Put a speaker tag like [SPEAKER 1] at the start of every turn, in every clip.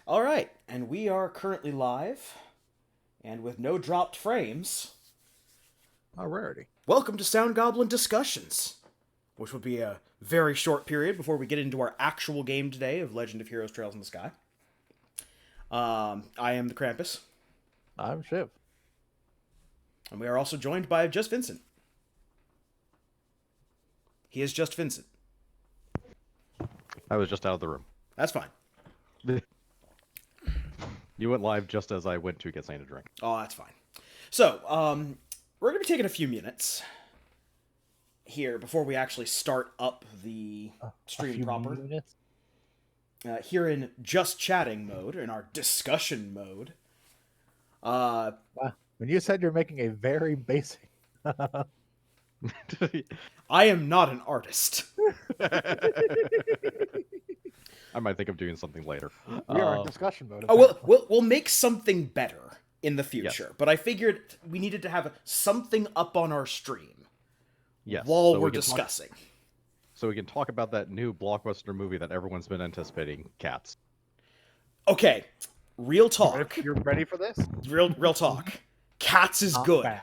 [SPEAKER 1] All right, and we are currently live, and with no dropped frames.
[SPEAKER 2] A rarity.
[SPEAKER 1] Welcome to Sound Goblin Discussions, which will be a very short period before we get into our actual game today of Legend of Heroes: Trails in the Sky. I am the Krampus,
[SPEAKER 2] I'm Shiv.
[SPEAKER 1] and we are also joined by Just Vincent. He is Just Vincent.
[SPEAKER 3] I was just out of the room.
[SPEAKER 1] That's fine.
[SPEAKER 3] You went live just as I went to get something to drink.
[SPEAKER 1] Oh, that's fine. So, we're going to be taking a few minutes here before we actually start up the stream proper.
[SPEAKER 2] Minutes?
[SPEAKER 1] Here in just chatting mode, in our discussion mode.
[SPEAKER 2] Wow. When you said you're making a very basic.
[SPEAKER 1] I am not an artist.
[SPEAKER 3] I might think of doing something later.
[SPEAKER 2] We are in discussion mode.
[SPEAKER 1] Oh, we'll make something better in the future, but I figured we needed to have something up on our stream
[SPEAKER 3] Yes.
[SPEAKER 1] while
[SPEAKER 3] so
[SPEAKER 1] we're
[SPEAKER 3] we can talk-
[SPEAKER 1] discussing.
[SPEAKER 3] so we can talk about that new blockbuster movie that everyone's been anticipating, Cats.
[SPEAKER 1] Okay, real talk.
[SPEAKER 2] You're ready for this?
[SPEAKER 1] Real talk. Cats is
[SPEAKER 2] Not
[SPEAKER 1] good.
[SPEAKER 2] bad.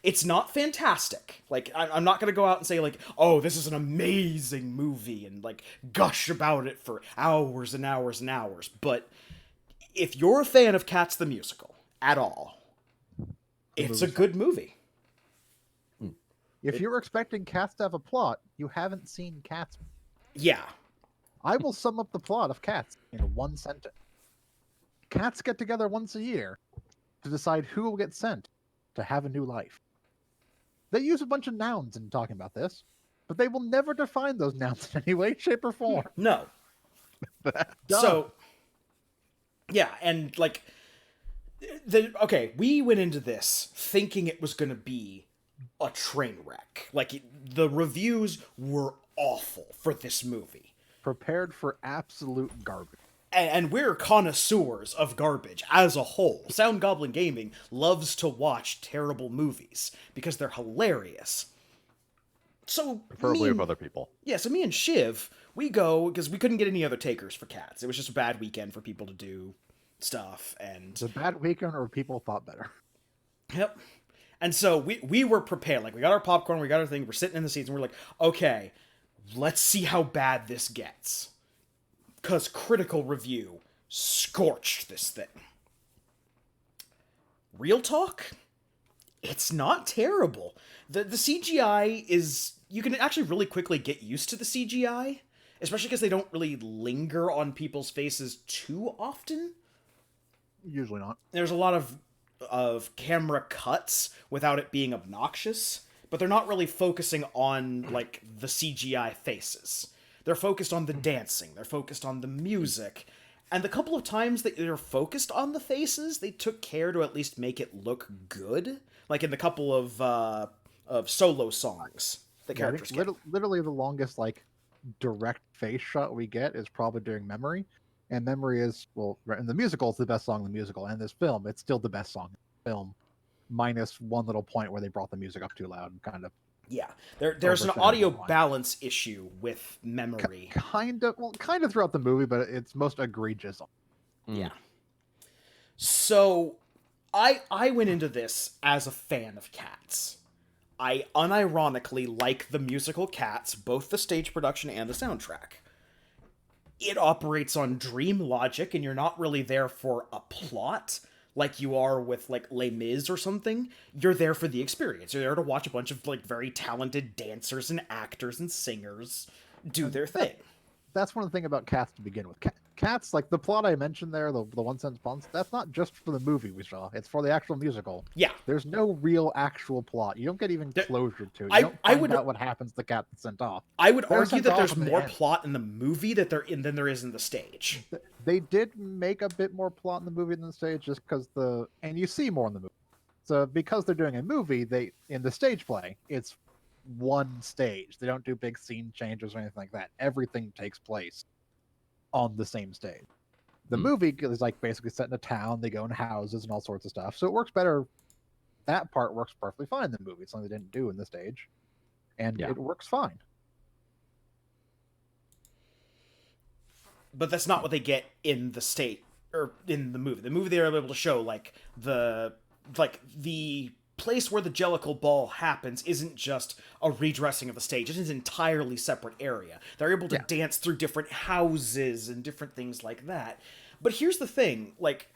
[SPEAKER 1] It's not fantastic. Like, I'm not gonna go out and say, like, oh, this is an amazing movie, and, like, gush about it for hours and hours and hours. But if you're a fan of Cats the Musical at all, it's a good movie.
[SPEAKER 2] If you're expecting Cats to have a plot, you haven't seen Cats.
[SPEAKER 1] Yeah.
[SPEAKER 2] I will sum up the plot of Cats in one sentence. Cats get together once a year to decide who will get sent to have a new life. They use a bunch of nouns in talking about this, but they will never define those nouns in any way, shape, or form.
[SPEAKER 1] No.
[SPEAKER 2] Done.
[SPEAKER 1] So, yeah, and, like, we went into this thinking it was going to be a train wreck. Like, the reviews were awful for this movie.
[SPEAKER 2] Prepared for absolute garbage.
[SPEAKER 1] And we're connoisseurs of garbage as a whole. Sound Goblin Gaming loves to watch terrible movies because they're hilarious. So,
[SPEAKER 3] Preferably with other people.
[SPEAKER 1] yeah, so me and Shiv, we go because we couldn't get any other takers for Cats. It was just a bad weekend for people to do stuff, and
[SPEAKER 2] It's a bad weekend, or people thought better.
[SPEAKER 1] yep. And so we were prepared. Like, we got our popcorn, we got our thing, we're sitting in the seats, and we're like, okay, let's see how bad this gets. Because Critical Review scorched this thing. Real talk? It's not terrible. The CGI is... You can actually really quickly get used to the CGI, especially because they don't really linger on people's faces too often.
[SPEAKER 2] Usually not.
[SPEAKER 1] There's a lot of camera cuts without it being obnoxious, but they're not really focusing on, like, the CGI faces. They're focused on the dancing, they're focused on the music, and the couple of times that they're focused on the faces, they took care to at least make it look good. Like in the couple of solo songs the
[SPEAKER 2] Yeah, I
[SPEAKER 1] characters
[SPEAKER 2] think
[SPEAKER 1] get.
[SPEAKER 2] literally the longest direct face shot we get is probably during Memory, and Memory is in the musical it's the best song in the musical, and this film it's still the best song in the film, minus one little point where they brought the music up too loud and kind of
[SPEAKER 1] Yeah, there's an
[SPEAKER 2] Overshadowed
[SPEAKER 1] audio
[SPEAKER 2] that line.
[SPEAKER 1] balance issue with Memory.
[SPEAKER 2] kind of throughout the movie, but it's most egregious.
[SPEAKER 1] Yeah. So, I went into this as a fan of Cats. I unironically like the musical Cats, both the stage production and the soundtrack. It operates on dream logic, and you're not really there for a plot like you are with, like, Les Mis or something. You're there for the experience. You're there to watch a bunch of, like, very talented dancers and actors and singers do their thing.
[SPEAKER 2] That's one of the things about Cats to begin with. Cats, like the plot I mentioned there, the one sentence puns, that's not just for the movie we saw. It's for the actual musical.
[SPEAKER 1] Yeah.
[SPEAKER 2] There's no real actual plot. You don't get even closure to it.
[SPEAKER 1] I
[SPEAKER 2] You don't find
[SPEAKER 1] would-
[SPEAKER 2] out what happens to the cat that's sent off.
[SPEAKER 1] I would
[SPEAKER 2] They're
[SPEAKER 1] argue
[SPEAKER 2] sent
[SPEAKER 1] that
[SPEAKER 2] off
[SPEAKER 1] there's
[SPEAKER 2] at the
[SPEAKER 1] more
[SPEAKER 2] end.
[SPEAKER 1] plot in the movie than there is in the stage.
[SPEAKER 2] They did make a bit more plot in the movie than the stage, just because and you see more in the movie. So because they're doing a movie, in the stage play, it's one stage. They don't do big scene changes or anything like that. Everything takes place on the same stage. The movie is like basically set in a town. They go in houses and all sorts of stuff. So it works better. That part works perfectly fine in the movie. It's something they didn't do in the stage, and
[SPEAKER 3] Yeah.
[SPEAKER 2] it works fine.
[SPEAKER 1] but that's not what they get in the state or in the movie. The movie they are able to show the place where the Jellicle Ball happens isn't just a redressing of the stage. It is an entirely separate area. They're able to dance through different houses and different things like that. But here's the thing, like,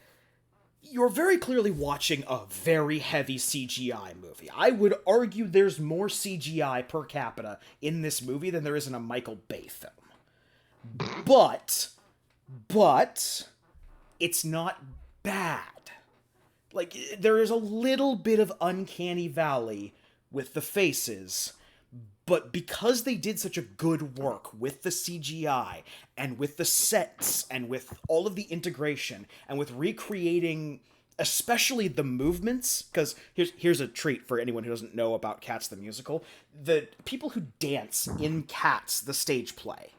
[SPEAKER 1] you're very clearly watching a very heavy CGI movie. I would argue there's more CGI per capita in this movie than there is in a Michael Bay film. But it's not bad. Like, there is a little bit of uncanny valley with the faces, but because they did such a good work with the CGI and with the sets and with all of the integration and with recreating especially the movements, because here's a treat for anyone who doesn't know about Cats the musical. The people who dance in Cats the stage play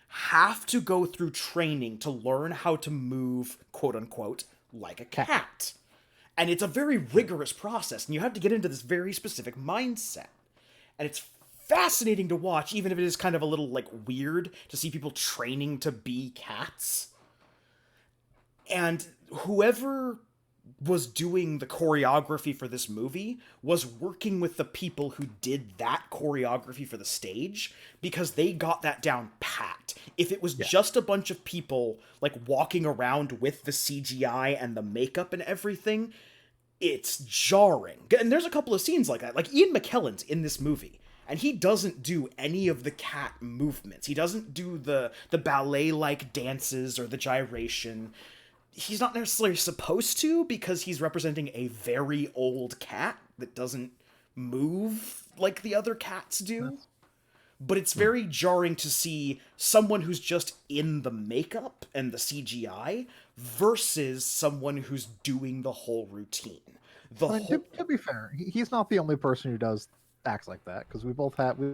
[SPEAKER 1] have to go through training to learn how to move, quote unquote, like a cat. And it's a very rigorous process, and you have to get into this very specific mindset. And it's fascinating to watch, even if it is kind of a little, like, weird to see people training to be cats. And whoever was doing the choreography for this movie was working with the people who did that choreography for the stage, because they got that down pat. If it was just a bunch of people, like, walking around with the CGI and the makeup and everything, it's jarring. And there's a couple of scenes like that. Like, Ian McKellen's in this movie, and he doesn't do any of the cat movements. He doesn't do the ballet-like dances or the gyration. He's not necessarily supposed to, because he's representing a very old cat that doesn't move like the other cats do. But it's very jarring to see someone who's just in the makeup and the CGI versus someone who's doing the whole routine.
[SPEAKER 2] To be fair, he's not the only person who acts like that, because we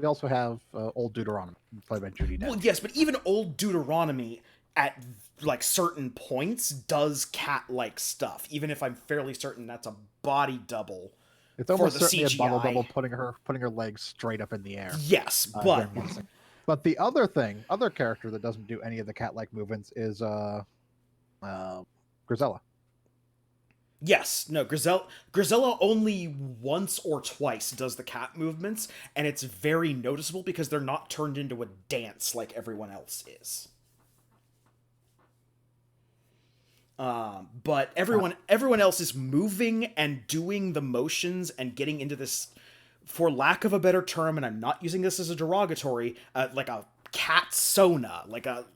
[SPEAKER 2] also have Old Deuteronomy, played by Judi Dench.
[SPEAKER 1] Well, yes, but even Old Deuteronomy at, like, certain points does cat-like stuff, even if I'm fairly certain that's a body double.
[SPEAKER 2] It's almost
[SPEAKER 1] for the
[SPEAKER 2] certainly
[SPEAKER 1] CGI.
[SPEAKER 2] a body double putting her legs straight up in the air.
[SPEAKER 1] Yes,
[SPEAKER 2] but the other character that doesn't do any of the cat-like movements is Grisella.
[SPEAKER 1] Yes, no, Grisella only once or twice does the cat movements, and it's very noticeable because they're not turned into a dance like everyone else is. But everyone else is moving and doing the motions and getting into this, for lack of a better term, and I'm not using this as a derogatory, like a cat sona, like the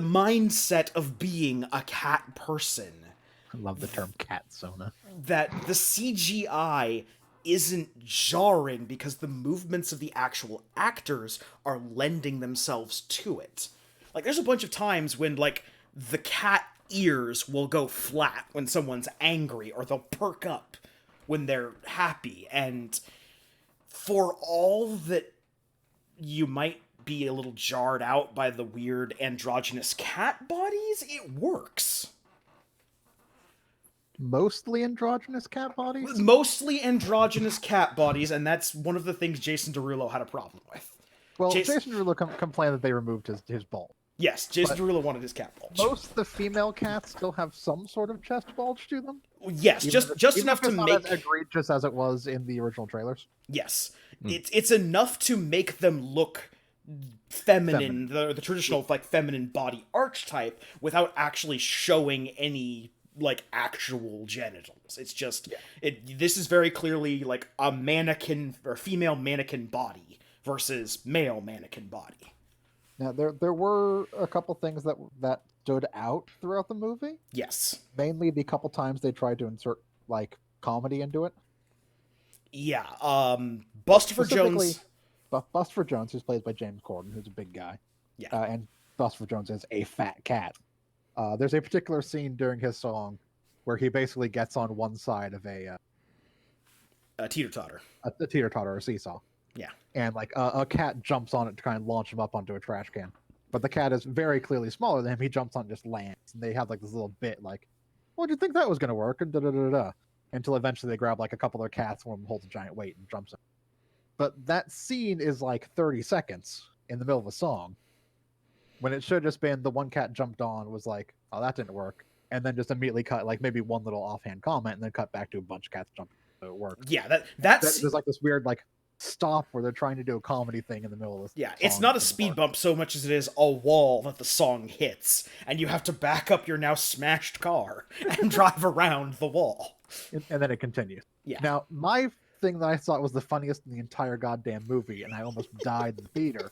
[SPEAKER 1] mindset of being a cat person.
[SPEAKER 2] I love the term cat sona.
[SPEAKER 1] That the CGI isn't jarring because the movements of the actual actors are lending themselves to it. Like, there's a bunch of times when, like, the cat ears will go flat when someone's angry, or they'll perk up when they're happy, and for all that you might be a little jarred out by the weird androgynous cat bodies, it works.
[SPEAKER 2] Mostly androgynous cat bodies?
[SPEAKER 1] Mostly androgynous cat bodies, and that's one of the things Jason Derulo had a problem with.
[SPEAKER 2] Well, Jason Derulo complained that they removed his bulge.
[SPEAKER 1] Yes, Jason Derulo wanted his cat bulge.
[SPEAKER 2] Most of the female cats still have some sort of chest bulge to them.
[SPEAKER 1] Yes, just enough to make
[SPEAKER 2] as egregious as it was in the original trailers.
[SPEAKER 1] Yes, it's enough to make them look feminine. The traditional, like, feminine body archetype, without actually showing any, like, actual genitals. It's just this is very clearly like a mannequin or female mannequin body versus male mannequin body.
[SPEAKER 2] Now, there were a couple things that stood out throughout the movie.
[SPEAKER 1] Yes.
[SPEAKER 2] Mainly the couple times they tried to insert, like, comedy into it.
[SPEAKER 1] Yeah. Bustopher Jones.
[SPEAKER 2] Bustopher Jones, who's played by James Corden, who's a big guy.
[SPEAKER 1] Yeah.
[SPEAKER 2] And Bustopher Jones is a fat cat. There's a particular scene during his song where he basically gets on one side of a
[SPEAKER 1] teeter-totter.
[SPEAKER 2] A teeter-totter or a seesaw.
[SPEAKER 1] Yeah.
[SPEAKER 2] And, like, a cat jumps on it to try and launch him up onto a trash can. But the cat is very clearly smaller than him. He jumps on and just lands. And they have, like, this little bit, like, well, do you think that was going to work? And da-da-da-da-da. Until eventually they grab, like, a couple of their cats, one of them holds a giant weight and jumps in. But that scene is, like, 30 seconds in the middle of a song. when it should have just been the one cat jumped on, was like, oh, that didn't work, and then just immediately cut like maybe one little offhand comment, and then cut back to a bunch of cats jumping, so it worked.
[SPEAKER 1] Yeah, that's
[SPEAKER 2] There's like this weird like stop where they're trying to do a comedy thing in the middle of this.
[SPEAKER 1] yeah, it's not a speed bump so much as it is a wall that the song hits, and you have to back up your now smashed car and drive around the wall.
[SPEAKER 2] And then it continues.
[SPEAKER 1] Yeah.
[SPEAKER 2] Now, my thing that I thought was the funniest in the entire goddamn movie, and I almost died in the theater,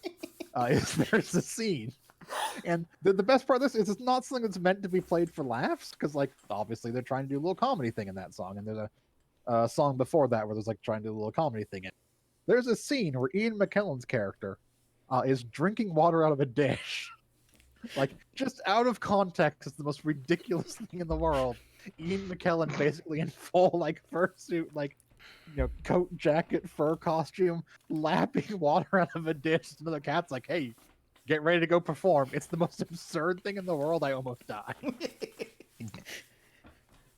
[SPEAKER 2] is there's a scene. And the best part of this is it's not something that's meant to be played for laughs, because, like, obviously they're trying to do a little comedy thing in that song, and there's a song before that where there's, like, trying to do a little comedy thing in it. There's a scene where Ian McKellen's character is drinking water out of a dish. Like, just out of context, it's the most ridiculous thing in the world. Ian McKellen basically in full, like, fursuit, like, you know, coat, jacket, fur costume, lapping water out of a dish. Another cat's like, hey, get ready to go perform. It's the most absurd thing in the world. I almost died.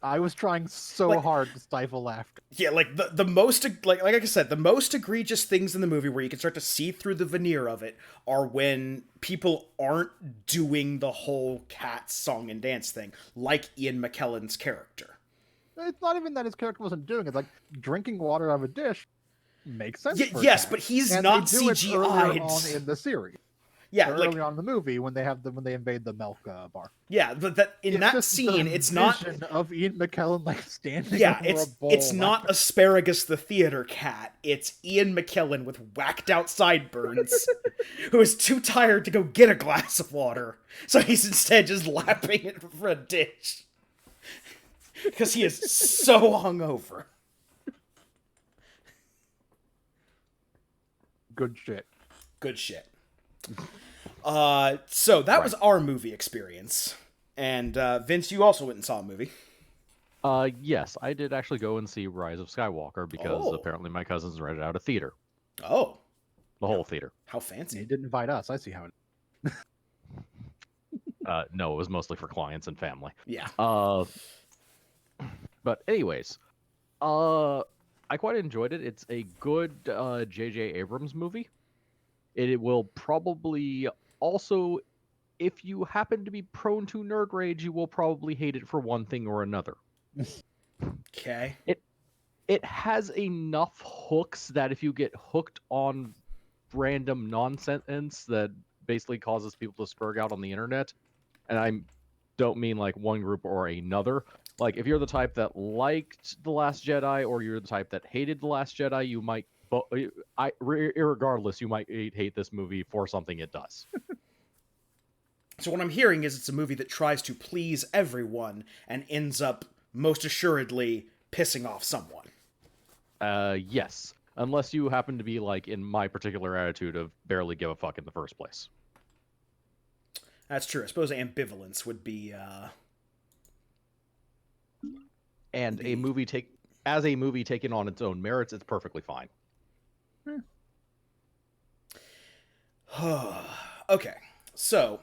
[SPEAKER 2] I was trying so hard to stifle laughter.
[SPEAKER 1] Yeah, like the most like I said, the most egregious things in the movie where you can start to see through the veneer of it are when people aren't doing the whole cat song and dance thing, like Ian McKellen's character.
[SPEAKER 2] It's not even that his character wasn't doing it. It's like drinking water out of a dish makes sense.
[SPEAKER 1] Yeah,
[SPEAKER 2] for a
[SPEAKER 1] yes,
[SPEAKER 2] cat.
[SPEAKER 1] but he's
[SPEAKER 2] And
[SPEAKER 1] not
[SPEAKER 2] they do it earlier on
[SPEAKER 1] CGI'd.
[SPEAKER 2] in the series.
[SPEAKER 1] Yeah,
[SPEAKER 2] Early
[SPEAKER 1] like
[SPEAKER 2] on in the movie when they invade the milk bar.
[SPEAKER 1] yeah, but that in
[SPEAKER 2] It's
[SPEAKER 1] that
[SPEAKER 2] just
[SPEAKER 1] scene,
[SPEAKER 2] the
[SPEAKER 1] it's not.
[SPEAKER 2] vision of Ian McKellen like standing.
[SPEAKER 1] Yeah,
[SPEAKER 2] over a bowl
[SPEAKER 1] it's not
[SPEAKER 2] laughing.
[SPEAKER 1] Asparagus the theater cat. It's Ian McKellen with whacked out sideburns, who is too tired to go get a glass of water, so he's instead just lapping it for a dish because he is so hungover.
[SPEAKER 2] Good shit.
[SPEAKER 1] Good shit. So that was our movie experience, and Vince, you also went and saw a movie.
[SPEAKER 3] Yes, I did actually go and see Rise of Skywalker because
[SPEAKER 1] Oh.
[SPEAKER 3] apparently my cousins rented out a theater,
[SPEAKER 1] Oh,
[SPEAKER 3] the whole theater.
[SPEAKER 1] how
[SPEAKER 2] He
[SPEAKER 1] fancy!
[SPEAKER 2] didn't invite us. I see how it.
[SPEAKER 3] No, it was mostly for clients and family.
[SPEAKER 1] Yeah.
[SPEAKER 3] But anyways, I quite enjoyed it. It's a good J.J. Abrams movie. It will probably also, if you happen to be prone to nerd rage, you will probably hate it for one thing or another.
[SPEAKER 1] Okay.
[SPEAKER 3] It has enough hooks that if you get hooked on random nonsense that basically causes people to spurg out on the internet, and I don't mean like one group or another. Like if you're the type that liked The Last Jedi or you're the type that hated The Last Jedi, you might, irregardless, you might hate this movie for something it does.
[SPEAKER 1] So what I'm hearing is it's a movie that tries to please everyone and ends up most assuredly pissing off someone.
[SPEAKER 3] Yes. Unless you happen to be like in my particular attitude of barely give a fuck in the first place.
[SPEAKER 1] That's true. I suppose ambivalence would be
[SPEAKER 3] And a movie taken on its own merits, it's perfectly fine.
[SPEAKER 1] Okay. So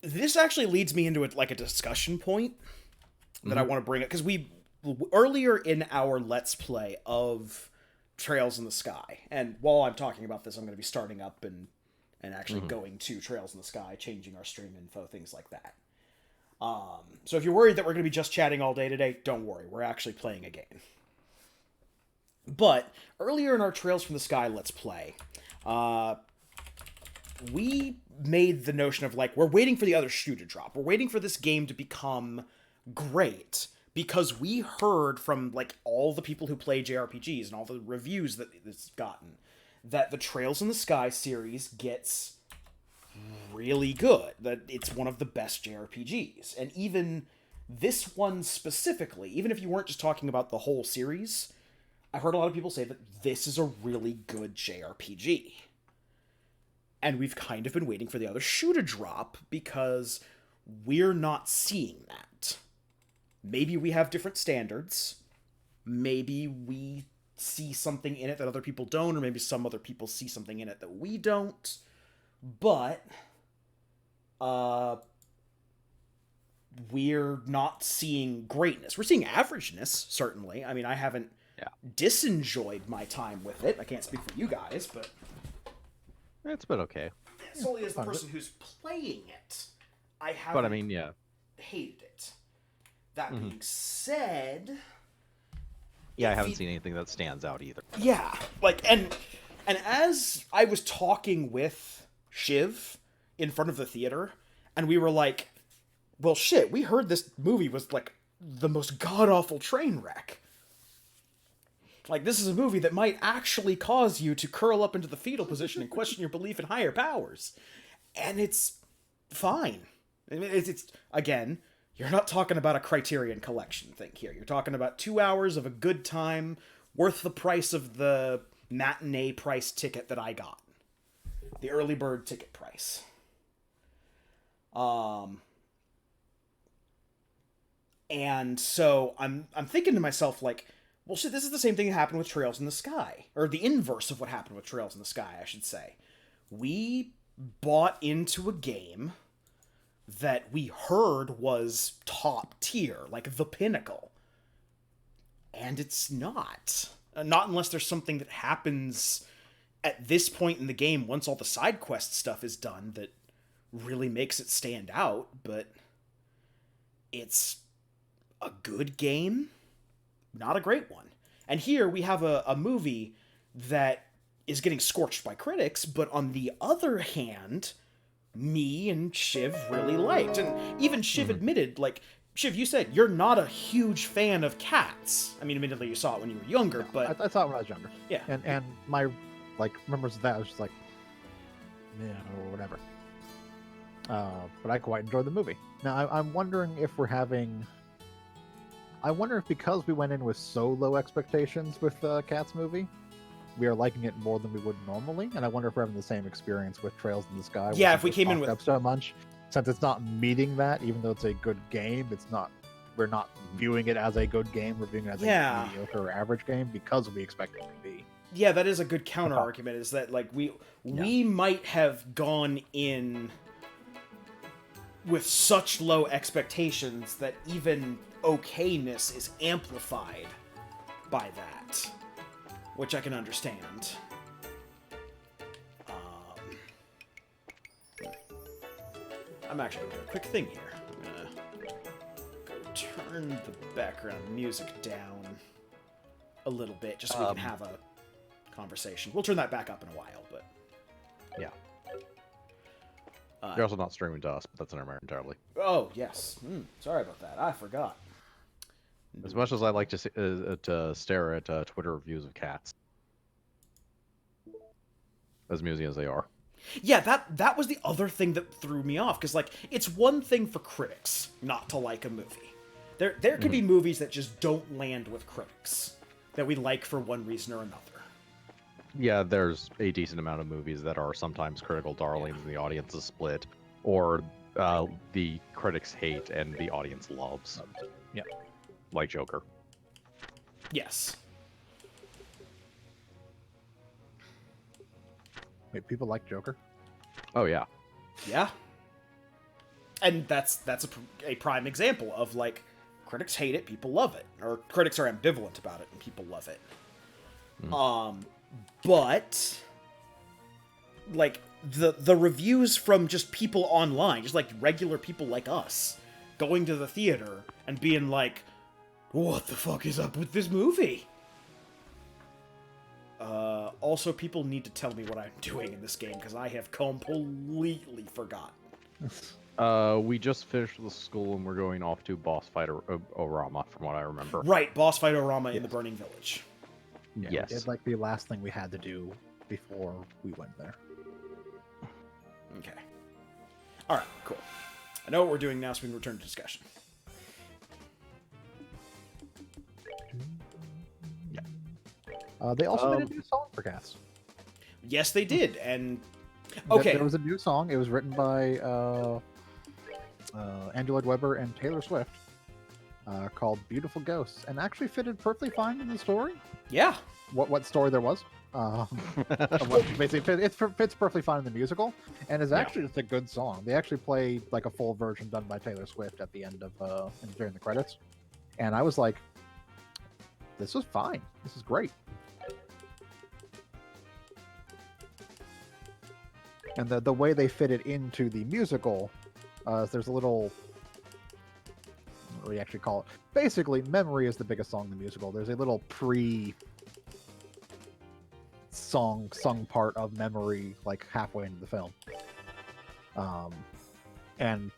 [SPEAKER 1] this actually leads me into a discussion point that I want to bring up, because we earlier in our Let's Play of Trails in the Sky, and while I'm talking about this, I'm going to be starting up and actually going to Trails in the Sky, changing our stream info, things like that. So if you're worried that we're going to be just chatting all day today, don't worry. We're actually playing a game. But earlier in our Trails from the Sky Let's Play, we made the notion of like, we're waiting for the other shoe to drop. We're waiting for this game to become great because we heard from like all the people who play JRPGs and all the reviews that it's gotten that the Trails in the Sky series gets really good, that it's one of the best JRPGs. And even this one specifically, even if you weren't just talking about the whole series, I heard a lot of people say that this is a really good JRPG. And we've kind of been waiting for the other shoe to drop because we're not seeing that. Maybe we have different standards. Maybe we see something in it that other people don't, or maybe some other people see something in it that we don't. But we're not seeing greatness. We're seeing averageness, certainly. I mean, I haven't disenjoyed my time with it. I can't speak for you guys, but
[SPEAKER 3] It's been okay.
[SPEAKER 1] solely as the
[SPEAKER 2] fine.
[SPEAKER 1] person who's playing it, I haven't
[SPEAKER 3] But I mean, yeah.
[SPEAKER 1] hated it. That
[SPEAKER 3] Mhm.
[SPEAKER 1] being said,
[SPEAKER 3] Yeah, I
[SPEAKER 1] if
[SPEAKER 3] haven't
[SPEAKER 1] you-
[SPEAKER 3] seen anything that stands out either.
[SPEAKER 1] yeah, like and as I was talking with Shiv in front of the theater, and we were like, well, shit, we heard this movie was like the most god awful train wreck. Like, this is a movie that might actually cause you to curl up into the fetal position and question your belief in higher powers. And it's fine. I mean, it's again, you're not talking about a Criterion Collection thing here. You're talking about 2 hours of a good time, worth the price of the matinee price ticket that I got. The early bird ticket price. And so I'm thinking to myself, like, well, shit, this is the same thing that happened with Trails in the Sky. Or the inverse of what happened with Trails in the Sky, I should say. We bought into a game that we heard was top tier, like the pinnacle. And it's not. Not unless there's something that happens at this point in the game, once all the side quest stuff is done, that really makes it stand out, but it's a good game, not a great one. And here we have a movie that is getting scorched by critics, but on the other hand, me and Shiv really liked. And even Shiv admitted, like, Shiv, you said you're not a huge fan of Cats. I mean, admittedly, you saw it when you were younger, but
[SPEAKER 2] I saw it when I was younger.
[SPEAKER 1] yeah.
[SPEAKER 2] And my like remembers of that I was just like, yeah, or whatever. But I quite enjoyed the movie. Now I'm wondering if we're having. I wonder if because we went in with so low expectations with Cats movie, we are liking it more than we would normally. And I wonder if we're having the same experience with Trails in the Sky.
[SPEAKER 1] Yeah,
[SPEAKER 2] since
[SPEAKER 1] if we
[SPEAKER 2] it's
[SPEAKER 1] came in
[SPEAKER 2] talked
[SPEAKER 1] with-
[SPEAKER 2] up so much, since it's not meeting that, even though it's a good game, it's not. We're not viewing it as a good game. We're viewing it as
[SPEAKER 1] Yeah.
[SPEAKER 2] a mediocre or average game because we expect it to be.
[SPEAKER 1] Yeah, that is a good counter argument, is that, like, we might have gone in with such low expectations that even okayness is amplified by that, which I can understand. I'm actually gonna do a quick thing here. I'm gonna go turn the background music down a little bit, just so we can have a conversation. We'll turn that back up in a while, but
[SPEAKER 3] Yeah. You're also not streaming to us, but that's entirely.
[SPEAKER 1] oh yes, sorry about that. I forgot.
[SPEAKER 3] As much as I like to stare at Twitter reviews of Cats, as amusing as they are.
[SPEAKER 1] Yeah, that was the other thing that threw me off, because, like, it's one thing for critics not to like a movie. There could be movies that just don't land with critics that we like for one reason or another.
[SPEAKER 3] Yeah, there's a decent amount of movies that are sometimes critical darlings and the audience is split, or the critics hate and the audience loves.
[SPEAKER 2] Yeah.
[SPEAKER 3] Like Joker.
[SPEAKER 1] Yes.
[SPEAKER 2] Wait, people like Joker?
[SPEAKER 3] Oh yeah.
[SPEAKER 1] Yeah. And that's a prime example of, like, critics hate it, people love it, or critics are ambivalent about it and people love it. But like the reviews from just people online, just like regular people like us, going to the theater and being like, what the fuck is up with this movie? Also, people need to tell me what I'm doing in this game, because I have completely forgotten.
[SPEAKER 3] We just finished the school and we're going off to boss fight Orama, from what I remember.
[SPEAKER 1] Right, boss fight Orama in the Burning Village.
[SPEAKER 2] Yeah,
[SPEAKER 3] Yes.
[SPEAKER 2] It's like the last thing we had to do before we went there.
[SPEAKER 1] Okay. Alright, cool. I know what we're doing now, so we can return to discussion.
[SPEAKER 2] They also made a new song for Cats.
[SPEAKER 1] Yes, they did, and... Okay.
[SPEAKER 2] There was a new song. It was written by Andrew Lloyd Webber and Taylor Swift, called "Beautiful Ghosts," and actually fitted perfectly fine in the story.
[SPEAKER 1] Yeah.
[SPEAKER 2] What story there was? Basically, it fits perfectly fine in the musical, and is actually just a good song. They actually played like a full version done by Taylor Swift at the end of during the credits, and I was like, "This was fine. This is great." And the way they fit it into the musical, there's a little. What do we actually call it? Basically, Memory is the biggest song in the musical. There's a little sung part of Memory, like halfway into the film. And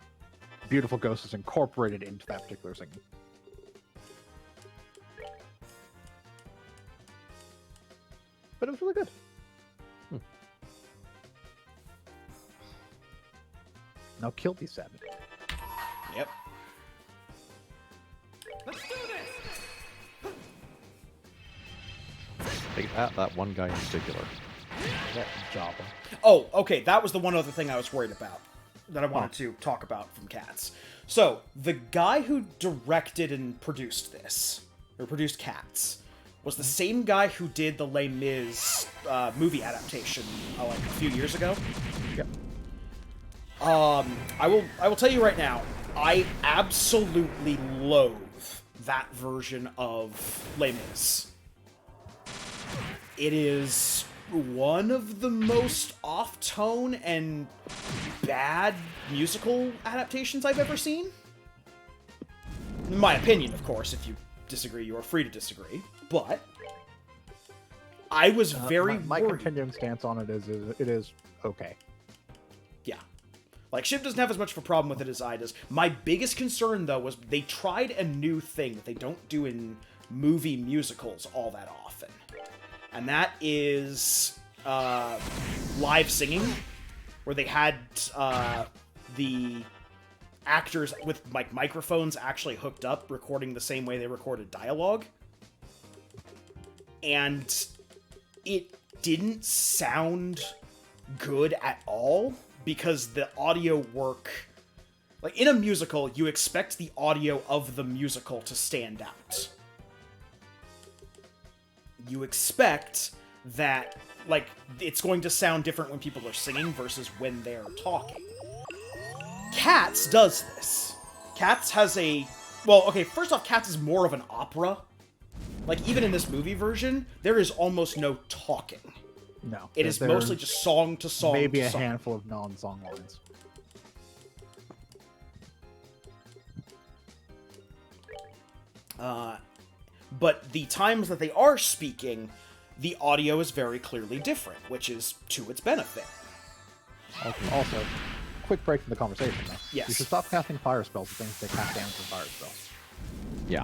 [SPEAKER 2] Beautiful Ghost is incorporated into that particular singing. But it was really good. Now kill these savage.
[SPEAKER 1] Yep.
[SPEAKER 3] Take that one guy in particular.
[SPEAKER 2] That Jabba.
[SPEAKER 1] Oh, okay, that was the one other thing I was worried about that I wanted to talk about from Cats. So, the guy who directed and produced this, or produced Cats, was the same guy who did the Les Mis movie adaptation like a few years ago.
[SPEAKER 2] Yep.
[SPEAKER 1] I will tell you right now, I absolutely loathe that version of Les Mis. It is one of the most off-tone and bad musical adaptations I've ever seen. In my opinion, of course. If you disagree, you are free to disagree. But I was very
[SPEAKER 2] my
[SPEAKER 1] worried.
[SPEAKER 2] continuing stance on it is okay.
[SPEAKER 1] Yeah. Like, Shiv doesn't have as much of a problem with it as I does. My biggest concern, though, was they tried a new thing that they don't do in movie musicals all that often. And that is live singing, where they had the actors with like microphones actually hooked up, recording the same way they recorded dialogue. And it didn't sound good at all, because the audio work... Like, in a musical, you expect the audio of the musical to stand out. You expect that, like, it's going to sound different when people are singing versus when they're talking. Cats does this. Cats has a... Well, okay, first off, Cats is more of an opera. Like, even in this movie version, there is almost no talking.
[SPEAKER 2] No.
[SPEAKER 1] It is mostly just song to song
[SPEAKER 2] maybe
[SPEAKER 1] to
[SPEAKER 2] a
[SPEAKER 1] song.
[SPEAKER 2] handful of non-song lines.
[SPEAKER 1] But the times that they are speaking, the audio is very clearly different, which is to its benefit.
[SPEAKER 2] Also, quick break from the conversation, though.
[SPEAKER 1] Yes.
[SPEAKER 2] You should stop casting fire spells with things that cast damage with fire spells.
[SPEAKER 3] Yeah.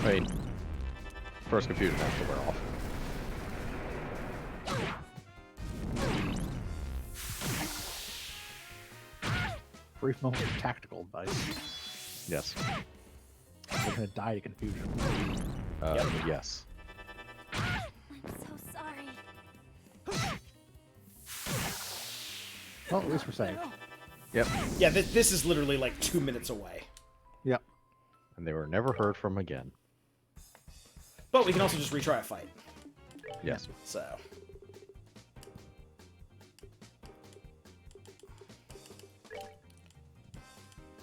[SPEAKER 3] I mean, first confusion has to wear off.
[SPEAKER 2] Brief moment of tactical advice.
[SPEAKER 3] Yes.
[SPEAKER 2] We're gonna die to confusion.
[SPEAKER 3] Yes.
[SPEAKER 4] I'm so sorry.
[SPEAKER 2] Well, at least we're safe.
[SPEAKER 3] Yep.
[SPEAKER 1] Yeah, this is literally like 2 minutes away.
[SPEAKER 2] Yep.
[SPEAKER 3] And they were never heard from again.
[SPEAKER 1] But we can also just retry a fight.
[SPEAKER 3] Yes.
[SPEAKER 1] So...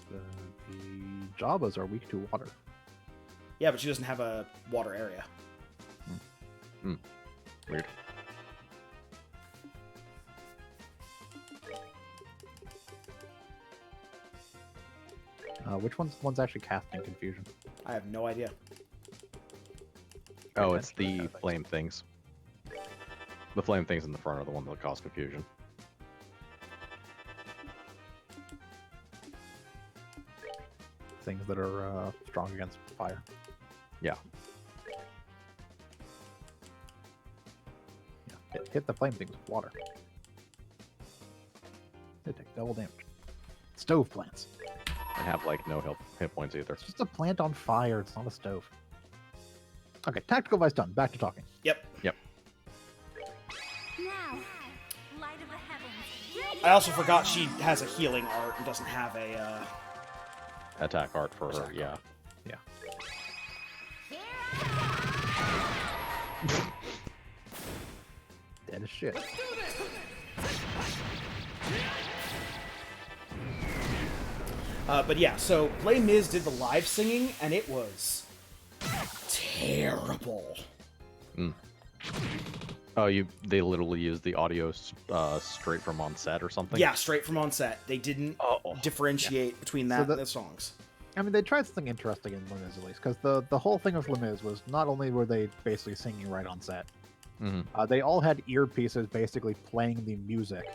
[SPEAKER 2] The Jabbas are weak to water.
[SPEAKER 1] Yeah, but she doesn't have a water area.
[SPEAKER 3] Weird.
[SPEAKER 2] Which one's actually casting confusion?
[SPEAKER 1] I have no idea.
[SPEAKER 3] Oh, it's the flame things. The flame things in the front are the one that cause confusion.
[SPEAKER 2] Things that are strong against fire.
[SPEAKER 3] Yeah.
[SPEAKER 2] Yeah. Hit the flame things with water. They take double damage. Stove plants.
[SPEAKER 3] And have, like, no hit points either.
[SPEAKER 2] It's just a plant on fire. It's not a stove. Okay, tactical advice done. Back to talking.
[SPEAKER 1] Yep.
[SPEAKER 3] Yep.
[SPEAKER 4] Now, light of the heavens.
[SPEAKER 1] I also forgot she has a healing art and doesn't have a,
[SPEAKER 3] Attack art for her,
[SPEAKER 1] Attack
[SPEAKER 3] yeah.
[SPEAKER 2] Yeah. Dead as shit.
[SPEAKER 1] But yeah, so Les Mis did the live singing, and it was terrible.
[SPEAKER 3] Oh, they literally used the audio straight from on set or something?
[SPEAKER 1] Yeah, straight from on set. They didn't
[SPEAKER 3] Oh.
[SPEAKER 1] differentiate between that and the songs.
[SPEAKER 2] I mean, they tried something interesting in Les Mis at least, because the whole thing of Les Mis was not only were they basically singing right on set, they all had earpieces basically playing the music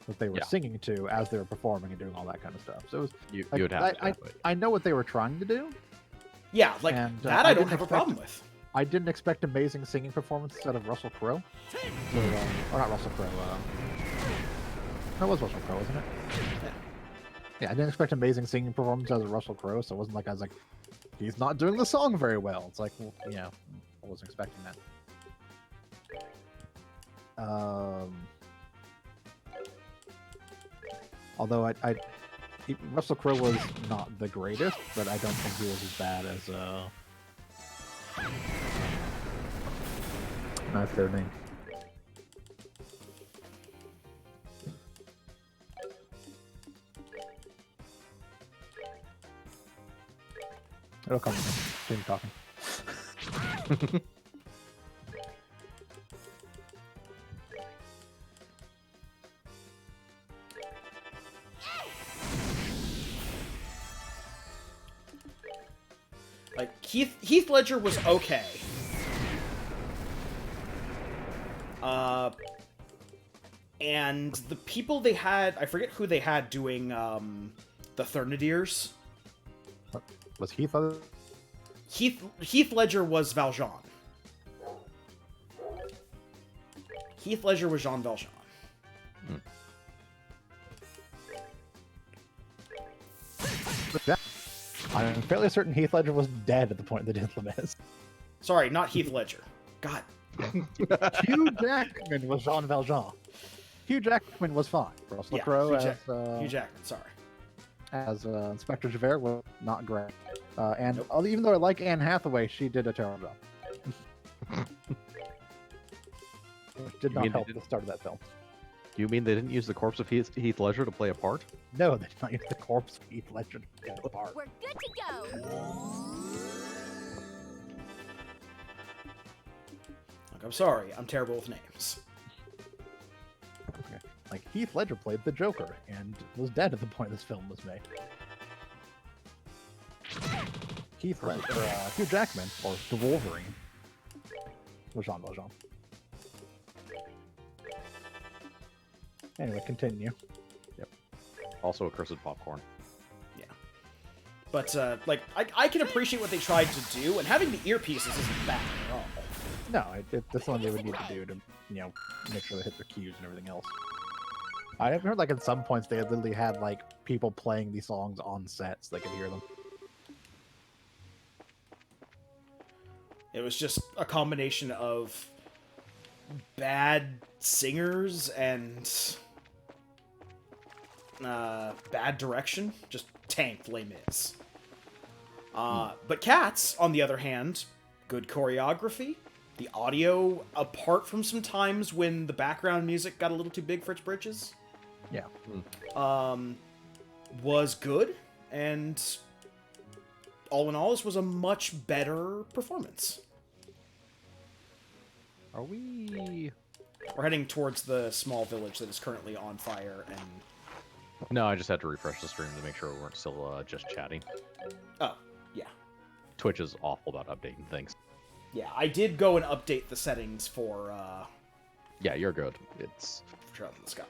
[SPEAKER 2] that they were singing to as they were performing and doing all that kind of stuff. So it was
[SPEAKER 3] You
[SPEAKER 2] like,
[SPEAKER 3] would have to have it.
[SPEAKER 2] I know what they were trying to do.
[SPEAKER 1] Yeah, like
[SPEAKER 2] And,
[SPEAKER 1] that
[SPEAKER 2] I
[SPEAKER 1] I don't
[SPEAKER 2] didn't
[SPEAKER 1] have a
[SPEAKER 2] expect-
[SPEAKER 1] problem with.
[SPEAKER 2] I didn't expect amazing singing performances out of Russell Crowe. Or not Russell Crowe. That was Russell Crowe, wasn't it? Yeah, I didn't expect amazing singing performances out of Russell Crowe, so it wasn't like I was like, he's not doing the song very well. It's like, well, yeah, I wasn't expecting that. Although Russell Crowe was not the greatest, but I don't think he was as bad as that's their name. It'll come to me. Continue talking.
[SPEAKER 1] Like Heath Ledger was okay. And the people they had, I forget who they had doing the Thernadiers.
[SPEAKER 2] Was Heath other?
[SPEAKER 1] Heath Ledger was Valjean. Heath Ledger was Jean Valjean.
[SPEAKER 2] I'm fairly certain Heath Ledger was dead at the point they did Les Mis.
[SPEAKER 1] Sorry, not Heath Ledger. God.
[SPEAKER 2] Hugh Jackman was Jean Valjean. Hugh Jackman was fine. Russell
[SPEAKER 1] Yeah,
[SPEAKER 2] Crowe
[SPEAKER 1] Hugh Jackman, sorry.
[SPEAKER 2] as Inspector Javert was not great. And
[SPEAKER 1] Nope.
[SPEAKER 2] even though I like Anne Hathaway, she did a terrible job. Which did not
[SPEAKER 3] mean they
[SPEAKER 2] help the
[SPEAKER 3] didn't-
[SPEAKER 2] start of that film.
[SPEAKER 3] Do you mean they didn't use the corpse of Heath Ledger to play a part?
[SPEAKER 2] No, they did not use the corpse of Heath Ledger to play the part.
[SPEAKER 4] We're good to go.
[SPEAKER 1] Like, I'm sorry, I'm terrible with names.
[SPEAKER 2] Okay. Like Heath Ledger played the Joker and was dead at the point this film was made. Hugh Jackman, or the Wolverine, was Jean Valjean. Anyway, continue.
[SPEAKER 3] Also a cursed popcorn.
[SPEAKER 1] But, like, I can appreciate what they tried to do, and having the earpieces isn't bad at all.
[SPEAKER 2] No, that's something they would need to do to, make sure they hit their cues and everything else. I have heard, like, at some points they literally had, like, people playing these songs on set so they could hear them.
[SPEAKER 1] It was just a combination of bad singers and bad direction. Just tanked Les Mis. But Cats, on the other hand, good choreography. The audio, apart from some times when the background music got a little too big for its britches,
[SPEAKER 2] Yeah.
[SPEAKER 1] was good. And all in all, this was a much better performance.
[SPEAKER 3] Are we...
[SPEAKER 1] We're heading towards the small village that is currently on fire, and...
[SPEAKER 3] No, I just had to refresh the stream to make sure we weren't still just chatting.
[SPEAKER 1] Oh, yeah.
[SPEAKER 3] Twitch is awful about updating things.
[SPEAKER 1] Yeah, I did go and update the settings for
[SPEAKER 3] Yeah, you're good. It's...
[SPEAKER 1] Child in the Sky.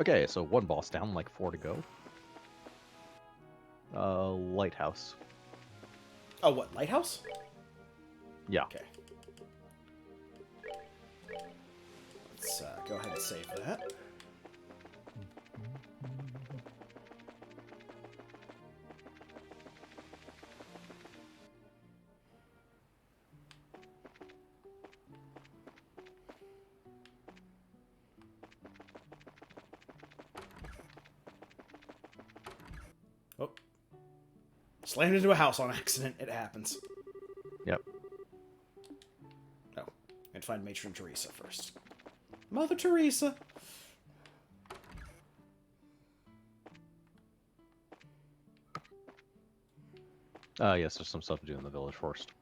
[SPEAKER 3] Okay, so one boss down, like 4 to go. Lighthouse.
[SPEAKER 1] Oh, what, Lighthouse?
[SPEAKER 3] Yeah.
[SPEAKER 1] Okay. Let's go ahead and save that. Oh. Slammed into a house on accident. It happens.
[SPEAKER 3] Yep.
[SPEAKER 1] Oh. I'd find Matron Teresa first. Mother Teresa!
[SPEAKER 3] Yes, there's some stuff to do in the village first.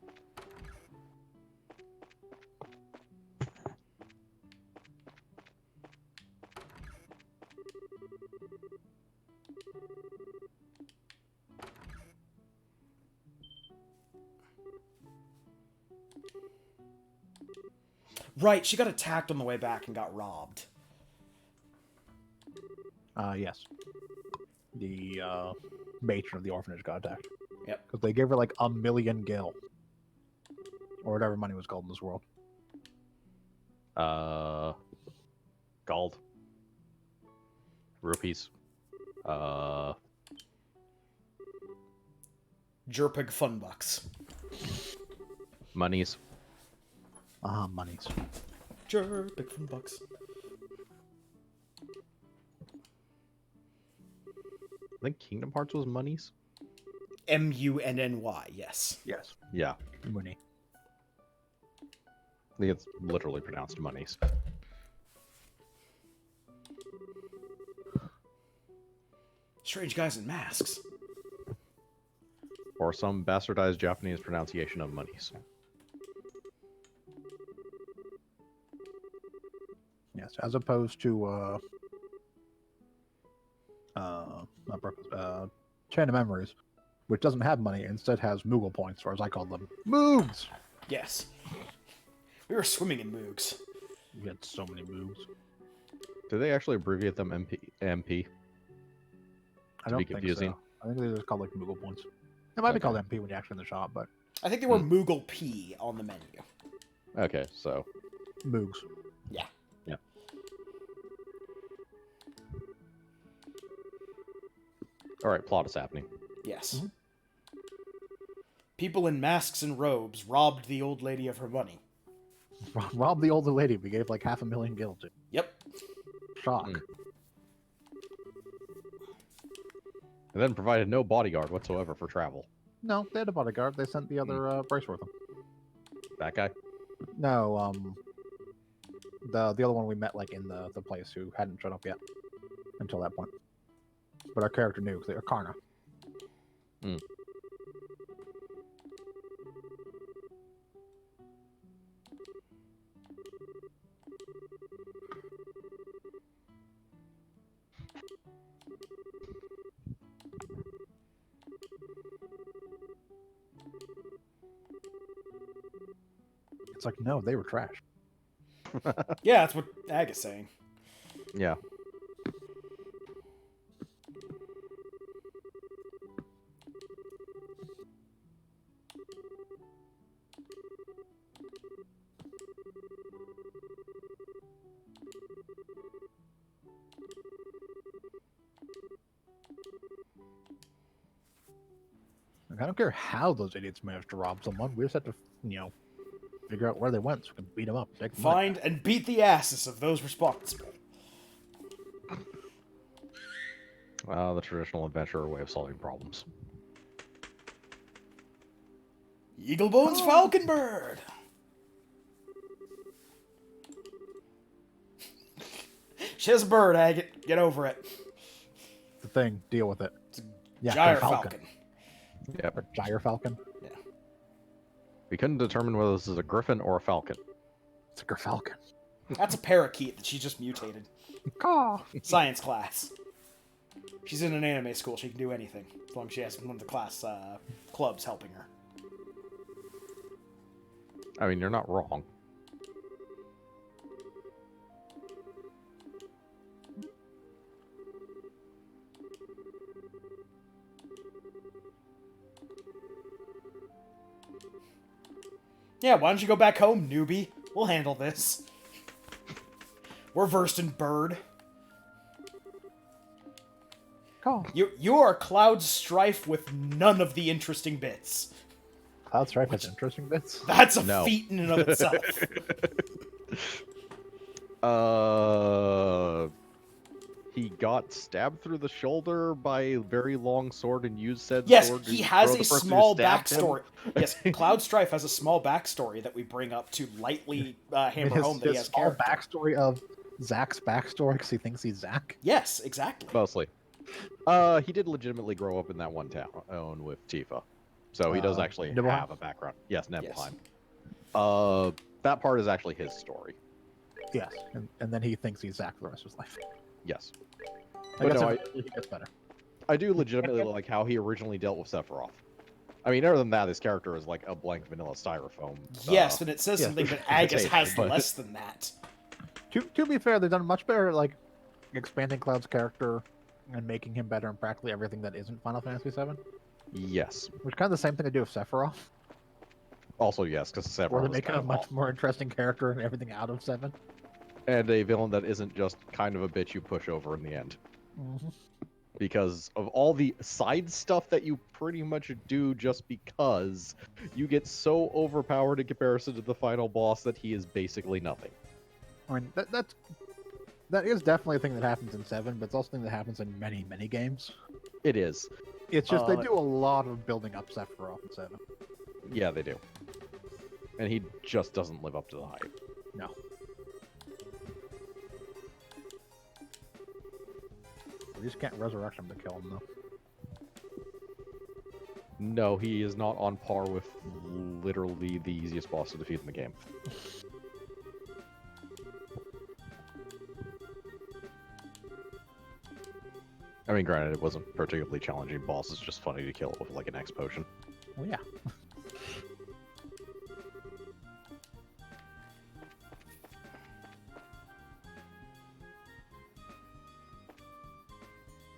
[SPEAKER 1] Right, she got attacked on the way back and got robbed.
[SPEAKER 2] Yes. The matron of the orphanage got attacked.
[SPEAKER 1] Yep.
[SPEAKER 2] Because they gave her like 1,000,000 gil. Or whatever money was called in this world.
[SPEAKER 3] Gold. Rupees.
[SPEAKER 1] Jerpig Funbucks.
[SPEAKER 3] Monies.
[SPEAKER 2] Monies.
[SPEAKER 1] Jerpig Funbucks.
[SPEAKER 3] I think Kingdom Hearts was monies.
[SPEAKER 1] Munny, yes.
[SPEAKER 2] Yes.
[SPEAKER 3] Yeah.
[SPEAKER 2] Money.
[SPEAKER 3] I think it's literally pronounced monies.
[SPEAKER 1] Strange guys in masks.
[SPEAKER 3] Or some bastardized Japanese pronunciation of monies.
[SPEAKER 2] Yes, as opposed to not breakfast, Chain of Memories, which doesn't have money, instead has Moogle points, or as I call them, Moogs.
[SPEAKER 1] Yes. We were swimming in Moogs.
[SPEAKER 2] We had so many Moogs.
[SPEAKER 3] Do they actually abbreviate them MP?
[SPEAKER 2] I don't
[SPEAKER 3] be
[SPEAKER 2] think
[SPEAKER 3] confusing.
[SPEAKER 2] so. I think they're just called like Moogle points. It might be
[SPEAKER 3] Okay.
[SPEAKER 2] called MP when you're actually in the shop, but
[SPEAKER 1] I think they were Moogle P on the menu.
[SPEAKER 3] Okay, so
[SPEAKER 2] Moogs.
[SPEAKER 1] Yeah.
[SPEAKER 3] Yeah. All right, plot is happening.
[SPEAKER 1] Yes.
[SPEAKER 2] Mhm.
[SPEAKER 1] People in masks and robes robbed the old lady of her money.
[SPEAKER 2] Rob the older lady. We gave like 500,000 gil to.
[SPEAKER 1] Yep.
[SPEAKER 2] Shock.
[SPEAKER 3] Mm. And then provided no bodyguard whatsoever for travel.
[SPEAKER 2] No, they had a bodyguard. They sent the other brace with them.
[SPEAKER 3] That guy?
[SPEAKER 2] No, the other one we met like in the place who hadn't showed up yet until that point. But our character knew, because Karna. It's like, no, they were trash.
[SPEAKER 1] Yeah, that's what Ag is saying.
[SPEAKER 3] Yeah.
[SPEAKER 2] Like, I don't care how those idiots managed to rob someone. We just had to, figure out where they went so we can beat them up. Take the money.
[SPEAKER 1] Find and beat the asses of those responsible.
[SPEAKER 3] The traditional adventurer way of solving problems.
[SPEAKER 1] Eaglebone's Falconbird! She has a bird, Ag. Get over it.
[SPEAKER 2] The thing, deal with it.
[SPEAKER 1] It's a
[SPEAKER 2] Yeah,
[SPEAKER 1] Gyre
[SPEAKER 2] Falcon.
[SPEAKER 1] Falcon.
[SPEAKER 3] Yep.
[SPEAKER 2] Or Gyre Falcon.
[SPEAKER 3] We couldn't determine whether this is a griffin or a falcon.
[SPEAKER 2] It's a Gerfalcon.
[SPEAKER 1] That's a parakeet that she just mutated.
[SPEAKER 2] Caw.
[SPEAKER 1] Science class. She's in an anime school. She can do anything as long as she has one of the class clubs helping her.
[SPEAKER 3] I mean, you're not wrong.
[SPEAKER 1] Yeah, why don't you go back home, newbie? We'll handle this. We're versed in bird.
[SPEAKER 2] Caw.
[SPEAKER 1] You are Cloud Strife with none of the interesting bits.
[SPEAKER 2] Cloud Strife has interesting bits.
[SPEAKER 1] That's a
[SPEAKER 3] No.
[SPEAKER 1] feat in and of itself.
[SPEAKER 3] He got stabbed through the shoulder by a very long sword and used said
[SPEAKER 1] Yes,
[SPEAKER 3] sword to
[SPEAKER 1] he has
[SPEAKER 3] throw
[SPEAKER 1] a
[SPEAKER 3] the person who
[SPEAKER 1] small
[SPEAKER 3] stabbed him.
[SPEAKER 1] backstory. Yes, Cloud Strife has a small backstory that we bring up to lightly hammer home that he has
[SPEAKER 2] small
[SPEAKER 1] character.
[SPEAKER 2] backstory of Zack's backstory because he thinks he's Zack.
[SPEAKER 1] Yes, exactly.
[SPEAKER 3] Mostly. He did legitimately grow up in that one town with Tifa. So he does actually
[SPEAKER 2] Nibelheim?
[SPEAKER 3] have a background. Yes,
[SPEAKER 1] Yes.
[SPEAKER 3] Nibelheim. That part is actually his story.
[SPEAKER 2] Yes, and then he thinks he's Zack for the rest of his life.
[SPEAKER 3] Yes.
[SPEAKER 2] I
[SPEAKER 3] But
[SPEAKER 2] guess
[SPEAKER 3] no,
[SPEAKER 2] eventually he gets better.
[SPEAKER 3] I do legitimately like how he originally dealt with Sephiroth. I mean, other than that, his character is like a blank vanilla styrofoam.
[SPEAKER 1] Yes, and it says
[SPEAKER 2] yeah.
[SPEAKER 1] something, but Agus
[SPEAKER 3] Potato,
[SPEAKER 1] has
[SPEAKER 3] but-
[SPEAKER 1] less than that.
[SPEAKER 2] To be fair, they've done much better, like expanding Cloud's character and making him better in practically everything that isn't Final Fantasy VII.
[SPEAKER 3] Yes.
[SPEAKER 2] Which kind of the same thing they do with Sephiroth,
[SPEAKER 3] Also, yes, because
[SPEAKER 2] where
[SPEAKER 3] Sephiroth
[SPEAKER 2] they
[SPEAKER 3] is
[SPEAKER 2] make him
[SPEAKER 3] kind
[SPEAKER 2] a
[SPEAKER 3] of
[SPEAKER 2] much
[SPEAKER 3] awful.
[SPEAKER 2] more interesting character and everything out of 7.
[SPEAKER 3] And a villain that isn't just kind of a bitch you push over in the end.
[SPEAKER 2] Mm-hmm.
[SPEAKER 3] Because of all the side stuff that you pretty much do just because you get so overpowered in comparison to the final boss that he is basically nothing.
[SPEAKER 2] I mean, that is definitely a thing that happens in 7, but it's also a thing that happens in many, many games.
[SPEAKER 3] It is.
[SPEAKER 2] It's just they
[SPEAKER 3] Uh,
[SPEAKER 2] do a lot of building up Sephiroth in 7.
[SPEAKER 3] Yeah, they do. And he just doesn't live up to the hype.
[SPEAKER 2] No. We just can't resurrect him to kill him, though.
[SPEAKER 3] No, he is not on par with literally the easiest boss to defeat in the game. I mean, granted, it wasn't particularly challenging boss. It's just funny to kill it with like an X potion.
[SPEAKER 2] Well, yeah.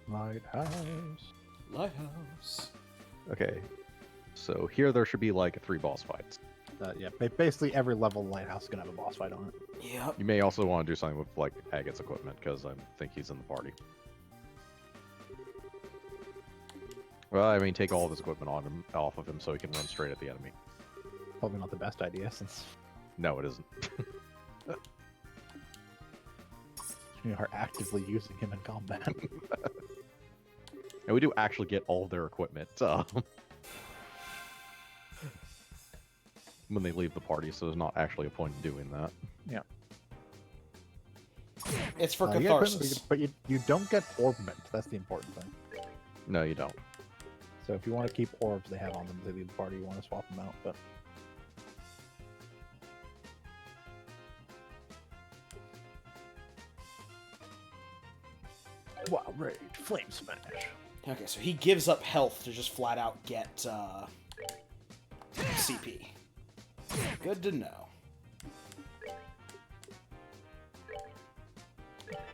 [SPEAKER 2] Lighthouse.
[SPEAKER 1] Lighthouse.
[SPEAKER 3] Okay, so here there should be like 3 boss fights.
[SPEAKER 2] Yeah, basically every level Lighthouse is gonna have a boss fight on it.
[SPEAKER 1] Yep.
[SPEAKER 3] You may also want to do something with like Agate's equipment because I think he's in the party. Well, I mean, take all of his equipment off of him so he can run straight at the enemy.
[SPEAKER 2] Probably not the best idea since
[SPEAKER 3] No, it isn't.
[SPEAKER 2] you are actively using him in combat.
[SPEAKER 3] And we do actually get all of their equipment when they leave the party, so there's not actually a point in doing that.
[SPEAKER 1] It's for
[SPEAKER 2] You get
[SPEAKER 1] catharsis.
[SPEAKER 2] equipment, but you don't get orbment. That's the important thing.
[SPEAKER 3] No, you don't.
[SPEAKER 2] So if you want to keep orbs they have on them as they leave the party, you want to swap them out. But Wild Rage, Flame Smash.
[SPEAKER 1] Okay, so he gives up health to just flat out get CP. Good to know.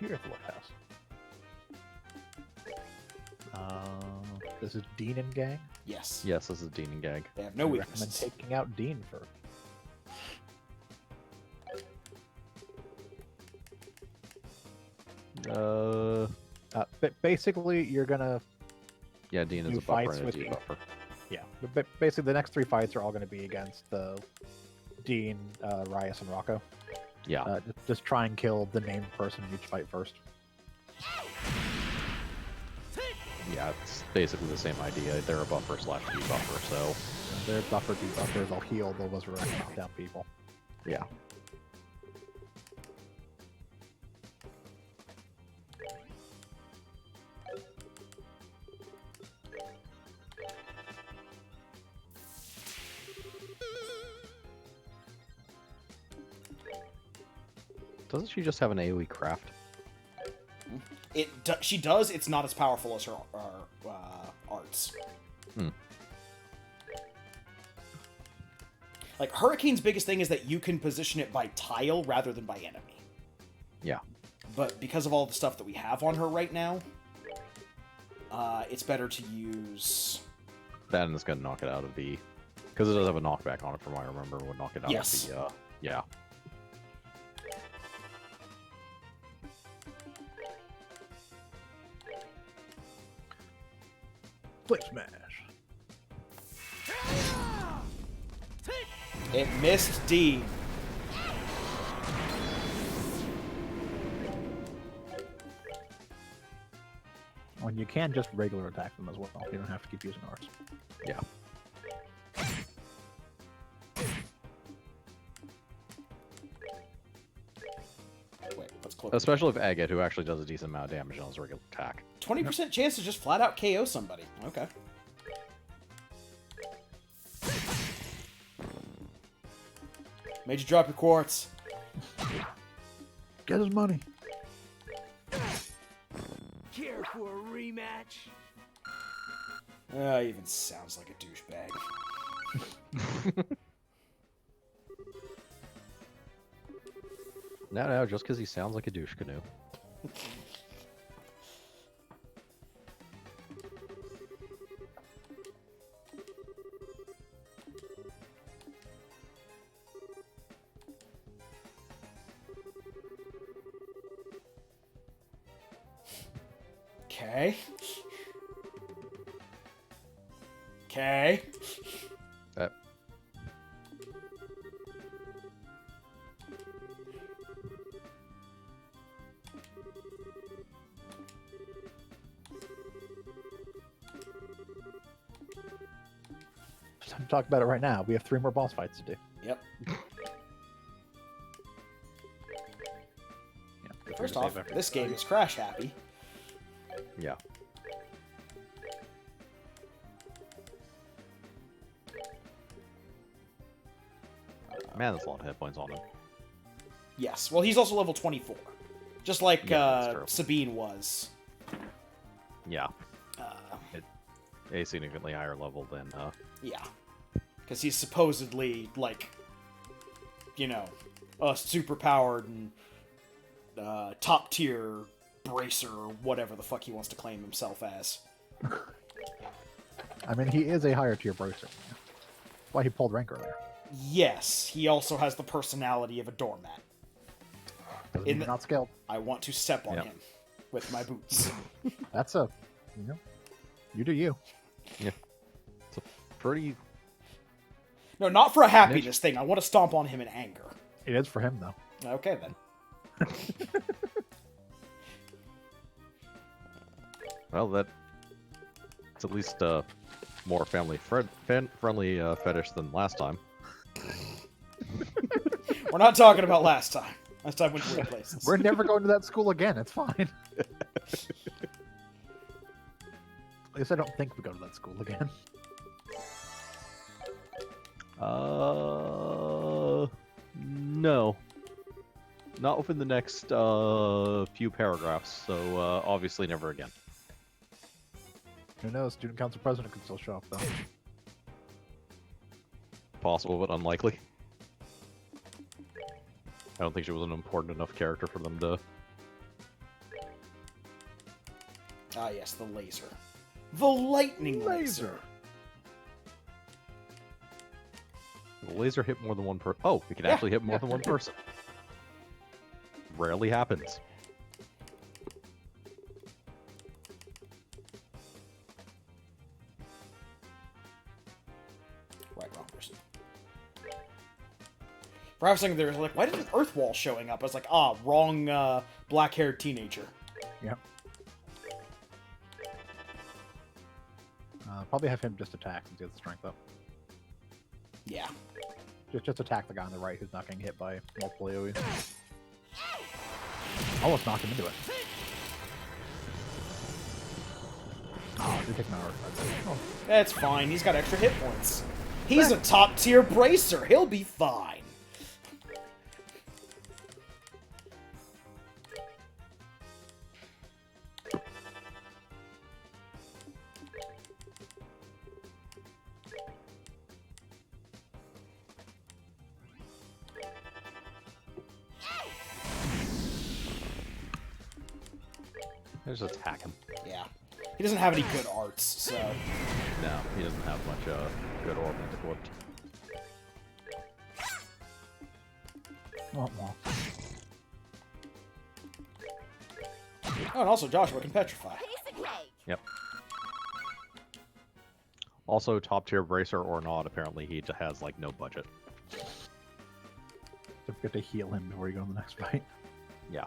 [SPEAKER 2] Here's the Lighthouse. This is Dean and gang.
[SPEAKER 1] Yes.
[SPEAKER 3] Yes, this is Dean and Gag.
[SPEAKER 1] They have no
[SPEAKER 2] I recommend
[SPEAKER 1] weaknesses.
[SPEAKER 2] taking out Dean first. Basically, you're gonna
[SPEAKER 3] Yeah, Dean is
[SPEAKER 2] Do
[SPEAKER 3] a buffer
[SPEAKER 2] fights
[SPEAKER 3] and a
[SPEAKER 2] with
[SPEAKER 3] debuffer.
[SPEAKER 2] basically the next 3 fights are all going to be against the Dean, Rias, and Rocco.
[SPEAKER 3] Yeah.
[SPEAKER 2] Just try and kill the named person in each fight first.
[SPEAKER 3] Yeah, it's basically the same idea. They're a buffer slash debuffer, so
[SPEAKER 2] They're buffer, debuffer, they'll heal, they'll resurrect, knock down people.
[SPEAKER 3] yeah. Doesn't she just have an AoE craft?
[SPEAKER 1] She does. It's not as powerful as her arts.
[SPEAKER 3] Hmm.
[SPEAKER 1] Like Hurricane's biggest thing is that you can position it by tile rather than by enemy.
[SPEAKER 3] Yeah.
[SPEAKER 1] But because of all the stuff that we have on her right now, it's better to use.
[SPEAKER 3] That and it's gonna knock it out of the, because it does have a knockback on it from what I remember. Would knock it out
[SPEAKER 1] Yes.
[SPEAKER 3] of the. Yeah.
[SPEAKER 2] Flip Smash.
[SPEAKER 1] It missed D.
[SPEAKER 2] When you can just regular attack them as well. You don't have to keep using arts.
[SPEAKER 3] Yeah.
[SPEAKER 1] Wait, let's click.
[SPEAKER 3] Especially if Agate, who actually does a decent amount of damage on his regular attack.
[SPEAKER 1] 20% chance to just flat out KO somebody. Okay. Made you drop your quartz.
[SPEAKER 2] Get his money.
[SPEAKER 5] Care for a rematch?
[SPEAKER 1] Even sounds like a douchebag.
[SPEAKER 3] No, just because he sounds like a douche canoe.
[SPEAKER 1] Okay. Okay.
[SPEAKER 2] Time to talk about it right now. We have 3 more boss fights to do.
[SPEAKER 1] Yep.
[SPEAKER 2] Yeah,
[SPEAKER 1] First off, this game is crash happy.
[SPEAKER 3] Yeah. Man, there's a lot of hit points on him.
[SPEAKER 1] Yes. Well, he's also level 24. Just like
[SPEAKER 3] Yeah, that's true.
[SPEAKER 1] Sabine was.
[SPEAKER 3] Yeah,
[SPEAKER 1] Uh,
[SPEAKER 3] a significantly higher level than
[SPEAKER 1] yeah. Because he's supposedly, like, you know, a super-powered and top tier bracer or whatever the fuck he wants to claim himself as.
[SPEAKER 2] I mean, he is a higher tier bracer. That's why he pulled rank earlier.
[SPEAKER 1] Yes, he also has the personality of a doormat.
[SPEAKER 2] Doesn't
[SPEAKER 1] In
[SPEAKER 2] mean
[SPEAKER 1] the-
[SPEAKER 2] you're not skilled.
[SPEAKER 1] I want to step on
[SPEAKER 3] Yep.
[SPEAKER 1] him with my boots.
[SPEAKER 2] That's a, you know, you do you.
[SPEAKER 3] pretty.
[SPEAKER 1] No, not for a happiness thing. I want to stomp on him in anger.
[SPEAKER 2] It is for him though.
[SPEAKER 1] Okay, then.
[SPEAKER 3] Well, it's at least more family friendly fetish than last time.
[SPEAKER 1] We're not talking about last time. Last time went to weird places.
[SPEAKER 2] We're never going to that school again. It's fine. At least I don't think we go to that school again.
[SPEAKER 3] No. Not within the next few paragraphs, so obviously never again.
[SPEAKER 2] Who knows? Student council president could still show up though.
[SPEAKER 3] Possible, but unlikely. I don't think she was an important enough character for them to...
[SPEAKER 1] Ah, yes, the laser. The lightning laser.
[SPEAKER 3] The laser hit more than one person. Oh, it can actually hit more than one person. Rarely happens.
[SPEAKER 1] Right, wrong person. For half a second there, was like, why didn't Earthwall showing up? I was like, wrong black-haired teenager.
[SPEAKER 2] Yep. Probably have him just attack since he has the strength up.
[SPEAKER 1] Yeah.
[SPEAKER 2] Just attack the guy on the right who's not getting hit by multiple AoE. Almost knocked him into it. Oh, they take my art. Oh,
[SPEAKER 1] That's fine. He's got extra hit points. He's a top-tier bracer. He'll be fine.
[SPEAKER 3] Just attack him.
[SPEAKER 1] Yeah. He doesn't have any good arts, so...
[SPEAKER 3] No, he doesn't have much good or magic worked.
[SPEAKER 2] well.
[SPEAKER 1] Oh, and also Joshua can petrify.
[SPEAKER 4] Piece of cake.
[SPEAKER 3] Yep. Also, top tier bracer or not, apparently he has like no budget.
[SPEAKER 2] Don't forget to heal him before you go in the next fight.
[SPEAKER 3] Yeah.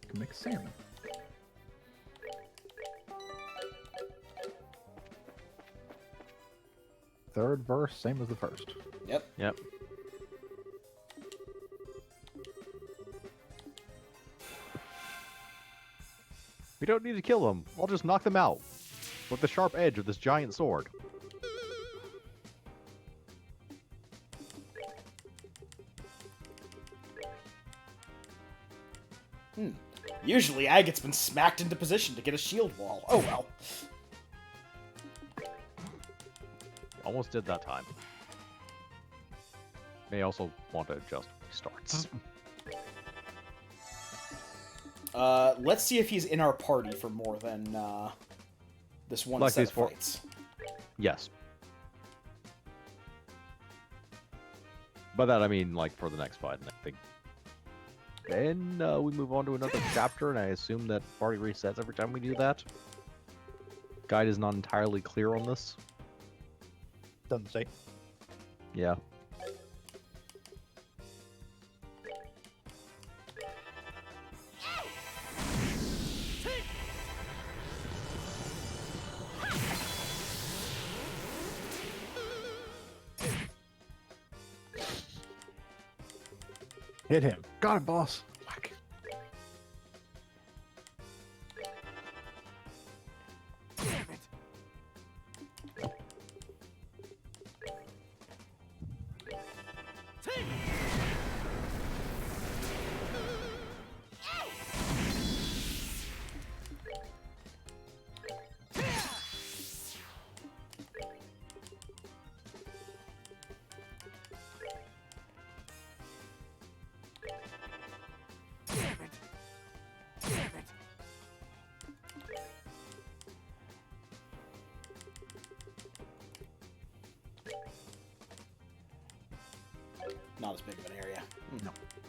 [SPEAKER 2] Can make salmon. Third verse, same as the first.
[SPEAKER 1] Yep.
[SPEAKER 3] Yep. We don't need to kill them. I'll just knock them out with the sharp edge of this giant sword.
[SPEAKER 1] Usually Agate's been smacked into position to get a shield wall. Oh well.
[SPEAKER 3] Almost did that time. May also want to adjust starts.
[SPEAKER 1] Let's see if he's in our party for more than this one
[SPEAKER 3] Like
[SPEAKER 1] set
[SPEAKER 3] these
[SPEAKER 1] of
[SPEAKER 3] four-
[SPEAKER 1] fights.
[SPEAKER 3] Yes. By that I mean, like, for the next fight, and I think. Then we move on to another chapter, and I assume that party resets every time we do that. Guide is not entirely clear on this.
[SPEAKER 2] Doesn't say.
[SPEAKER 3] Yeah.
[SPEAKER 2] Hit him. Got him, boss. Whack.
[SPEAKER 5] Damn it! Damn it! Damn it!
[SPEAKER 1] Not as big of an area.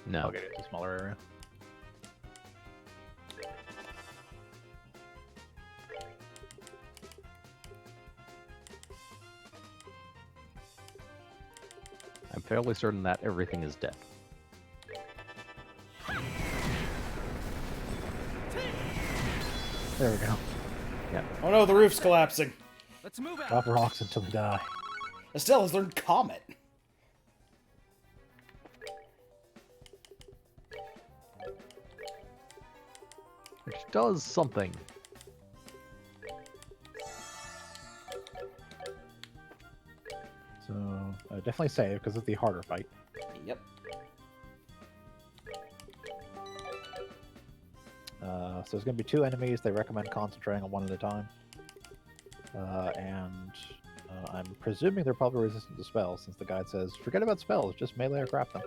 [SPEAKER 3] No.
[SPEAKER 2] Okay, it's a smaller area.
[SPEAKER 3] I'm fairly certain that everything is dead.
[SPEAKER 2] There we go.
[SPEAKER 1] Oh no, the roof's collapsing.
[SPEAKER 5] Let's move out.
[SPEAKER 2] Drop rocks until we die.
[SPEAKER 1] Estelle has learned Comet.
[SPEAKER 3] Which does something.
[SPEAKER 2] So definitely save because it's the harder fight.
[SPEAKER 1] Yep.
[SPEAKER 2] So there's going to be 2 enemies. They recommend concentrating on one at a time. I'm presuming they're probably resistant to spells, since the guide says, forget about spells, just melee or craft them.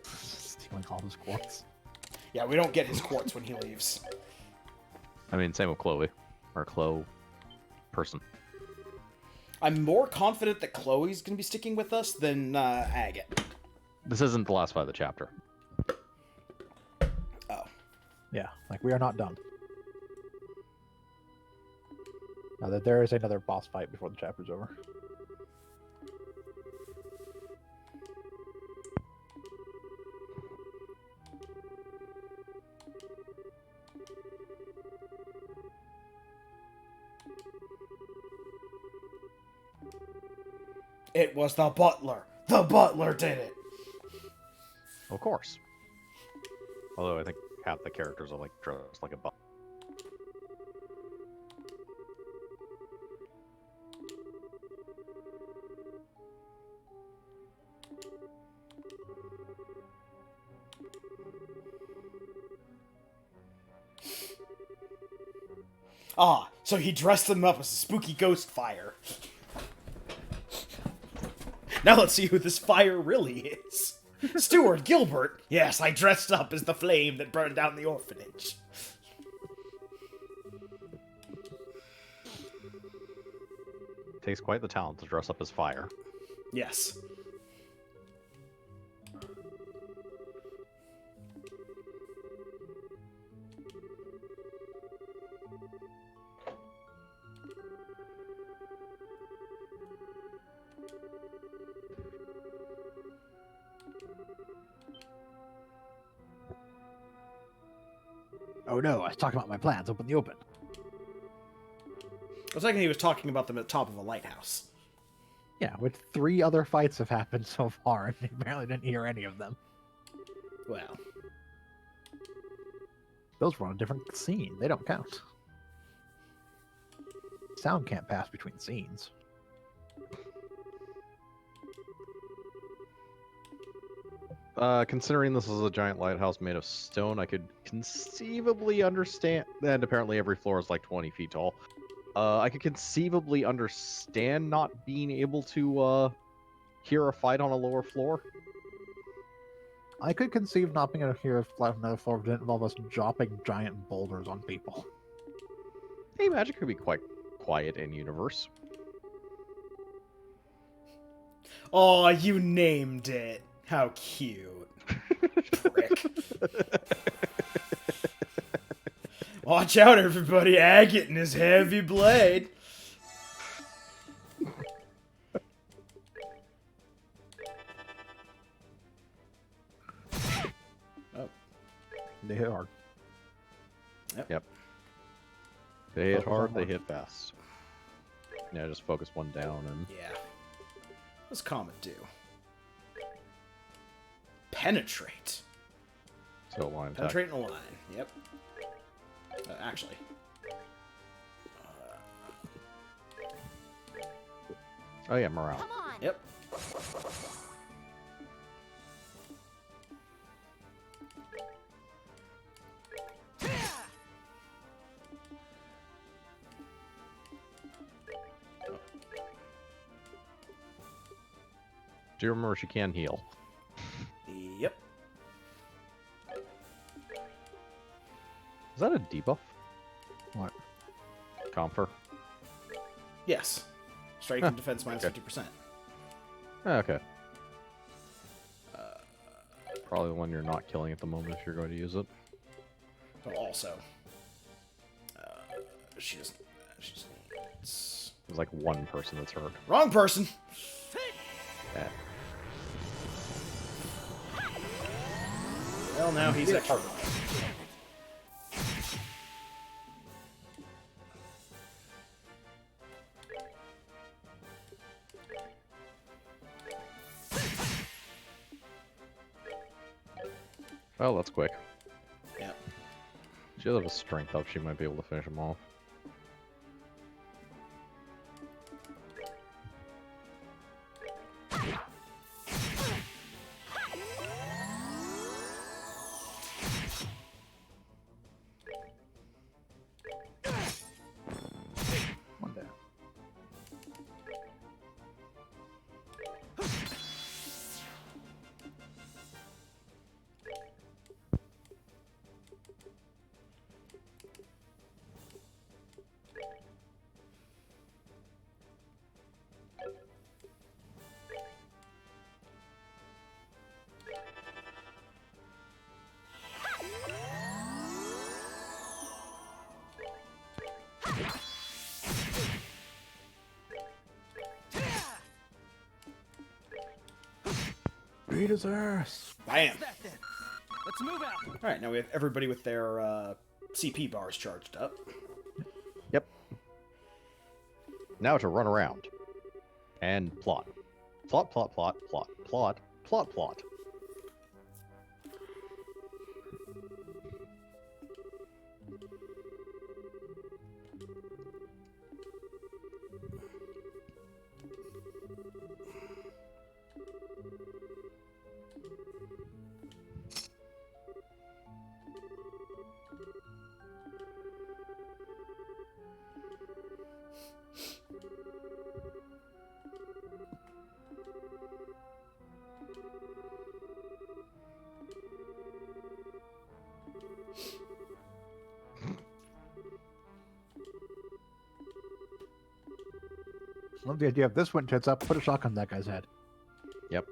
[SPEAKER 2] Stealing all his quartz.
[SPEAKER 1] Yeah, we don't get his quartz when he leaves.
[SPEAKER 3] I mean, same with Chloe. Or Chloe person.
[SPEAKER 1] I'm more confident that Chloe's gonna be sticking with us than Agate.
[SPEAKER 3] This isn't the last fight of the chapter.
[SPEAKER 1] Oh.
[SPEAKER 2] Yeah, like we are not done. There is another boss fight before the chapter's over.
[SPEAKER 1] It was the butler. The butler did it.
[SPEAKER 3] Of course. Although I think half the characters are like dressed like a butler.
[SPEAKER 1] Ah, so he dressed them up as a spooky ghost fire. Now let's see who this fire really is. Stuart Gilbert. Yes, I dressed up as the flame that burned down the orphanage.
[SPEAKER 3] Takes quite the talent to dress up as fire.
[SPEAKER 1] Yes.
[SPEAKER 2] Oh no, I was talking about my plans up in the open.
[SPEAKER 1] I was thinking he was talking about them at the top of a lighthouse.
[SPEAKER 2] Yeah, which 3 other fights have happened so far, and he apparently didn't hear any of them.
[SPEAKER 1] Well,
[SPEAKER 2] Those were on a different scene. They don't count. Sound can't pass between scenes.
[SPEAKER 3] Considering this is a giant lighthouse made of stone, I could conceivably understand. And apparently, every floor is like 20 feet tall. I could conceivably understand not being able to hear a fight on a lower floor.
[SPEAKER 2] I could conceive not being able to hear a flat from another floor if it didn't involve us dropping giant boulders on people.
[SPEAKER 3] Hey, magic could be quite quiet in universe.
[SPEAKER 1] oh, you named it. How cute. Prick. Watch out, everybody. Agate and his heavy blade. Oh,
[SPEAKER 2] They hit hard.
[SPEAKER 3] They hit
[SPEAKER 2] Focus on
[SPEAKER 3] hard, they
[SPEAKER 2] one.
[SPEAKER 3] hit fast. Yeah, just focus one down and
[SPEAKER 1] yeah. What's Comet do? Penetrate.
[SPEAKER 3] so line attack.
[SPEAKER 1] Penetrate in a line. Yep. Actually.
[SPEAKER 3] Oh yeah, morale.
[SPEAKER 4] Come on.
[SPEAKER 1] Yep.
[SPEAKER 3] Do you remember she can heal?
[SPEAKER 1] Yep.
[SPEAKER 3] Is that a debuff?
[SPEAKER 2] What?
[SPEAKER 3] Comfer.
[SPEAKER 1] Yes. Strength and defense minus
[SPEAKER 3] okay.
[SPEAKER 1] 50%.
[SPEAKER 3] Okay. Probably the one you're not killing at the moment if you're going to use it.
[SPEAKER 1] But also, she doesn't. She's
[SPEAKER 3] There's like one person that's hurt.
[SPEAKER 1] wrong person.
[SPEAKER 3] Yeah.
[SPEAKER 1] Well, now he's extra.
[SPEAKER 3] Well, that's quick.
[SPEAKER 1] Yep.
[SPEAKER 3] She does have a strength up. She might be able to finish them off.
[SPEAKER 2] One down. Beat his ass.
[SPEAKER 1] Bam.
[SPEAKER 5] That then. Let's move out.
[SPEAKER 1] All right, now we have everybody with their CP bars charged up.
[SPEAKER 3] Yep. Now to run around. And plot. Plot, plot, plot, plot, plot, plot, plot.
[SPEAKER 2] Love the idea of this one tits up, put a shotgun in that guy's head.
[SPEAKER 3] Yep.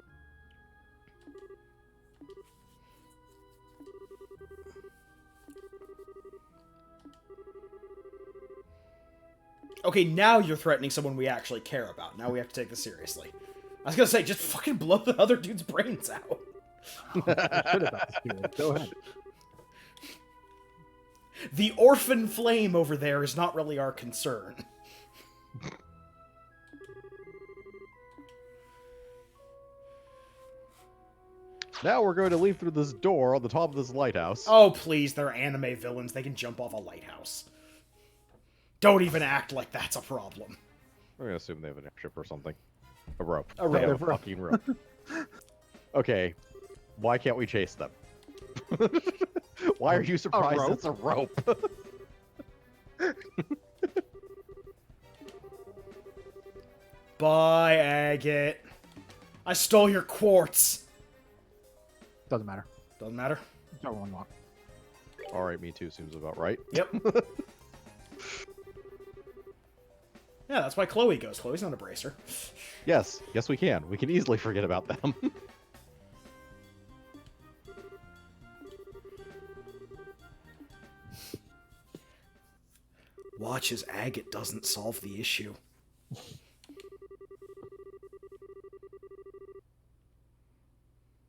[SPEAKER 1] Okay, now you're threatening someone we actually care about. Now we have to take this seriously. I was gonna say, just fucking blow the other dude's brains out.
[SPEAKER 2] Shit about this dude. Go ahead.
[SPEAKER 1] The orphan flame over there is not really our concern.
[SPEAKER 3] Now we're going to leave through this door on the top of this lighthouse.
[SPEAKER 1] Oh, please, they're anime villains. They can jump off a lighthouse. Don't even act like that's a problem.
[SPEAKER 3] We're gonna assume they have an airship or something. A rope.
[SPEAKER 1] A
[SPEAKER 3] They have
[SPEAKER 2] rope.
[SPEAKER 3] a fucking rope. Okay. Why can't we chase them? Why are you surprised
[SPEAKER 2] rope?
[SPEAKER 3] it's a rope?
[SPEAKER 1] Bye, Agate. I stole your quartz.
[SPEAKER 2] Doesn't matter.
[SPEAKER 1] Doesn't matter.
[SPEAKER 2] Don't one want.
[SPEAKER 3] Alright, me too seems about right.
[SPEAKER 1] Yep. Yeah, that's why Chloe goes. Chloe's not a bracer.
[SPEAKER 3] Yes, yes we can. We can easily forget about them.
[SPEAKER 1] Watch as Agate doesn't solve the issue.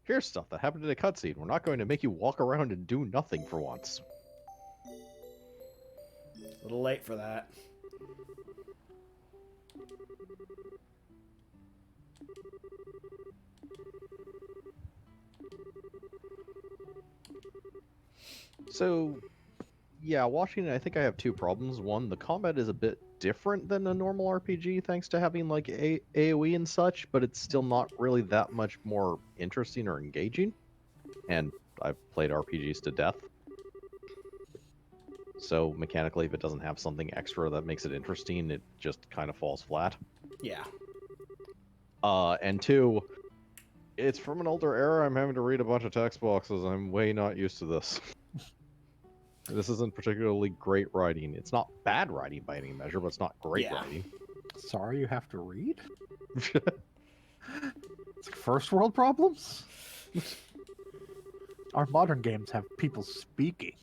[SPEAKER 3] Here's stuff that happened in a cutscene. We're not going to make you walk around and do nothing for once.
[SPEAKER 1] A little late for that.
[SPEAKER 3] So, yeah, watching it, I think I have two problems. One, the combat is a bit different than a normal RPG thanks to having like AoE and such, but it's still not really that much more interesting or engaging. And I've played RPGs to death. So mechanically, if it doesn't have something extra that makes it interesting, it just kind of falls flat.
[SPEAKER 1] Yeah.
[SPEAKER 3] And two, it's from an older era. I'm having to read a bunch of text boxes. I'm way not used to this. This isn't particularly great writing. It's not bad writing by any measure, but it's not great
[SPEAKER 1] Yeah.
[SPEAKER 3] writing.
[SPEAKER 2] Sorry, you have to read. It's like first world problems. Our modern games have people speaking.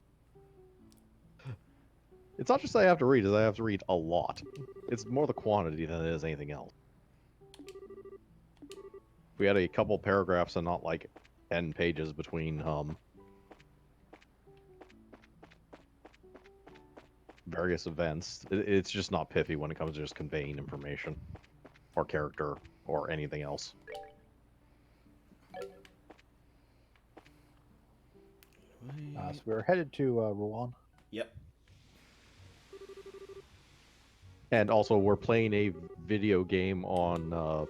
[SPEAKER 3] It's not just I have to read, it's I have to read a lot. It's more the quantity than it is anything else. We had a couple paragraphs and not like 10 pages between various events. It's just not pithy when it comes to just conveying information or character or anything else.
[SPEAKER 2] So we're headed to Rouen.
[SPEAKER 1] Yep.
[SPEAKER 3] And also, we're playing a video game on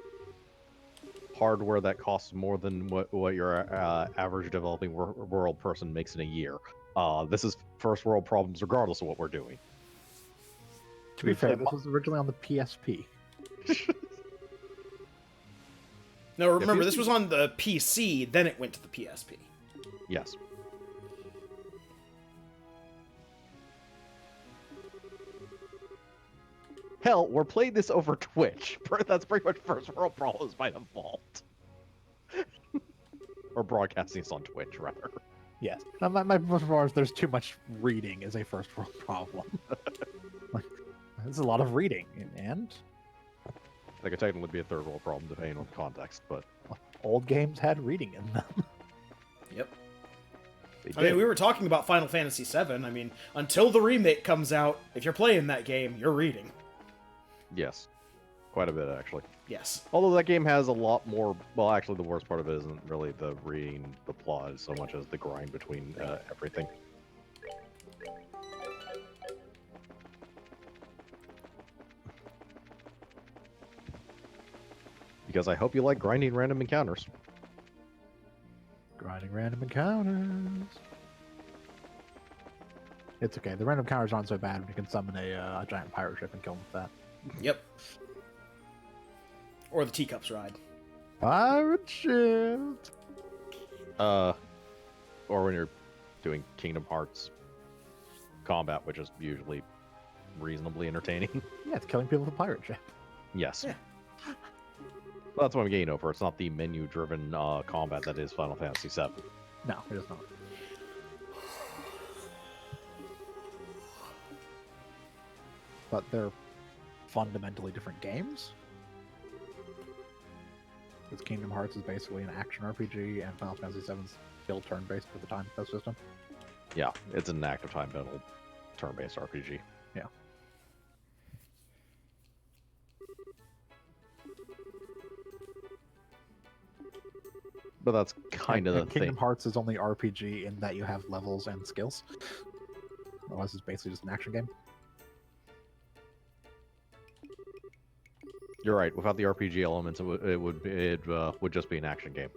[SPEAKER 3] hardware that costs more than what your average developing world person makes in a year. This is first world problems regardless of what we're doing.
[SPEAKER 2] To be fair, this was originally on the PSP.
[SPEAKER 1] No, remember,
[SPEAKER 3] PSP.
[SPEAKER 1] this was on the PC, then it went to the PSP.
[SPEAKER 3] Yes. Hell, we're playing this over Twitch. That's pretty much first world problems by default. Or broadcasting this on Twitch, rather.
[SPEAKER 2] Yes. Now, my first world is there's too much reading is a first world problem. Like, there's a lot of reading, and
[SPEAKER 3] That could technically be a third world problem depending on context, but
[SPEAKER 2] old games had reading in them.
[SPEAKER 1] Yep.
[SPEAKER 3] they
[SPEAKER 1] I mean,
[SPEAKER 3] did.
[SPEAKER 1] we were talking about Final Fantasy VII. I mean, until the remake comes out, if you're playing that game, you're reading.
[SPEAKER 3] Yes. Quite a bit, actually.
[SPEAKER 1] Yes.
[SPEAKER 3] Although that game has a lot more... Well, actually, the worst part of it isn't really the reading the plot so much as the grind between everything. Because I hope you like grinding random encounters.
[SPEAKER 2] Grinding random encounters. It's okay. The random encounters aren't so bad when you can summon a giant pirate ship and kill them with that.
[SPEAKER 1] Yep. Or the Teacups ride.
[SPEAKER 2] Pirate ship!
[SPEAKER 3] Or when you're doing Kingdom Hearts combat, which is usually reasonably entertaining.
[SPEAKER 2] Yeah, it's killing people with a pirate ship.
[SPEAKER 3] Yes.
[SPEAKER 1] Yeah.
[SPEAKER 3] Well, that's what I'm getting over. It's not the menu-driven combat that is Final Fantasy VII.
[SPEAKER 2] No, it is not. But they're fundamentally different games. Because Kingdom Hearts is basically an action RPG, and Final Fantasy VII is still turn-based for the time system.
[SPEAKER 3] Yeah, it's an active time battle turn-based RPG.
[SPEAKER 2] Yeah.
[SPEAKER 3] But that's kind of the
[SPEAKER 2] And Kingdom
[SPEAKER 3] thing.
[SPEAKER 2] Hearts is only RPG in that you have levels and skills. Otherwise, it's basically just an action game.
[SPEAKER 3] You're right. Without the RPG elements, it would just be an action game.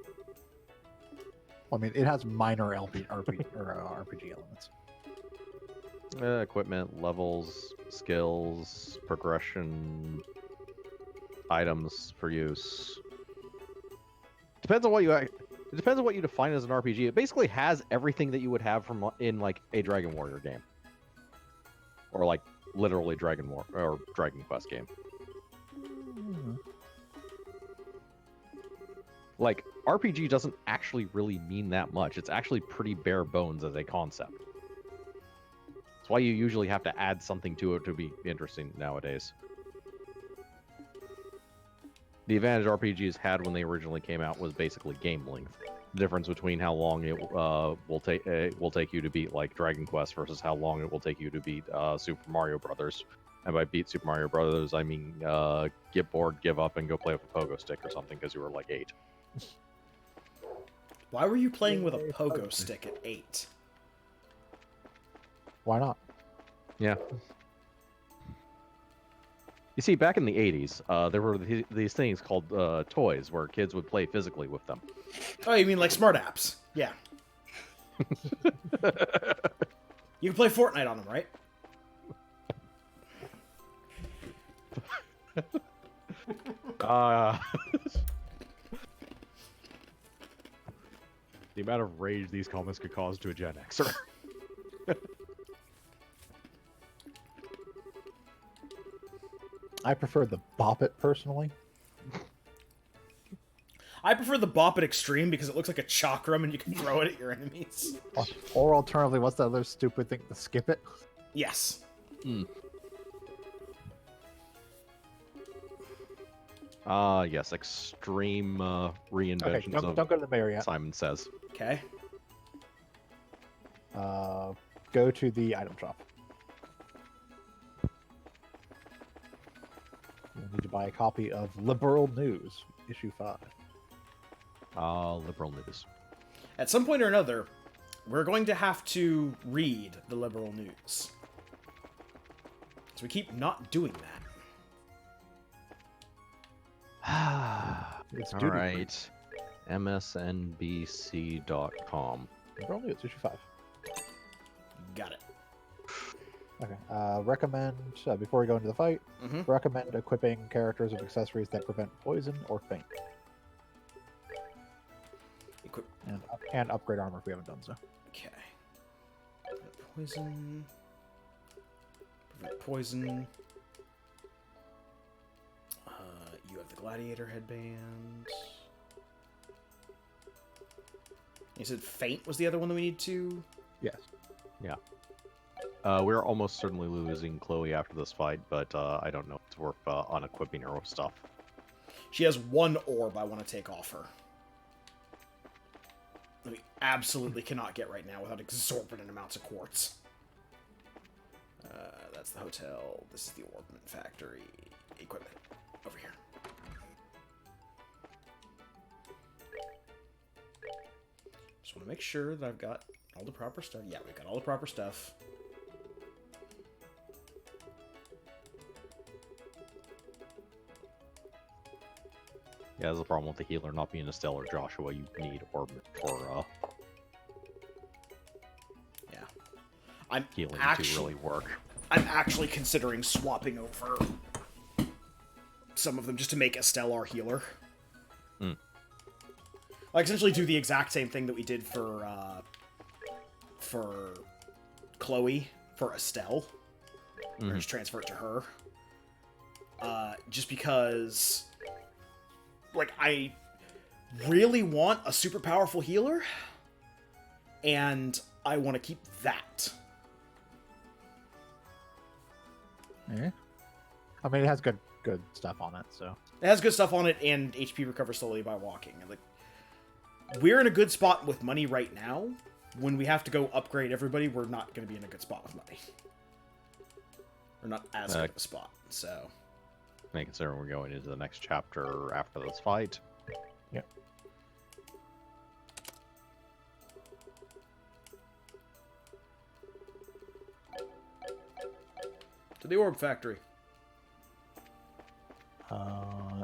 [SPEAKER 2] Well, I mean, it has minor RPG elements.
[SPEAKER 3] Equipment, levels, skills, progression, items for use. Depends on what you. It depends on what you define as an RPG. It basically has everything that you would have from in like a Dragon Warrior game, or like literally Dragon War or Dragon Quest game. Like RPG doesn't actually really mean that much. It's actually pretty bare bones as a concept. That's why you usually have to add something to it to be interesting nowadays. The advantage RPGs had when they originally came out was basically game length. The difference between how long it will take you to beat like Dragon Quest versus how long it will take you to beat Super Mario Brothers. And by beat Super Mario Brothers, I mean get bored, give up, and go play with a pogo stick or something because you were like 8.
[SPEAKER 1] Why were you playing with a pogo stick at 8?
[SPEAKER 2] Why not?
[SPEAKER 3] Yeah. You see, back in the 80s, there were these things called toys where kids would play physically with them.
[SPEAKER 1] Oh, you mean like smart apps? Yeah. You can play Fortnite on them, right?
[SPEAKER 3] The amount of rage these comments could cause to a Gen Xer.
[SPEAKER 2] I prefer the Bop It personally.
[SPEAKER 1] I prefer the Bop It Extreme because it looks like a chakram and you can throw it at your enemies.
[SPEAKER 2] Or alternatively, what's that other stupid thing? The Skip It.
[SPEAKER 1] Yes.
[SPEAKER 3] Yes, extreme reinventions
[SPEAKER 2] Okay, don't go to the mayor yet.
[SPEAKER 3] Simon Says.
[SPEAKER 1] Okay.
[SPEAKER 2] Go to the item shop. You'll need to buy a copy of Liberal News, issue 5.
[SPEAKER 3] Liberal news.
[SPEAKER 1] At some point or another, we're going to have to read the liberal news. So we keep not doing that.
[SPEAKER 2] It's
[SPEAKER 3] All
[SPEAKER 2] duty free.
[SPEAKER 3] right. MSNBC.com.
[SPEAKER 2] Liberal News, issue 5.
[SPEAKER 1] Got it.
[SPEAKER 2] Okay. Recommend, before we go into the fight,
[SPEAKER 1] Mhm.
[SPEAKER 2] recommend equipping characters with accessories that prevent poison or faint.
[SPEAKER 1] Equip.
[SPEAKER 2] And upgrade armor if we haven't done so.
[SPEAKER 1] Okay. Poison. Prevent poison. You have the gladiator headband. You said faint was the other one that we need to.
[SPEAKER 2] Yes.
[SPEAKER 3] We're almost certainly losing Chloe after this fight, but I don't know if it's worth unequipping her with stuff.
[SPEAKER 1] She has one orb I want to take off her. That we absolutely cannot get right now without exorbitant amounts of quartz. That's the hotel. This is the orbment factory. Equipment. Over here. Just want to make sure that I've got all the proper stuff. Yeah, we've got all the proper stuff.
[SPEAKER 3] Yeah, there's a problem with the healer not being a stellar Joshua. You need orbit for
[SPEAKER 1] Yeah. I'm
[SPEAKER 3] healing to
[SPEAKER 1] actually
[SPEAKER 3] really work.
[SPEAKER 1] I'm actually considering swapping over some of them just to make a stellar healer. Like essentially do the exact same thing that we did for Chloe for Estelle. Or just transfer it to her. Just because like I really want a super powerful healer and I want to keep that.
[SPEAKER 2] Yeah. I mean, it has good stuff on it, so.
[SPEAKER 1] It has good stuff on it, and HP recovers slowly by walking. Like, we're in a good spot with money right now. When we have to go upgrade everybody, we're not going to be in a good spot with money. or not as good of a spot. So,
[SPEAKER 3] Considering we're going into the next chapter after this fight.
[SPEAKER 2] Yep.
[SPEAKER 1] to the Orb Factory.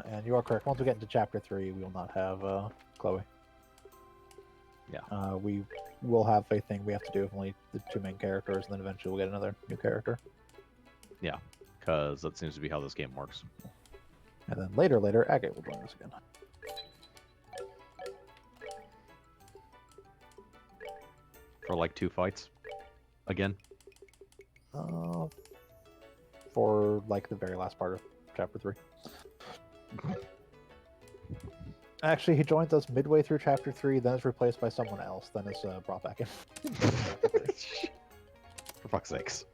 [SPEAKER 2] And you are correct. Once we get into chapter 3, we will not have Chloe.
[SPEAKER 3] Yeah.
[SPEAKER 2] We will have a thing we have to do with only the 2 main characters, and then eventually we'll get another new character.
[SPEAKER 3] Yeah, because that seems to be how this game works.
[SPEAKER 2] And then later, Agate will join us again.
[SPEAKER 3] For like 2 fights. Again.
[SPEAKER 2] For like the very last part of chapter 3. Actually, he joins us midway through chapter 3, then is replaced by someone else, then is brought back in.
[SPEAKER 3] For fuck's sakes.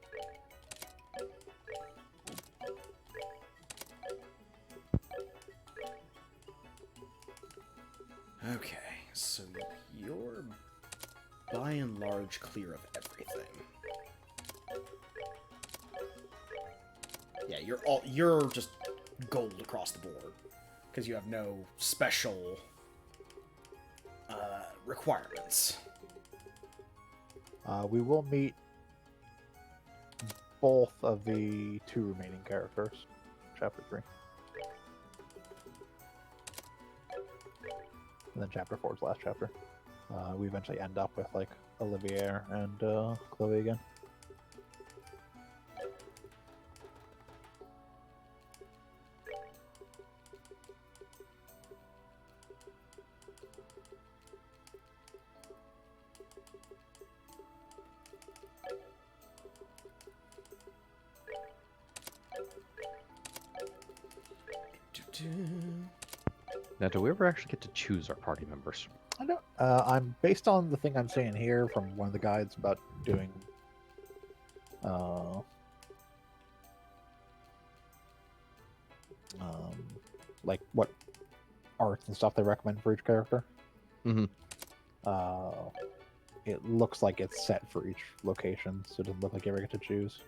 [SPEAKER 1] Okay, so you're by and large clear of everything. Yeah, you're just gold across the board because you have no special requirements.
[SPEAKER 2] We will meet both of the 2 remaining characters, chapter 3. And then chapter 4 is the last chapter. We eventually end up with like Olivier and Chloe again.
[SPEAKER 3] Now, do we ever actually get to choose our party members?
[SPEAKER 2] I don't. I'm based on the thing I'm seeing here from one of the guides about doing. Like what arts and stuff they recommend for each character.
[SPEAKER 3] Mhm.
[SPEAKER 2] It looks like it's set for each location, so it doesn't look like you ever get to choose.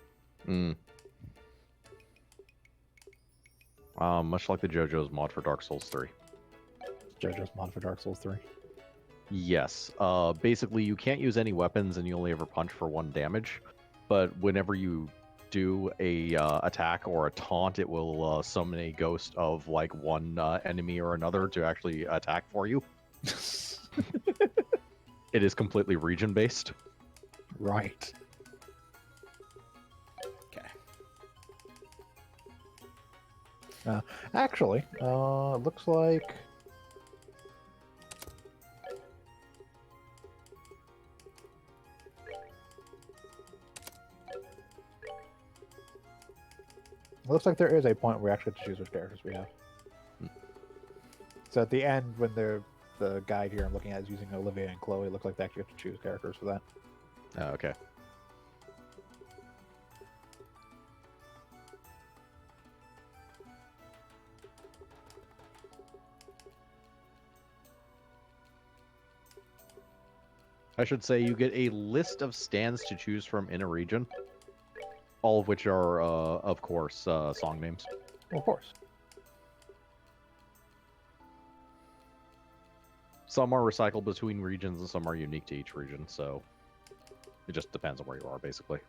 [SPEAKER 3] Much like the JoJo's mod for Dark Souls 3.
[SPEAKER 2] JoJo's mod for Dark Souls 3.
[SPEAKER 3] Yes. Basically, you can't use any weapons and you only ever punch for 1 damage. But whenever you do a attack or a taunt, it will summon a ghost of like one enemy or another to actually attack for you. It is completely region based.
[SPEAKER 2] Right.
[SPEAKER 1] Okay.
[SPEAKER 2] Actually, it looks like. It looks like there is a point where we actually get to choose which characters we have. So at the end, when the guide here I'm looking at is using Olivia and Chloe, it looks like they actually have to choose characters for that.
[SPEAKER 3] Oh, okay. I should say you get a list of stands to choose from in a region, all of which are, of course, song names.
[SPEAKER 2] Well, of course.
[SPEAKER 3] Some are recycled between regions and some are unique to each region, so it just depends on where you are, basically.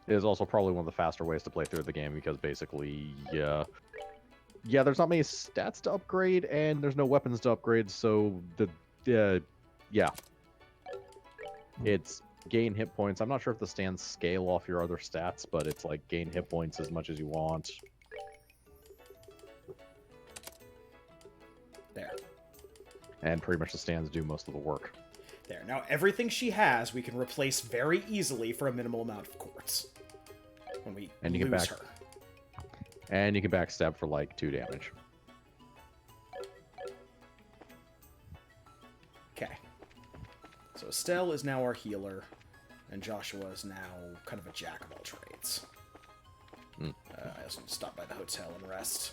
[SPEAKER 3] It is also probably one of the faster ways to play through the game because basically, yeah, there's not many stats to upgrade and there's no weapons to upgrade, so yeah. It's gain hit points. I'm not sure if the stands scale off your other stats, but it's like gain hit points as much as you want.
[SPEAKER 1] There.
[SPEAKER 3] And pretty much the stands do most of the work.
[SPEAKER 1] There. Now, everything she has, we can replace very easily for a minimal amount of quartz. When we
[SPEAKER 3] And you can
[SPEAKER 1] lose
[SPEAKER 3] back-
[SPEAKER 1] her.
[SPEAKER 3] And you can backstab for like 2 damage.
[SPEAKER 1] Okay. So Estelle is now our healer, and Joshua is now kind of a jack of all trades. I also need to stop by the hotel and rest.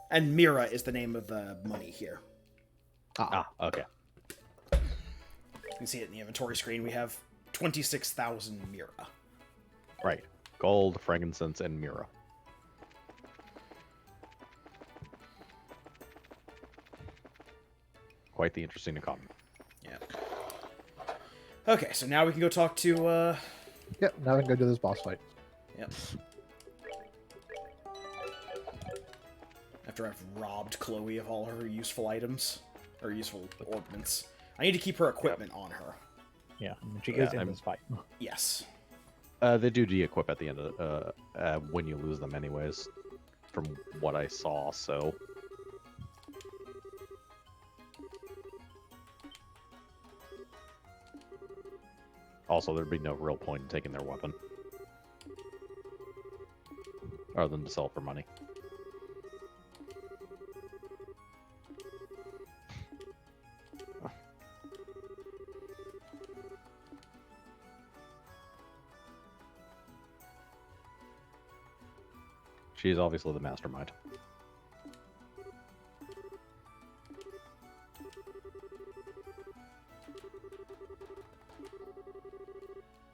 [SPEAKER 1] And Mira is the name of the money here.
[SPEAKER 3] Ah, okay.
[SPEAKER 1] You can see it in the inventory screen. We have 26,000 Mira.
[SPEAKER 3] Right. Gold, frankincense, and myrrh. Quite the interesting economy.
[SPEAKER 1] Yeah. Okay, so now we can go talk to,
[SPEAKER 2] Yep, now we can go do this boss fight.
[SPEAKER 1] Yep. After I've robbed Chloe of all her useful items. Or useful ordnance. I need to keep her equipment on her.
[SPEAKER 6] Yeah, and she
[SPEAKER 3] Yeah,
[SPEAKER 6] is in
[SPEAKER 3] I'm-
[SPEAKER 6] this fight.
[SPEAKER 1] Yes.
[SPEAKER 3] They do de-equip at the end of when you lose them, anyways. From what I saw, so also there'd be no real point in taking their weapon, other than to sell for money. She's obviously the mastermind.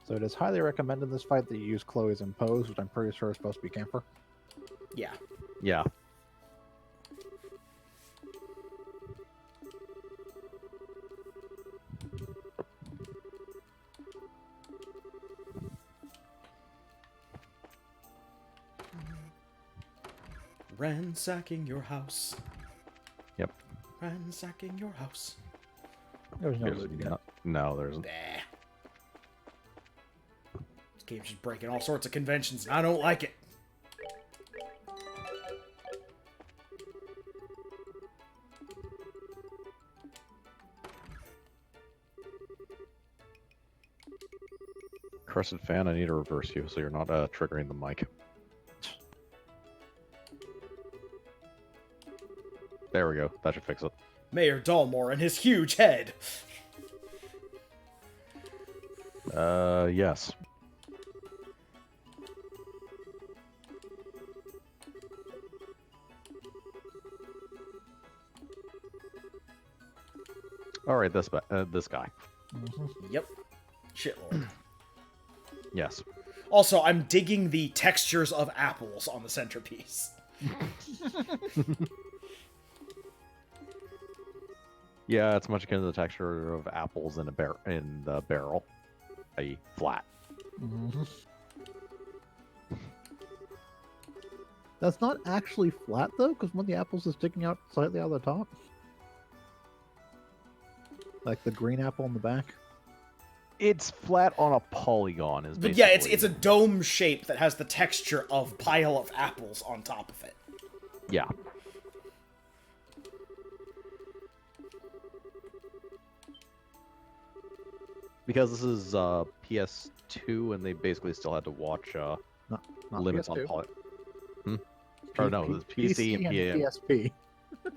[SPEAKER 2] So it is highly recommended in this fight that you use Chloe's Impose, which I'm pretty sure is supposed to be camphor.
[SPEAKER 1] Yeah.
[SPEAKER 3] Yeah.
[SPEAKER 1] Ransacking your house.
[SPEAKER 3] Yep.
[SPEAKER 1] Ransacking your house.
[SPEAKER 2] There's no
[SPEAKER 3] There's
[SPEAKER 2] loot again.
[SPEAKER 3] no, there isn't.
[SPEAKER 1] Bah. This game's just breaking all sorts of conventions, and I don't like it.
[SPEAKER 3] Crescent fan, I need to reverse you so you're not triggering the mic. There we go. That should fix it.
[SPEAKER 1] Mayor Dalmore and his huge head.
[SPEAKER 3] Yes. All right, this guy.
[SPEAKER 1] Yep. Shitlord.
[SPEAKER 3] Yes.
[SPEAKER 1] Also, I'm digging the textures of apples on the centerpiece.
[SPEAKER 3] Yeah, it's much akin to the texture of apples in the barrel, i.e., flat.
[SPEAKER 2] That's not actually flat though, because one of the apples is sticking out slightly out of the top. Like the green apple in the back.
[SPEAKER 3] It's flat on a polygon. Is
[SPEAKER 1] But yeah,
[SPEAKER 3] basically-
[SPEAKER 1] it's a dome shape that has the texture of pile of apples on top of it.
[SPEAKER 3] Yeah. Because this is PS2, and they basically still had to watch
[SPEAKER 2] Not
[SPEAKER 3] limits on
[SPEAKER 2] PS2.
[SPEAKER 3] poly. Or no, it's PC and
[SPEAKER 2] PSP.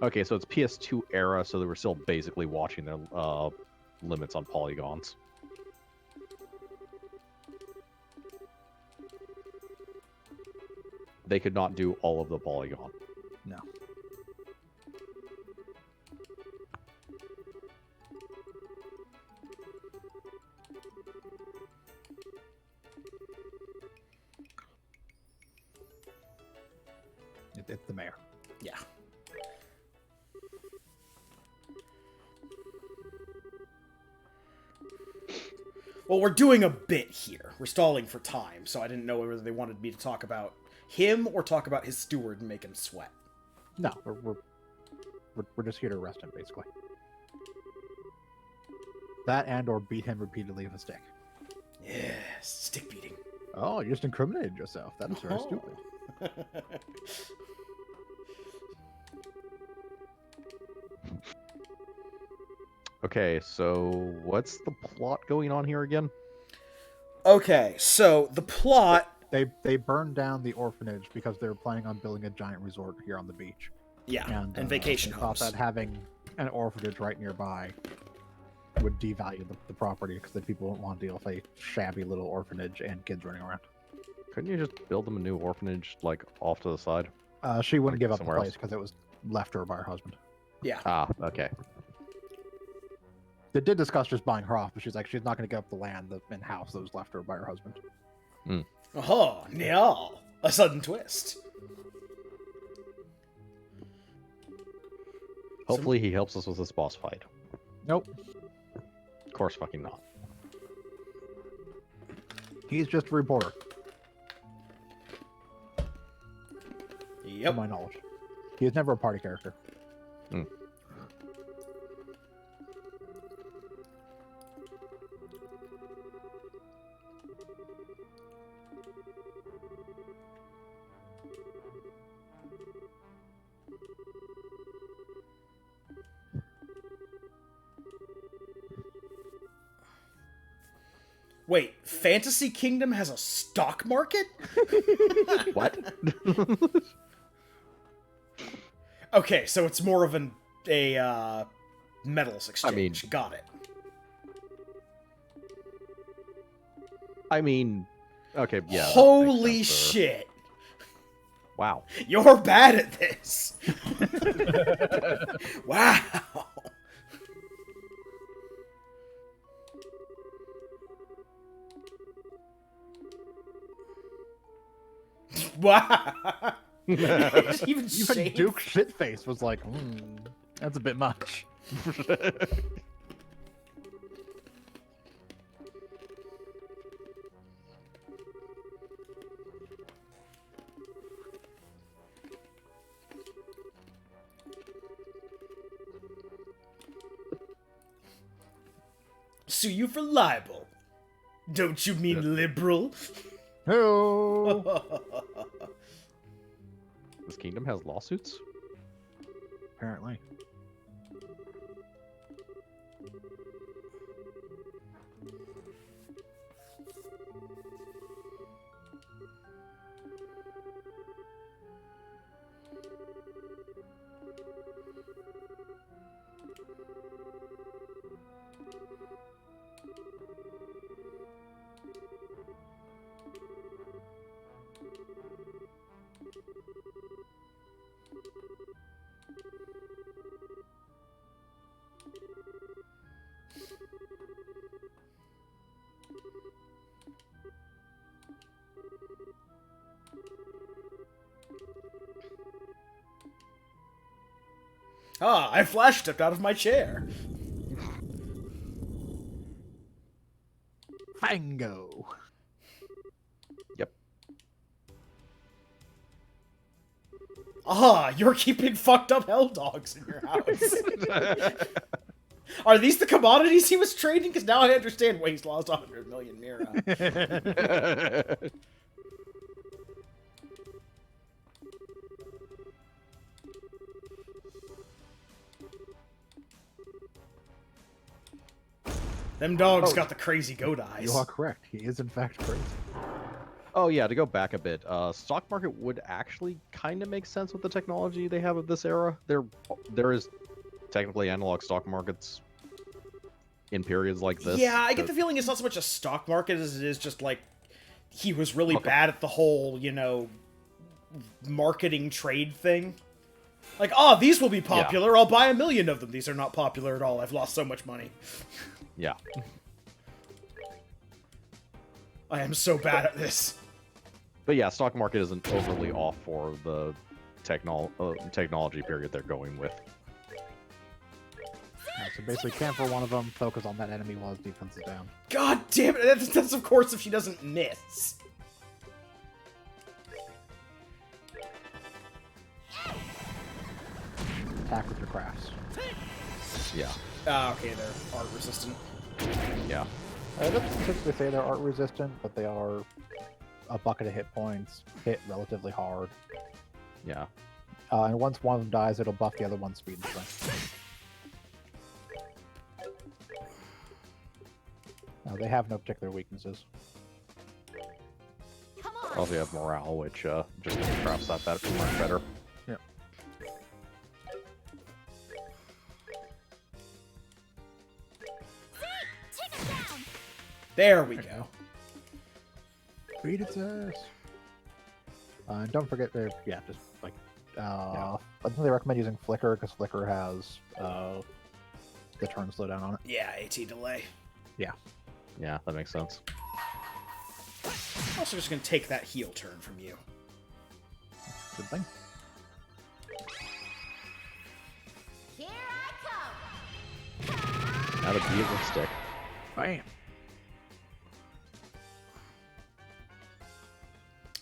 [SPEAKER 3] Okay, so it's PS2 era, so they were still basically watching their limits on polygons. They could not do all of the polygon.
[SPEAKER 2] No. It's the mayor.
[SPEAKER 1] Yeah. Well, we're doing a bit here. We're stalling for time, so I didn't know whether they wanted me to talk about him or talk about his steward and make him sweat.
[SPEAKER 2] No, we're just here to arrest him, basically. That and or beat him repeatedly with a stick.
[SPEAKER 1] Yes, stick beating.
[SPEAKER 2] Oh, you just incriminated yourself. That is very
[SPEAKER 1] Oh.
[SPEAKER 2] stupid.
[SPEAKER 3] Okay, so what's the plot going on here again?
[SPEAKER 1] Okay, so the plot.
[SPEAKER 2] They burned down the orphanage because they were planning on building a giant resort here on the beach.
[SPEAKER 1] Yeah, and
[SPEAKER 2] they
[SPEAKER 1] vacation
[SPEAKER 2] thought
[SPEAKER 1] homes.
[SPEAKER 2] that having an orphanage right nearby would devalue the property because the people won't want to deal with a shabby little orphanage and kids running around.
[SPEAKER 3] Couldn't you just build them a new orphanage, like, off to the side?
[SPEAKER 2] She wouldn't
[SPEAKER 3] Like
[SPEAKER 2] give up the
[SPEAKER 3] somewhere
[SPEAKER 2] place
[SPEAKER 3] else?
[SPEAKER 2] because it was left her by her husband.
[SPEAKER 1] Yeah.
[SPEAKER 3] Ah, okay.
[SPEAKER 2] They did discuss just buying her off, but she's like, she's not going to give up the land and house that was left her by her husband.
[SPEAKER 1] Oh, no. A sudden twist.
[SPEAKER 3] Hopefully he helps us with this boss fight.
[SPEAKER 2] Nope.
[SPEAKER 3] Of course fucking not.
[SPEAKER 2] He's just a reporter, to
[SPEAKER 1] Yep.
[SPEAKER 2] my knowledge. He is never a party character.
[SPEAKER 1] Wait, Fantasy Kingdom has a stock market?
[SPEAKER 3] What?
[SPEAKER 1] Okay, so it's more of a metals exchange.
[SPEAKER 3] mean-
[SPEAKER 1] Got it.
[SPEAKER 3] I mean, okay, yeah. that makes
[SPEAKER 1] Holy
[SPEAKER 3] sense,
[SPEAKER 1] shit.
[SPEAKER 3] Wow.
[SPEAKER 1] You're bad at this. Wow. Wow. Even
[SPEAKER 2] Even
[SPEAKER 1] shade.
[SPEAKER 2] Duke Shitface was like, that's a bit much.
[SPEAKER 1] Sue you for libel. Don't you mean liberal?
[SPEAKER 2] Oh,
[SPEAKER 3] This kingdom has lawsuits?
[SPEAKER 2] apparently.
[SPEAKER 1] Ah, I flash stepped out of my chair.
[SPEAKER 2] Fango.
[SPEAKER 3] Yep.
[SPEAKER 1] Ah, you're keeping fucked up hell dogs in your house. Are these the commodities he was trading? Because now I understand why he's lost 100 million Mira. Them dogs
[SPEAKER 2] Oh.
[SPEAKER 1] got the crazy goat eyes.
[SPEAKER 2] You are correct. He is in fact crazy.
[SPEAKER 3] Oh yeah, to go back a bit, stock market would actually kind of make sense with the technology they have of this era. There is technically analog stock markets in periods like this.
[SPEAKER 1] Yeah, I get
[SPEAKER 3] that-
[SPEAKER 1] the feeling it's not so much a stock market as it is just like he was really
[SPEAKER 3] Okay.
[SPEAKER 1] bad at the whole, marketing trade thing. Like, oh, these will be popular. I'll buy 1 million of them. These are not popular at all. I've lost so much money.
[SPEAKER 3] Yeah.
[SPEAKER 1] I am so bad at this.
[SPEAKER 3] But yeah, stock market isn't overly off for the technology period they're going with.
[SPEAKER 2] So basically, camp for one of them, focus on that enemy while his defense is down.
[SPEAKER 1] God damn it. That's of course if she doesn't miss.
[SPEAKER 2] Attack with your crafts.
[SPEAKER 3] Yeah.
[SPEAKER 1] Ah, okay, they're art resistant.
[SPEAKER 3] Yeah.
[SPEAKER 2] I don't specifically say they're art resistant, but they are a bucket of hit points, hit relatively hard.
[SPEAKER 3] Yeah.
[SPEAKER 2] And once one of them dies, it'll buff the other one's speed and strength. They have no particular weaknesses.
[SPEAKER 4] Come on.
[SPEAKER 3] Also, you have morale, which just traps that much better.
[SPEAKER 2] Yep.
[SPEAKER 4] Take it down.
[SPEAKER 1] There we go.
[SPEAKER 2] Beat its ass. And don't forget, just like I think they recommend using Flickr because Flickr has the turn slowdown on it.
[SPEAKER 1] Yeah, AT delay.
[SPEAKER 3] Yeah, that makes sense.
[SPEAKER 1] I'm also just gonna take that heel turn from you.
[SPEAKER 2] Good thing.
[SPEAKER 4] Here I come.
[SPEAKER 3] Now the beaver stick.
[SPEAKER 2] Bam.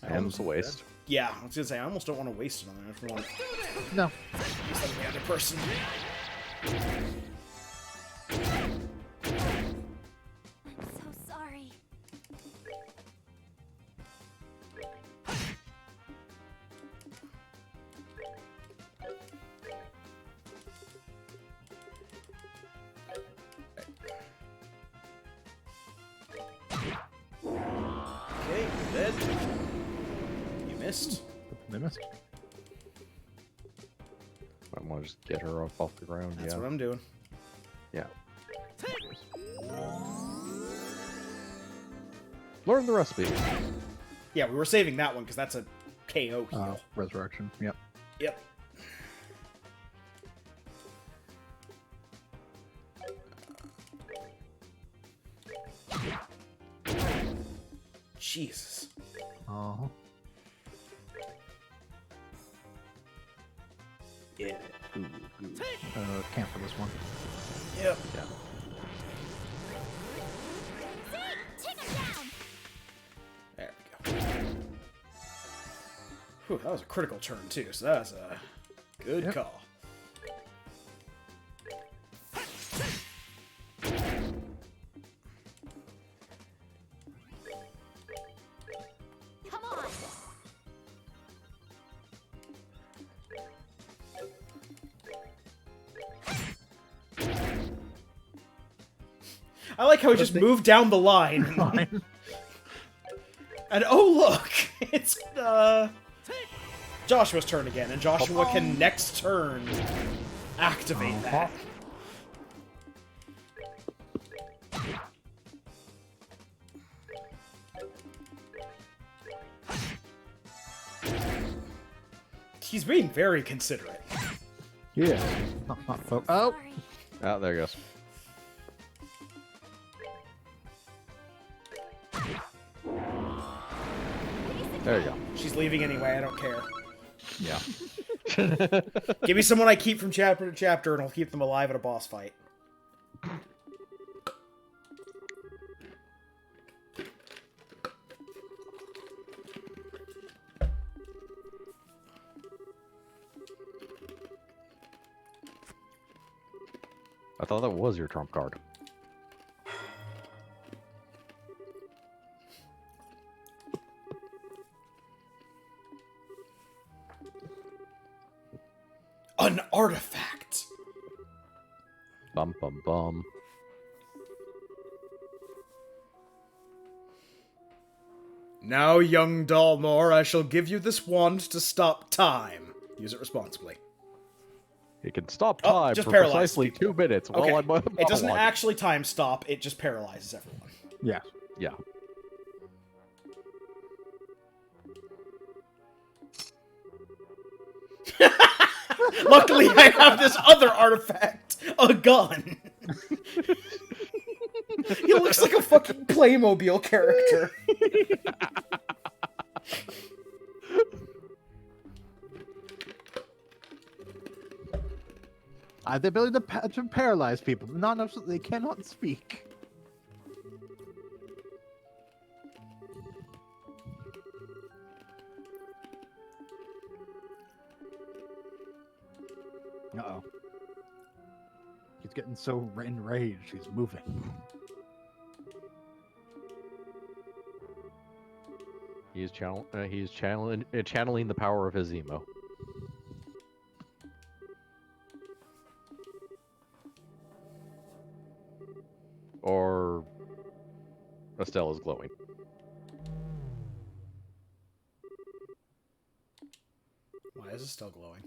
[SPEAKER 3] And it's a waste.
[SPEAKER 1] Yeah, I was gonna say I almost don't want to waste it on there. I just want to
[SPEAKER 2] No.
[SPEAKER 1] use that on the other person.
[SPEAKER 4] I'm so sorry.
[SPEAKER 1] Okay, you're dead. You missed.
[SPEAKER 2] They missed.
[SPEAKER 3] I want to just get her off the ground.
[SPEAKER 1] That's
[SPEAKER 3] yeah.
[SPEAKER 1] what I'm doing.
[SPEAKER 3] Yeah. Learn the recipe.
[SPEAKER 1] Yeah, we were saving that one because that's a KO heal.
[SPEAKER 2] Resurrection. Yep.
[SPEAKER 1] Yep. Jesus.
[SPEAKER 2] Uh-huh.
[SPEAKER 1] Yeah.
[SPEAKER 2] Camp for this one.
[SPEAKER 1] Yep.
[SPEAKER 3] Yeah.
[SPEAKER 4] Take him down.
[SPEAKER 1] There we go. Whew, that was a critical turn too, so that was a good
[SPEAKER 2] Yep.
[SPEAKER 1] call.
[SPEAKER 4] Come on.
[SPEAKER 1] I like how he just moved down the line. And oh look, it's Joshua's turn again, and Joshua can next turn activate that. He's being very considerate.
[SPEAKER 2] Yeah. Not oh.
[SPEAKER 4] Sorry.
[SPEAKER 3] Ah, there he goes. There you go.
[SPEAKER 1] She's leaving anyway, I don't care.
[SPEAKER 3] Yeah.
[SPEAKER 1] Give me someone I keep from chapter to chapter, and I'll keep them alive at a boss fight.
[SPEAKER 3] I thought that was your trump card.
[SPEAKER 1] An artifact!
[SPEAKER 3] Bum bum bum.
[SPEAKER 1] Now, young Dalmor, I shall give you this wand to stop time. Use it responsibly.
[SPEAKER 3] It can stop
[SPEAKER 1] Oh,
[SPEAKER 3] time
[SPEAKER 1] just
[SPEAKER 3] for
[SPEAKER 1] paralyze
[SPEAKER 3] precisely
[SPEAKER 1] people.
[SPEAKER 3] 2 minutes
[SPEAKER 1] Okay.
[SPEAKER 3] while I'm
[SPEAKER 1] It doesn't
[SPEAKER 3] monologuing.
[SPEAKER 1] actually time stop, it just paralyzes everyone.
[SPEAKER 2] Yeah.
[SPEAKER 3] Yeah.
[SPEAKER 1] Luckily, I have this other artifact, a gun. He looks like a fucking Playmobil character.
[SPEAKER 2] I have the ability to paralyze people, but not enough so they cannot speak. Uh-oh. He's getting so enraged, he's moving.
[SPEAKER 3] He's channeling the power of his emo. Or Estelle is glowing.
[SPEAKER 1] Why is it still glowing?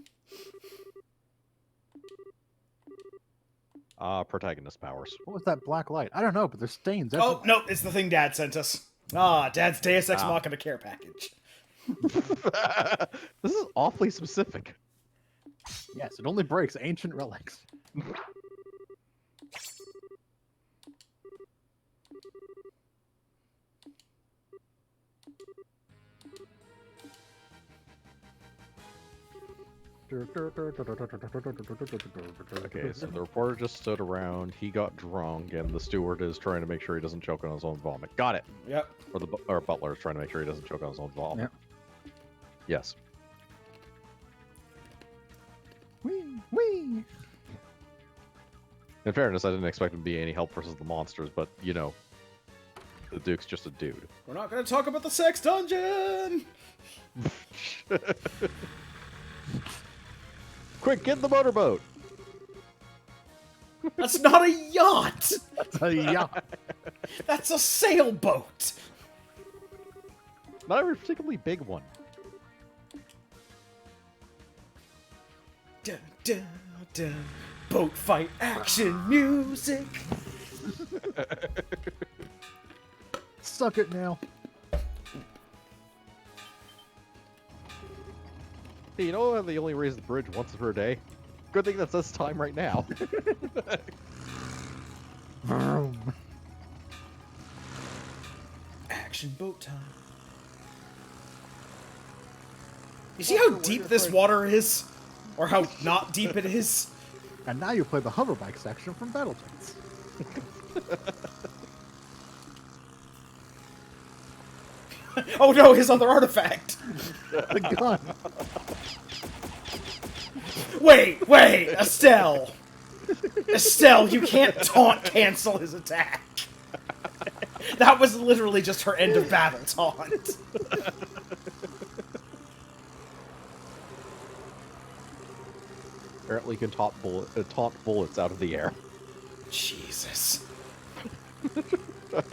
[SPEAKER 3] Protagonist powers.
[SPEAKER 2] What was that black light? I don't know, but there's stains
[SPEAKER 1] Oh,
[SPEAKER 2] everywhere.
[SPEAKER 1] no, it's the thing Dad sent us. Ah, Dad's Deus Ex
[SPEAKER 3] Ah.
[SPEAKER 1] Machina care package.
[SPEAKER 3] This is awfully specific.
[SPEAKER 2] Yes, it only breaks ancient relics.
[SPEAKER 3] Okay, so the reporter just stood around, he got drunk, and the steward is trying to make sure he doesn't choke on his own vomit. Got it.
[SPEAKER 1] Yep.
[SPEAKER 3] Or the or butler is trying to make sure he doesn't choke on his own vomit. Yes.
[SPEAKER 2] Wee, wee.
[SPEAKER 3] In fairness, I didn't expect him to be any help versus the monsters, but, you know, the Duke's just a dude.
[SPEAKER 1] We're not going to talk about the sex dungeon!
[SPEAKER 3] Quick, get in the motorboat!
[SPEAKER 1] That's not a yacht!
[SPEAKER 2] Yeah.
[SPEAKER 1] That's a sailboat!
[SPEAKER 3] Not a particularly big one.
[SPEAKER 1] Dun, dun, dun. Boat fight action music!
[SPEAKER 2] Suck it now.
[SPEAKER 3] Hey, you know they only raise the bridge once per day? Good thing that says time right now.
[SPEAKER 1] Action boat time. You see how deep this water is? Or how not deep it is?
[SPEAKER 2] And now you play the hoverbike section from Battletoads.
[SPEAKER 1] Oh no, his other artifact!
[SPEAKER 2] The gun.
[SPEAKER 1] Wait, Estelle! Estelle, you can't taunt cancel his attack! That was literally just her end of battle taunt.
[SPEAKER 3] Apparently you can taunt bullets out of the air.
[SPEAKER 1] Jesus.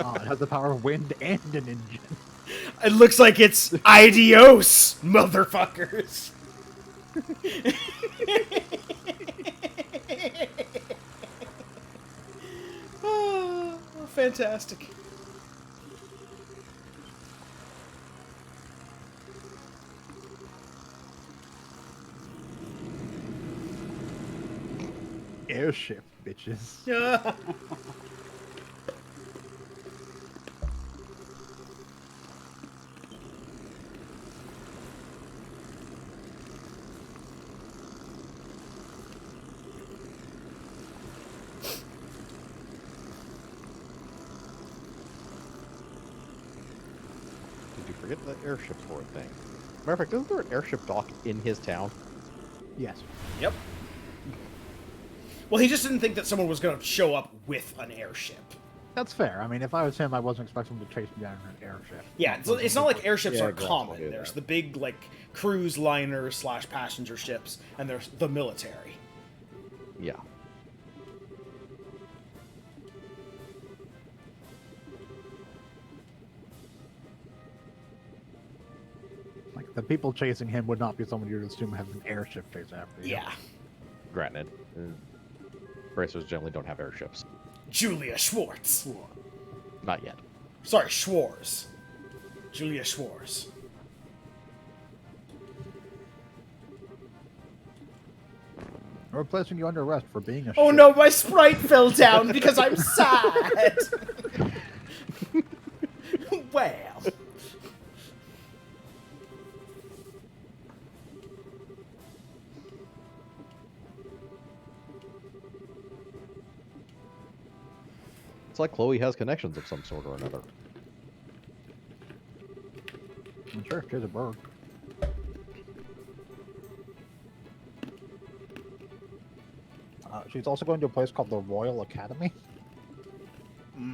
[SPEAKER 2] Oh, it has the power of wind and an engine.
[SPEAKER 1] It looks like it's Idios, motherfuckers. Oh, fantastic.
[SPEAKER 2] Airship, bitches.
[SPEAKER 1] Yeah.
[SPEAKER 3] Did you forget that airships were a thing? Matter of fact, isn't there an airship dock in his town?
[SPEAKER 2] Yes.
[SPEAKER 1] Yep. Well, he just didn't think that someone was going to show up with an airship.
[SPEAKER 2] That's fair. I mean, if I was him, I wasn't expecting him to chase me down in an airship.
[SPEAKER 1] Yeah, it's not like airships
[SPEAKER 3] Yeah,
[SPEAKER 1] are
[SPEAKER 3] exactly,
[SPEAKER 1] common.
[SPEAKER 3] yeah.
[SPEAKER 1] There's the big, like, cruise liner / passenger ships, and there's the military.
[SPEAKER 3] Yeah.
[SPEAKER 2] Like, the people chasing him would not be someone you'd assume has an airship chasing after you.
[SPEAKER 1] Yeah.
[SPEAKER 3] Granted, racers generally don't have airships.
[SPEAKER 1] Julia Schwartz.
[SPEAKER 3] Not yet.
[SPEAKER 1] Sorry, Schwartz. Julia Schwartz.
[SPEAKER 2] We're placing you under arrest for being a
[SPEAKER 1] Oh
[SPEAKER 2] ship.
[SPEAKER 1] no, my sprite fell down because I'm sad. Well.
[SPEAKER 3] It's like Chloe has connections of some sort or another.
[SPEAKER 2] I'm sure, she's a bird. She's also going to a place called the Royal Academy.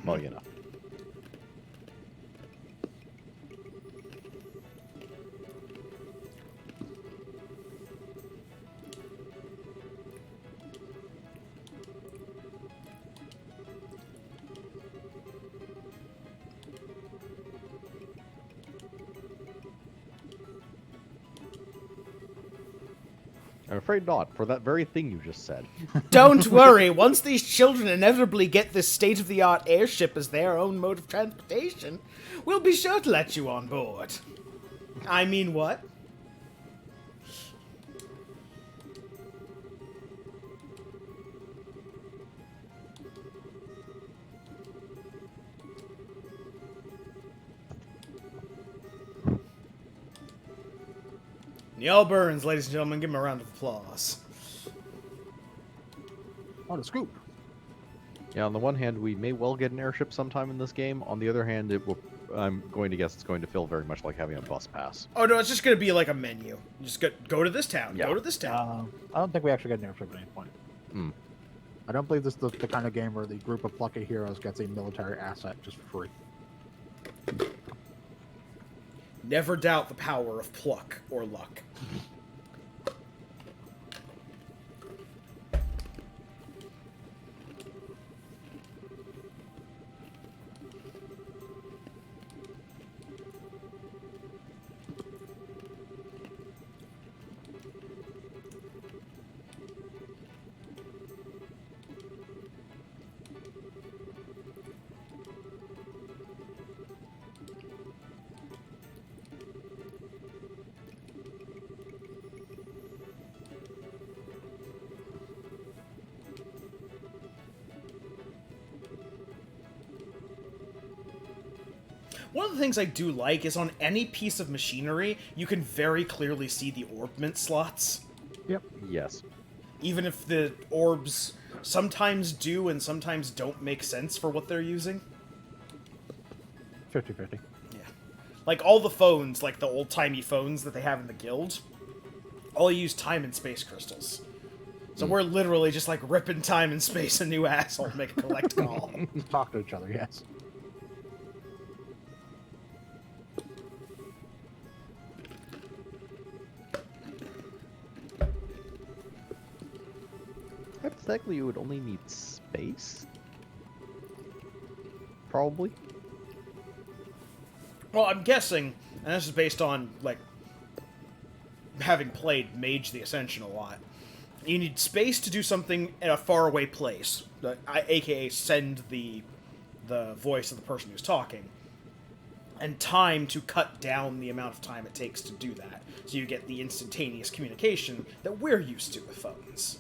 [SPEAKER 3] Well, you know. I'm afraid not, for that very thing you just said.
[SPEAKER 1] Don't worry, once these children inevitably get this state-of-the-art airship as their own mode of transportation, we'll be sure to let you on board. I mean, what? Neil Burns, ladies and gentlemen, give him a round of applause.
[SPEAKER 2] On a scoop.
[SPEAKER 3] Yeah, on the one hand, we may well get an airship sometime in this game. On the other hand, it will. I'm going to guess it's going to feel very much like having a bus pass.
[SPEAKER 1] Oh no, it's just gonna be like a menu. You just go to this town,
[SPEAKER 3] Yeah.
[SPEAKER 1] go to this town.
[SPEAKER 2] I don't think we actually get an airship at any point.
[SPEAKER 3] Hmm.
[SPEAKER 2] I don't believe this is the kind of game where the group of plucky heroes gets a military asset just for free.
[SPEAKER 1] Never doubt the power of pluck or luck. One of the things I do like is on any piece of machinery, you can very clearly see the orbment slots.
[SPEAKER 2] Yep.
[SPEAKER 3] Yes.
[SPEAKER 1] Even if the orbs sometimes do and sometimes don't make sense for what they're using.
[SPEAKER 2] 50-50.
[SPEAKER 1] Yeah. Like all the phones, like the old-timey phones that they have in the guild, all use time and space crystals. So we're literally just like ripping time and space a new asshole to make a collect call.
[SPEAKER 2] Talk to each other, yes.
[SPEAKER 3] Hypothetically, you would only need space. Probably.
[SPEAKER 1] Well, I'm guessing, and this is based on, like, having played Mage the Ascension a lot, you need space to do something in a faraway place, aka send the voice of the person who's talking, and time to cut down the amount of time it takes to do that, so you get the instantaneous communication that we're used to with phones.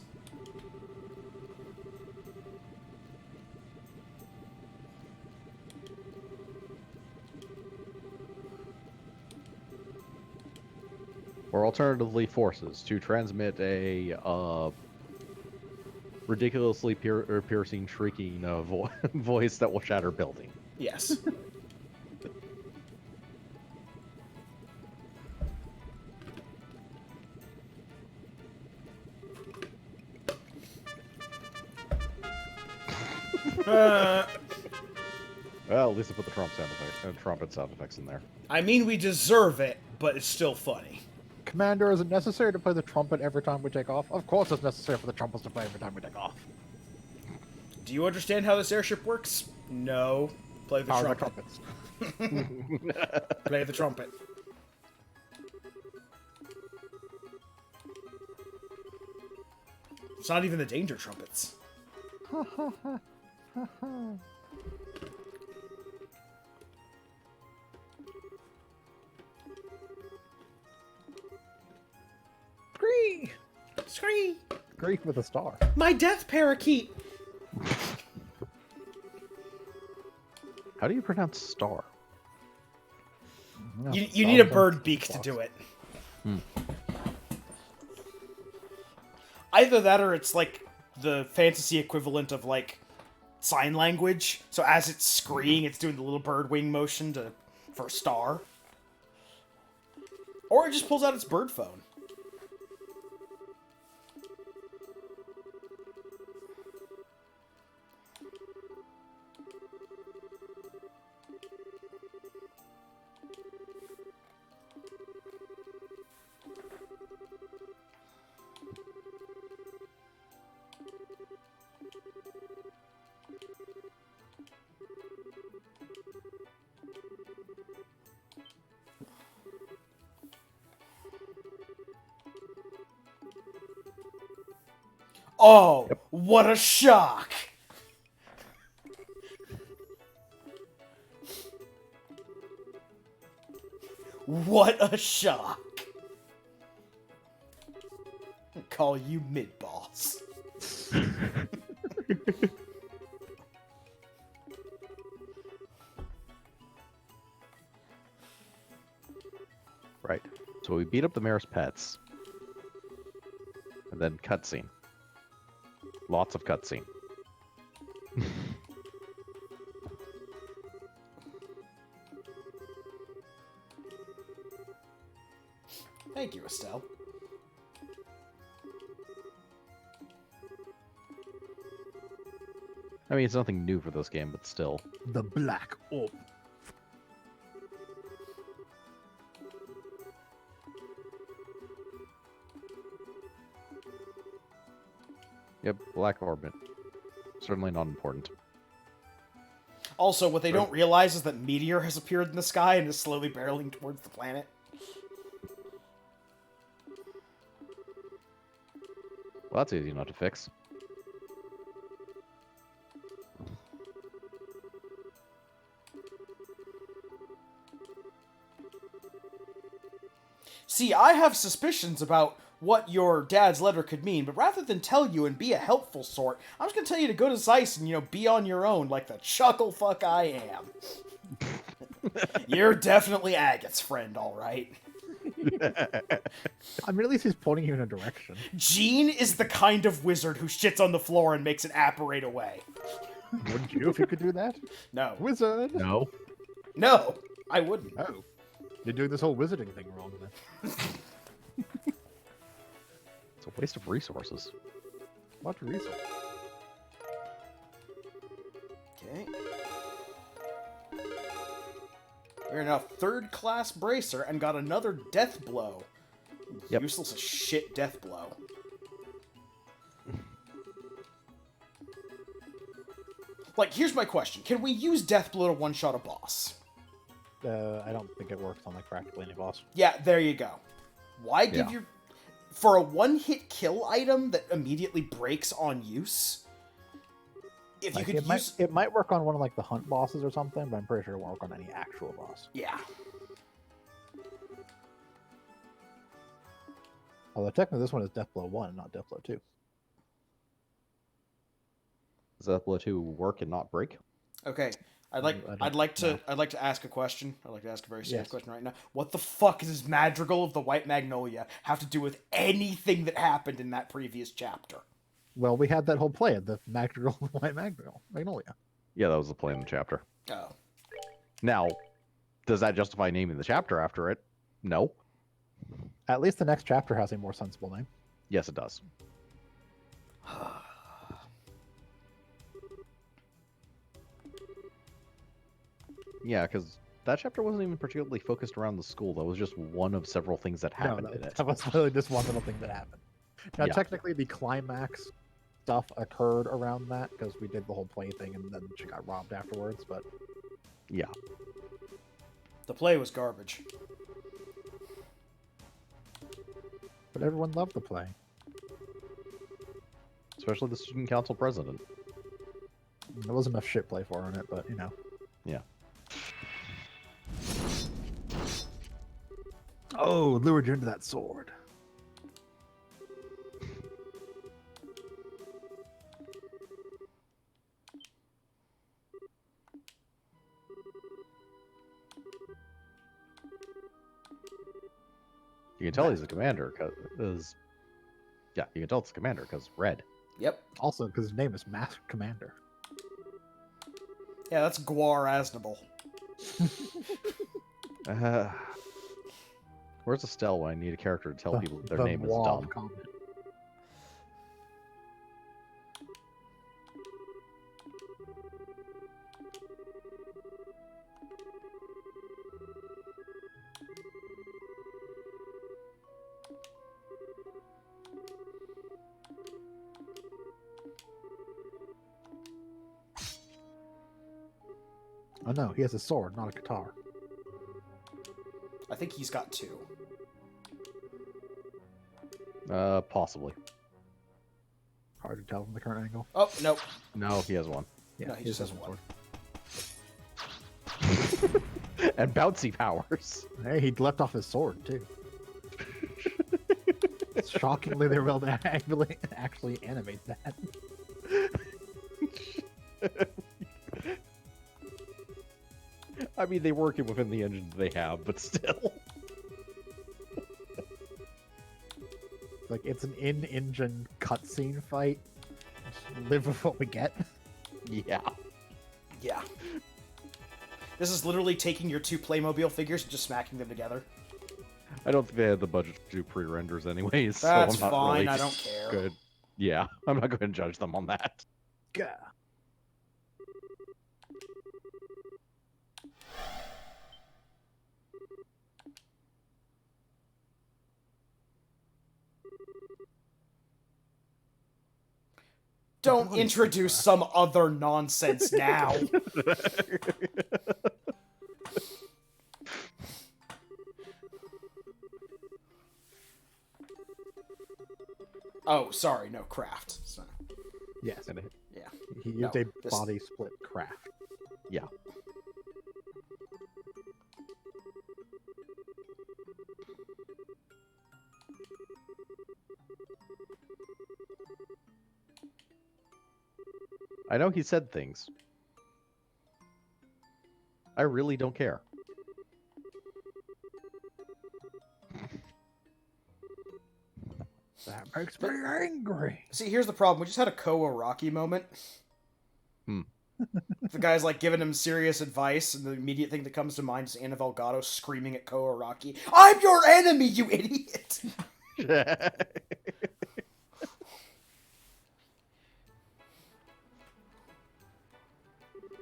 [SPEAKER 3] Or alternatively, forces to transmit a ridiculously piercing, shrieking voice that will shatter building.
[SPEAKER 1] Yes.
[SPEAKER 3] Well, at least I put the trumpet sound effects in there.
[SPEAKER 1] I mean, we deserve it, but it's still funny.
[SPEAKER 2] Commander, is it necessary to play the trumpet every time we take off? Of course it's necessary for the trumpets to play every time we take off.
[SPEAKER 1] Do you understand how this airship works? No. Play the
[SPEAKER 2] Power the
[SPEAKER 1] trumpet.
[SPEAKER 2] trumpets.
[SPEAKER 1] Play the trumpet. It's not even the danger trumpets.
[SPEAKER 2] Scree!
[SPEAKER 1] Scree!
[SPEAKER 2] Grief with a star.
[SPEAKER 1] My death parakeet!
[SPEAKER 3] How do you pronounce star?
[SPEAKER 2] No,
[SPEAKER 1] You need a
[SPEAKER 2] stars
[SPEAKER 1] bird
[SPEAKER 2] aren't
[SPEAKER 1] beak to
[SPEAKER 2] stars.
[SPEAKER 1] do it. Either that or it's like the fantasy equivalent of like sign language. So as it's screeing, it's doing the little bird wing motion for star. Or it just pulls out its bird phone. Oh, what a shock! What a shock! I'll call you mid-boss.
[SPEAKER 3] Right. So we beat up the mayor's pets. And then cutscene. Lots of cutscene.
[SPEAKER 1] Thank you, Estelle.
[SPEAKER 3] I mean, it's nothing new for this game, but still.
[SPEAKER 2] The Black Orb.
[SPEAKER 3] Yep, Black Orbit. Certainly not important.
[SPEAKER 1] Also, what they don't realize is that meteor has appeared in the sky and is slowly barreling towards the planet.
[SPEAKER 3] Well, that's easy enough to fix.
[SPEAKER 1] See, I have suspicions about what your dad's letter could mean, but rather than tell you and be a helpful sort, I'm just gonna tell you to go to Zeiss and, be on your own like the chuckle fuck I am. You're definitely Agate's friend, alright.
[SPEAKER 2] I mean, at least he's pointing you in a direction.
[SPEAKER 1] Gene is the kind of wizard who shits on the floor and makes it apparate away.
[SPEAKER 2] Wouldn't you if you could do that?
[SPEAKER 1] No.
[SPEAKER 2] Wizard!
[SPEAKER 3] No.
[SPEAKER 1] No, I wouldn't.
[SPEAKER 2] Oh. You're doing this whole wizarding thing wrong then.
[SPEAKER 3] It's a waste of resources.
[SPEAKER 2] What reason?
[SPEAKER 1] Okay. We're in a third-class bracer and got another death blow.
[SPEAKER 3] Yep.
[SPEAKER 1] Useless as shit death blow. Like, here's my question. Can we use death blow to one-shot a boss?
[SPEAKER 2] I don't think it works on like practically any boss.
[SPEAKER 1] Yeah, there you go. Why give
[SPEAKER 3] Yeah.
[SPEAKER 1] your... For a one-hit kill item that immediately breaks on use? If you
[SPEAKER 2] Like,
[SPEAKER 1] could
[SPEAKER 2] it
[SPEAKER 1] use...
[SPEAKER 2] might it might work on one of like the hunt bosses or something, but I'm pretty sure it won't work on any actual boss.
[SPEAKER 1] Yeah.
[SPEAKER 2] Although technically this one is Deathblow 1 and not Deathblow 2.
[SPEAKER 3] Does that blow 2 work and not break?
[SPEAKER 1] Okay.
[SPEAKER 2] I don't
[SPEAKER 1] I'd like
[SPEAKER 2] know.
[SPEAKER 1] to ask a question. I'd like to ask a very serious
[SPEAKER 2] Yes.
[SPEAKER 1] question right now. What the fuck does Madrigal of the White Magnolia have to do with anything that happened in that previous chapter?
[SPEAKER 2] Well, we had that whole play of the Madrigal White Magnolia.
[SPEAKER 3] Yeah, that was the play in the chapter.
[SPEAKER 1] Oh.
[SPEAKER 3] Now, does that justify naming the chapter after it? No.
[SPEAKER 2] At least the next chapter has a more sensible name.
[SPEAKER 3] Yes, it does. Yeah, because that chapter wasn't even particularly focused around the school. That was just one of several things that happened in it.
[SPEAKER 2] that was really just one little thing that happened. Now,
[SPEAKER 3] Yeah.
[SPEAKER 2] technically, the climax stuff occurred around that because we did the whole play thing and then she got robbed afterwards, but
[SPEAKER 3] Yeah.
[SPEAKER 1] The play was garbage.
[SPEAKER 2] everyone loved the play.
[SPEAKER 3] Especially the student council president.
[SPEAKER 2] There wasn't enough shit play for in it, but
[SPEAKER 3] Yeah.
[SPEAKER 2] Oh, lured you into that sword.
[SPEAKER 3] You can tell he's a commander because... Yeah, you can tell it's a commander because red.
[SPEAKER 1] Yep.
[SPEAKER 2] Also, because his name is Masked Commander.
[SPEAKER 1] Yeah, that's Gwar Aznable.
[SPEAKER 3] Where's Estelle when I need a character to tell people that their
[SPEAKER 2] The
[SPEAKER 3] name is
[SPEAKER 2] Wall
[SPEAKER 3] dumb?
[SPEAKER 2] of Combat. Oh no, he has a sword, not a guitar.
[SPEAKER 1] I think he's got two.
[SPEAKER 3] Possibly.
[SPEAKER 2] Hard to tell from the current angle.
[SPEAKER 1] Oh, nope.
[SPEAKER 3] No, he has one.
[SPEAKER 1] No, he just has one.
[SPEAKER 3] And bouncy powers.
[SPEAKER 2] Hey, he left off his sword too. Shockingly, they were able to actually animate that.
[SPEAKER 3] I mean, they're working within the engine they have, but still.
[SPEAKER 2] Like, it's an in-engine cutscene fight. Just live with what we get.
[SPEAKER 3] Yeah.
[SPEAKER 1] Yeah. This is literally taking your two Playmobil figures and just smacking them together.
[SPEAKER 3] I don't think they had the budget to do pre-renders anyways.
[SPEAKER 1] That's
[SPEAKER 3] so I'm not
[SPEAKER 1] fine,
[SPEAKER 3] really
[SPEAKER 1] I don't care.
[SPEAKER 3] Good. Yeah, I'm not going to judge them on that.
[SPEAKER 2] Gah.
[SPEAKER 1] Don't introduce some other nonsense now. Oh, sorry, no, craft. So,
[SPEAKER 2] Yes,
[SPEAKER 1] yeah.
[SPEAKER 2] he used
[SPEAKER 1] No,
[SPEAKER 2] a
[SPEAKER 1] this-
[SPEAKER 2] body split craft.
[SPEAKER 3] Yeah. I know he said things. I really don't care.
[SPEAKER 2] That makes me angry.
[SPEAKER 1] See, here's the problem. We just had a Koa Rocky moment.
[SPEAKER 3] Hmm.
[SPEAKER 1] The guy's like giving him serious advice, and the immediate thing that comes to mind is Anna Delgado screaming at Koa Rocky, "I'm your enemy, you idiot!"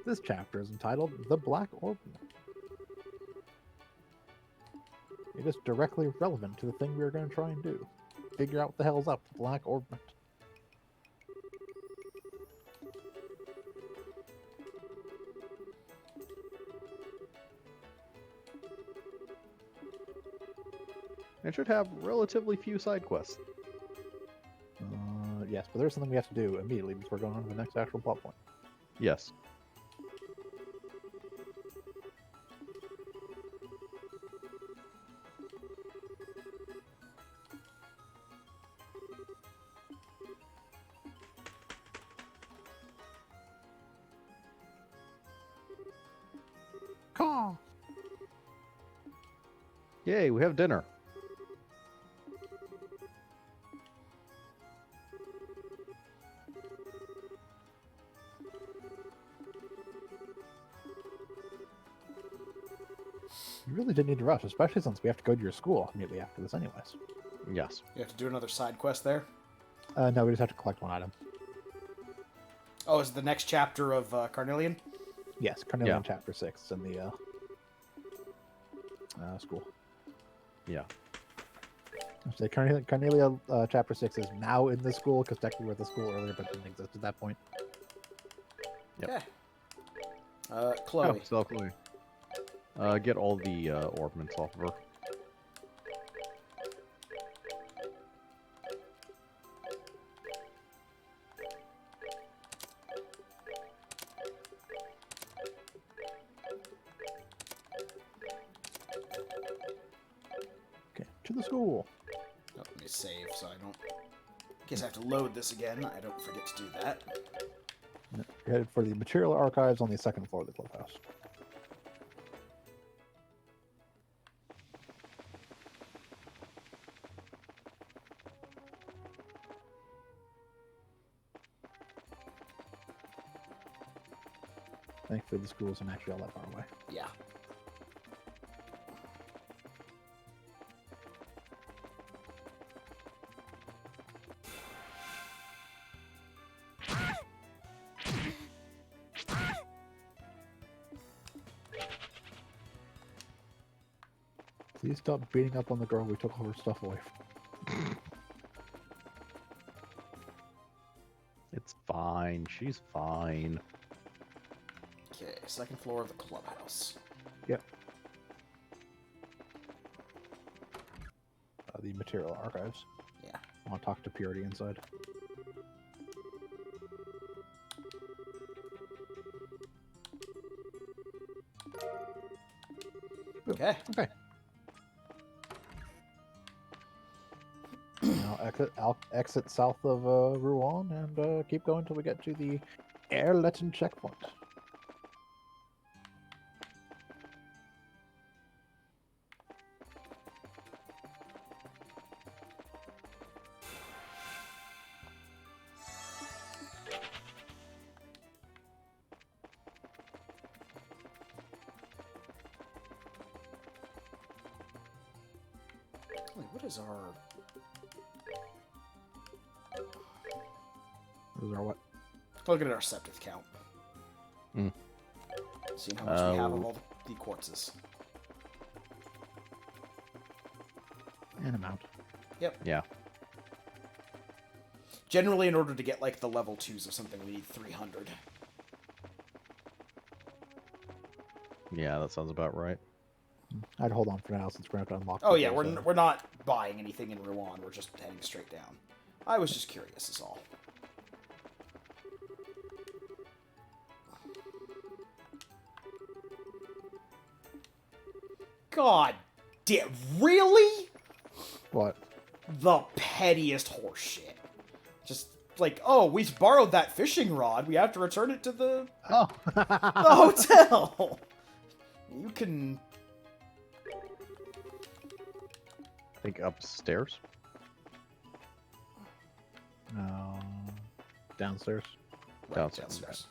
[SPEAKER 2] This chapter is entitled The Black Orb. It is directly relevant to the thing we are going to try and do. Figure out what the hell's up with the Black Orbment.
[SPEAKER 3] It should have relatively few side quests.
[SPEAKER 2] Yes, but there's something we have to do immediately before going on to the next actual plot point.
[SPEAKER 3] Yes.
[SPEAKER 2] Caw!
[SPEAKER 3] Yay, we have dinner.
[SPEAKER 2] You really didn't need to rush, especially since we have to go to your school immediately after this anyways.
[SPEAKER 3] Yes.
[SPEAKER 1] You have to do another side quest there.
[SPEAKER 2] No, we just have to collect one item.
[SPEAKER 1] Oh, is it the next chapter of Carnelian?
[SPEAKER 2] Yes, Carnelian
[SPEAKER 3] Yeah.
[SPEAKER 2] Chapter 6 in the school.
[SPEAKER 3] Yeah.
[SPEAKER 2] So Carnelia Chapter 6 is now in the school, because technically we were at the school earlier, but didn't exist at that point.
[SPEAKER 3] Yep.
[SPEAKER 1] Okay. Chloe.
[SPEAKER 3] Oh, so Chloe. Get all the ornaments off of her.
[SPEAKER 2] Okay, to the school.
[SPEAKER 1] Oh, let me save so I don't... In case I have to load this again, I don't forget to do that.
[SPEAKER 2] You're headed for the material archives on the second floor of the clubhouse. Thankfully, the school isn't actually all that far away.
[SPEAKER 1] Yeah.
[SPEAKER 2] Please stop beating up on the girl we took all her stuff away from.
[SPEAKER 3] It's fine. She's fine.
[SPEAKER 1] Okay, second floor of the clubhouse.
[SPEAKER 2] Yep. The material archives.
[SPEAKER 1] Yeah.
[SPEAKER 2] I want to talk to Purity inside.
[SPEAKER 1] Okay.
[SPEAKER 2] Okay. Now exit south of Rouen and keep going until we get to the Airletten checkpoint.
[SPEAKER 1] Wait, what is our...
[SPEAKER 2] Those are what?
[SPEAKER 1] Look at our septic count.
[SPEAKER 3] Hmm.
[SPEAKER 1] Seeing how much we have of all the quartzes.
[SPEAKER 2] An amount.
[SPEAKER 1] Yep.
[SPEAKER 3] Yeah.
[SPEAKER 1] Generally, in order to get, like, the level 2s or something, we need 300.
[SPEAKER 3] Yeah, that sounds about right.
[SPEAKER 2] I'd hold on for now since we're going to have to unlock.
[SPEAKER 1] Oh, yeah,
[SPEAKER 2] those,
[SPEAKER 1] we're not buying anything in Rouen. We're just heading straight down. I was just curious, is all. God damn, really?
[SPEAKER 2] What?
[SPEAKER 1] The pettiest horseshit. Just like, oh, we've borrowed that fishing rod. We have to return it to the
[SPEAKER 2] Oh.
[SPEAKER 1] hotel. You can...
[SPEAKER 3] I think upstairs.
[SPEAKER 2] Downstairs.
[SPEAKER 3] Downstairs.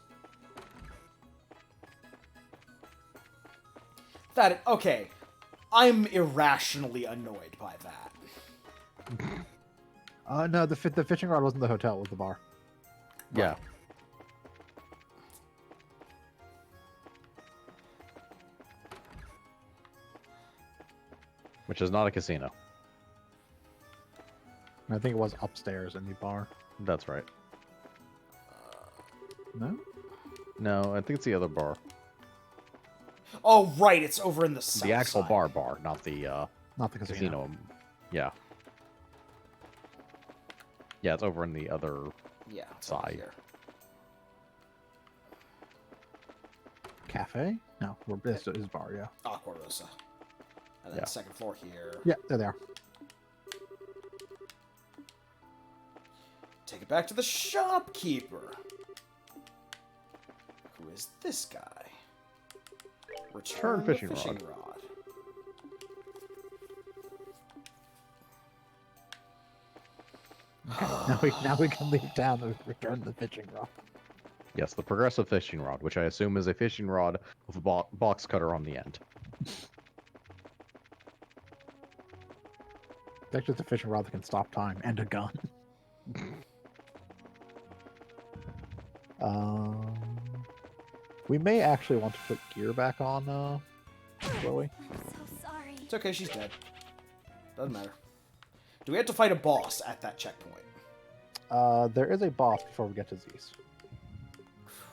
[SPEAKER 1] That, okay. I'm irrationally annoyed by that.
[SPEAKER 2] No, the fishing rod wasn't the hotel, it was the bar.
[SPEAKER 3] Yeah. Which is not a casino.
[SPEAKER 2] I think it was upstairs in the bar.
[SPEAKER 3] That's right.
[SPEAKER 2] No?
[SPEAKER 3] No, I think it's the other bar.
[SPEAKER 1] Oh, right, it's over in the south
[SPEAKER 3] The actual
[SPEAKER 1] side.
[SPEAKER 3] bar, not the
[SPEAKER 2] Not the casino.
[SPEAKER 3] casino. Yeah. Yeah, it's over in the other.
[SPEAKER 1] Yeah, it's over
[SPEAKER 3] Side.
[SPEAKER 1] here.
[SPEAKER 2] Cafe? No, this is bar, yeah.
[SPEAKER 1] Aqua Rosa. And then
[SPEAKER 3] Yeah.
[SPEAKER 1] second floor here.
[SPEAKER 2] Yeah, there they are.
[SPEAKER 1] Take it back to the shopkeeper. Who is this guy? Return the
[SPEAKER 3] fishing rod.
[SPEAKER 1] rod.
[SPEAKER 2] Now we can leave town and return the fishing rod.
[SPEAKER 3] Yes, the progressive fishing rod, which I assume is a fishing rod with a box cutter on the end.
[SPEAKER 2] That's just a fishing rod that can stop time and a gun. We may actually want to put gear back on, Chloe.
[SPEAKER 4] I'm so sorry.
[SPEAKER 1] It's okay, she's dead. Doesn't matter. Do we have to fight a boss at that checkpoint?
[SPEAKER 2] There is a boss before we get to Zeus.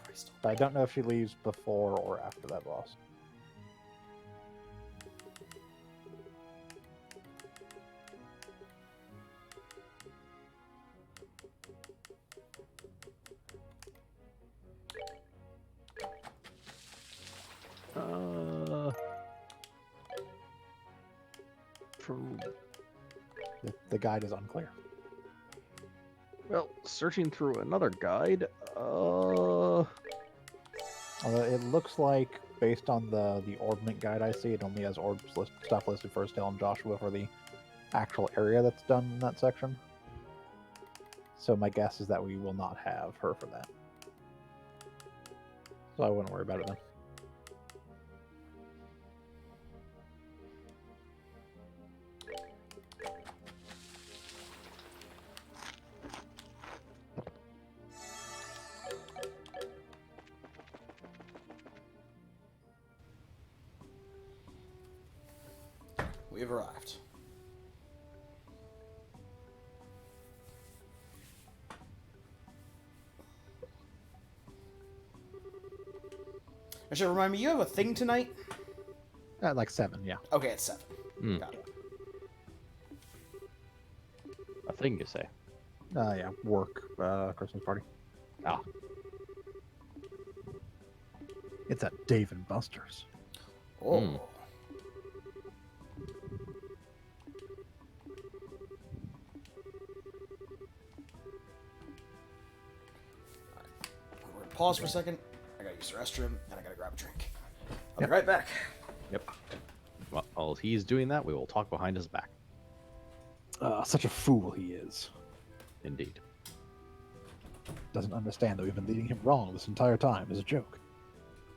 [SPEAKER 1] Christ.
[SPEAKER 2] But I don't know if she leaves before or after that boss.
[SPEAKER 3] From
[SPEAKER 2] The guide is unclear.
[SPEAKER 3] well, searching through another guide.
[SPEAKER 2] Although it looks like, based on the orbment guide I see, it only has stuff listed for Estelle and Joshua for the actual area that's done in that section. So my guess is that we will not have her for that. So I wouldn't worry about it then.
[SPEAKER 1] We've arrived. I should remind me, you have a thing tonight?
[SPEAKER 2] Like 7, yeah.
[SPEAKER 1] Okay, it's 7.
[SPEAKER 3] Hmm.
[SPEAKER 1] Got it.
[SPEAKER 3] A thing you say.
[SPEAKER 2] Yeah, work, Christmas party.
[SPEAKER 3] Ah.
[SPEAKER 2] It's at Dave and Buster's.
[SPEAKER 1] Oh.
[SPEAKER 3] Hmm.
[SPEAKER 1] pause for a second. I gotta use the restroom, and I gotta grab a drink. I'll
[SPEAKER 3] Yep.
[SPEAKER 1] be right back.
[SPEAKER 3] Yep. Well, while he's doing that, we will talk behind his back.
[SPEAKER 2] Such a fool he is.
[SPEAKER 3] Indeed.
[SPEAKER 2] Doesn't understand that we've been leading him wrong this entire time as a joke.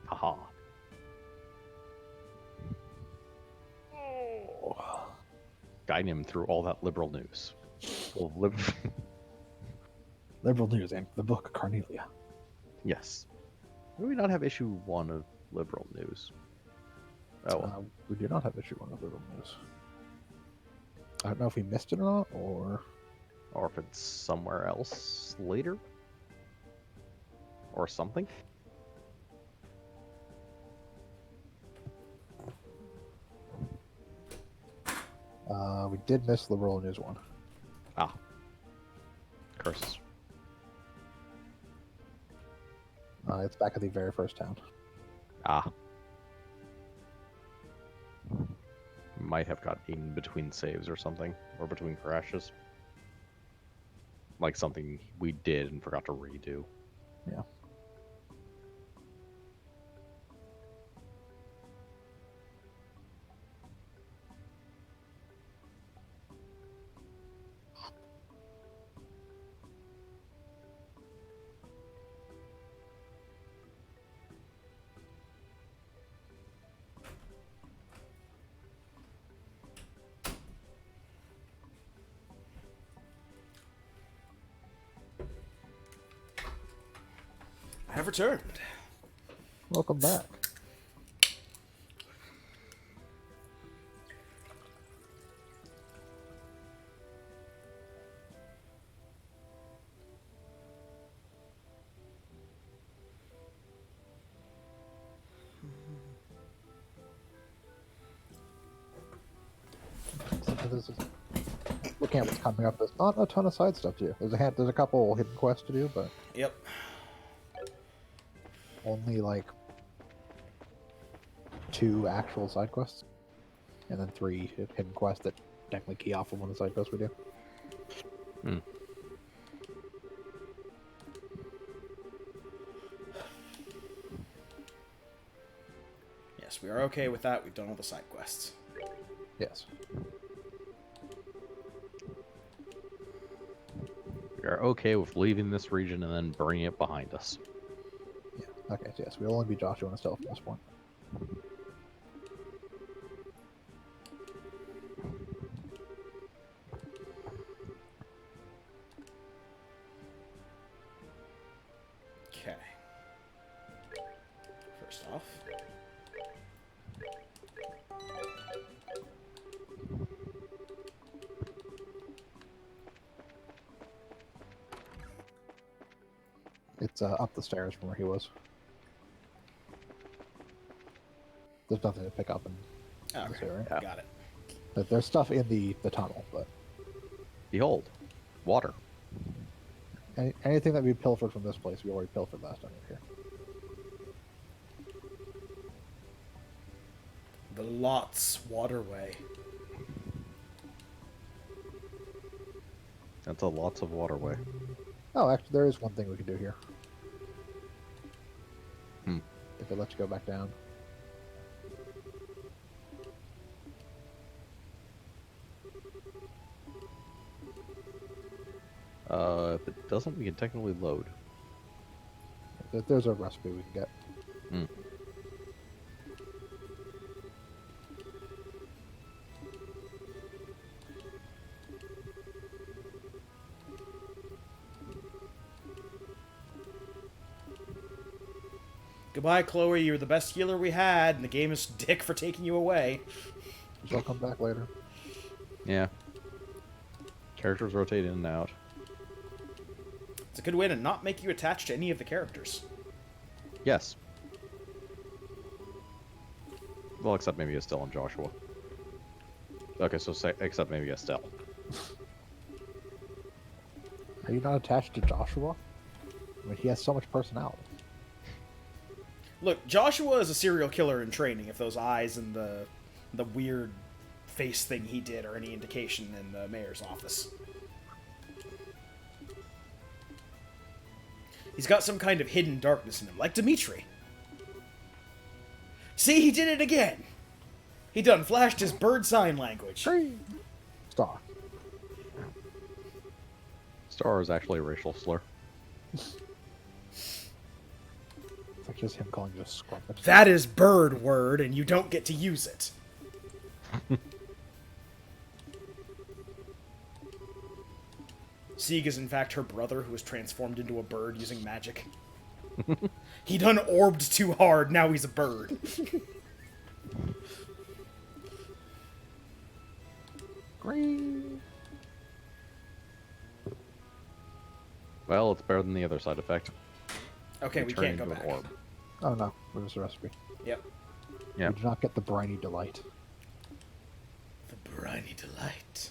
[SPEAKER 3] Haha.
[SPEAKER 2] Oh.
[SPEAKER 3] Guiding him through all that liberal news. Well,
[SPEAKER 2] Liberal news and the book Carnelia.
[SPEAKER 3] yes. Do we not have issue 1 of liberal news? Oh, well.
[SPEAKER 2] We do not have issue 1 of liberal news. I don't know if we missed it or not, or
[SPEAKER 3] Or if it's somewhere else later? Or something?
[SPEAKER 2] we did miss liberal news 1.
[SPEAKER 3] Ah. Curses.
[SPEAKER 2] It's back at the very first town.
[SPEAKER 3] Ah. Might have got in between saves or something, or between crashes. Like something we did and forgot to redo.
[SPEAKER 2] Yeah.
[SPEAKER 1] I have returned.
[SPEAKER 2] Welcome back. Looking at what's coming up, there's not a ton of side stuff to do. There's a couple hidden quests to do, but
[SPEAKER 1] Yep.
[SPEAKER 2] only like 2 actual side quests, and then 3 hidden quests that technically key off of one of the side quests we do.
[SPEAKER 3] Hmm.
[SPEAKER 1] Yes, we are okay with that. We've done all the side quests.
[SPEAKER 2] Yes.
[SPEAKER 3] We are okay with leaving this region and then bringing it behind us.
[SPEAKER 2] Yeah. Okay. So yes, we'll only be Joshua and Estelle from this point.
[SPEAKER 1] Okay. First off.
[SPEAKER 2] It's up the stairs from where he was. There's nothing to pick up in this
[SPEAKER 1] Okay,
[SPEAKER 2] area.
[SPEAKER 3] Yeah.
[SPEAKER 1] got it.
[SPEAKER 2] But there's stuff in the tunnel, but
[SPEAKER 3] Behold, water.
[SPEAKER 2] anything that we pilfered from this place, we already pilfered last time we were here.
[SPEAKER 1] The Lots Waterway.
[SPEAKER 3] That's a lots of waterway.
[SPEAKER 2] Oh, actually, there is one thing we can do here.
[SPEAKER 3] Hmm.
[SPEAKER 2] If it lets you go back down.
[SPEAKER 3] If it doesn't, we can technically load.
[SPEAKER 2] There's a recipe we can get.
[SPEAKER 3] Hmm.
[SPEAKER 1] Goodbye, Chloe. You were the best healer we had, and the game is dick for taking you away.
[SPEAKER 2] She'll come back later.
[SPEAKER 3] Yeah. Characters rotate in and out.
[SPEAKER 1] It's a good way to not make you attached to any of the characters.
[SPEAKER 3] Yes. Well, except maybe Estelle and Joshua. Okay, so say, except maybe Estelle.
[SPEAKER 2] Are you not attached to Joshua? I mean, he has so much personality.
[SPEAKER 1] Look, Joshua is a serial killer in training, if those eyes and the weird face thing he did are any indication in the mayor's office. He's got some kind of hidden darkness in him, like Dimitri. See, he did it again! He done flashed his bird sign language.
[SPEAKER 2] Green star.
[SPEAKER 3] Star is actually a racial slur.
[SPEAKER 2] It's like just him calling you a scrumpet.
[SPEAKER 1] That is bird word, and you don't get to use it. Sieg is in fact her brother who was transformed into a bird using magic. He done orbed too hard, now he's a bird.
[SPEAKER 2] Green.
[SPEAKER 3] Well, it's better than the other side effect.
[SPEAKER 1] Okay,
[SPEAKER 3] You
[SPEAKER 1] we
[SPEAKER 3] turn
[SPEAKER 1] can't go
[SPEAKER 3] into
[SPEAKER 1] back.
[SPEAKER 3] an orb.
[SPEAKER 2] Oh no, there's the recipe.
[SPEAKER 1] Yep.
[SPEAKER 3] Yeah.
[SPEAKER 2] You do not get the briny delight.
[SPEAKER 1] The briny delight.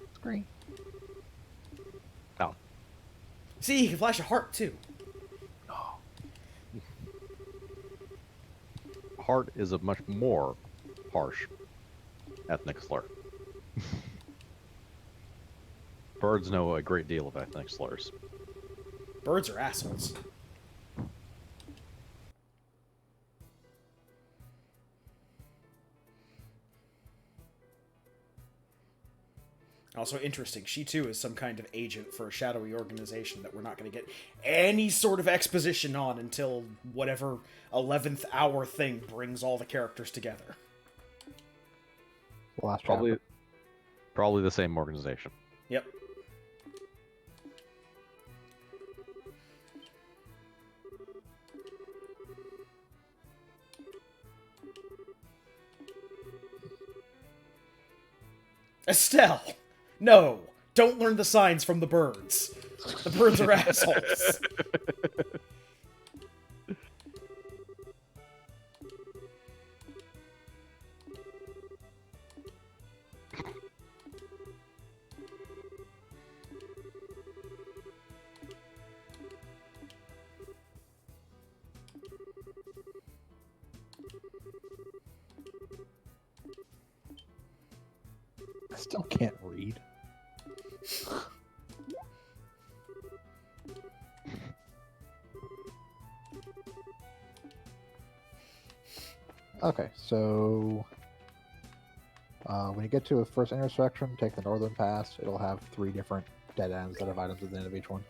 [SPEAKER 2] It's green.
[SPEAKER 3] Oh.
[SPEAKER 1] See, he can flash a heart too.
[SPEAKER 3] Heart is a much more harsh ethnic slur. Birds know a great deal of ethnic slurs.
[SPEAKER 1] Birds are assholes. Also interesting, she too is some kind of agent for a shadowy organization that we're not going to get any sort of exposition on until whatever 11th hour thing brings all the characters together.
[SPEAKER 2] The last
[SPEAKER 3] Probably the same organization.
[SPEAKER 1] Yep. Estelle! No! Don't learn the signs from the birds. The birds are assholes.
[SPEAKER 2] I still can't read. Okay, so when you get to a first intersection, take the northern pass. It'll have 3 different dead ends that have items at the end of each one.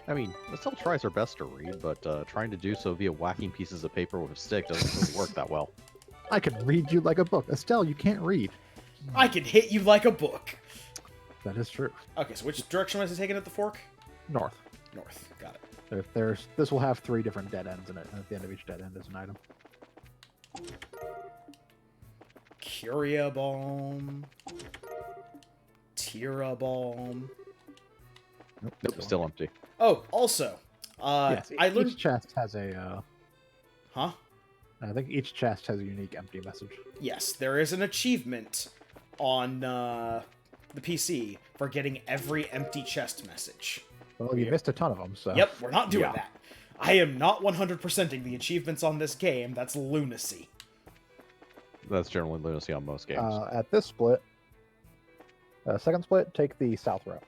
[SPEAKER 3] I mean, Estelle tries her best to read, but trying to do so via whacking pieces of paper with a stick doesn't really work that well.
[SPEAKER 2] I can read you like a book. Estelle, you can't read.
[SPEAKER 1] I can hit you like a book.
[SPEAKER 2] That is true.
[SPEAKER 1] Okay, so which direction was it taken at the fork?
[SPEAKER 2] North.
[SPEAKER 1] North. Got it.
[SPEAKER 2] This will have 3 different dead ends in it, and at the end of each dead end is an item.
[SPEAKER 1] Curia Balm. Tira Balm.
[SPEAKER 3] Nope, still empty.
[SPEAKER 1] Oh, also,
[SPEAKER 2] Yes,
[SPEAKER 1] I learned.
[SPEAKER 2] each chest has a.
[SPEAKER 1] Huh?
[SPEAKER 2] I think each chest has a unique empty message.
[SPEAKER 1] Yes, there is an achievement on the PC for getting every empty chest message.
[SPEAKER 2] Well, you missed a ton of them, so.
[SPEAKER 1] Yep, we're not doing
[SPEAKER 3] Yeah.
[SPEAKER 1] that. I am not 100%ing the achievements on this game. That's lunacy.
[SPEAKER 3] That's generally lunacy on most games.
[SPEAKER 2] At this split, second split, take the south route.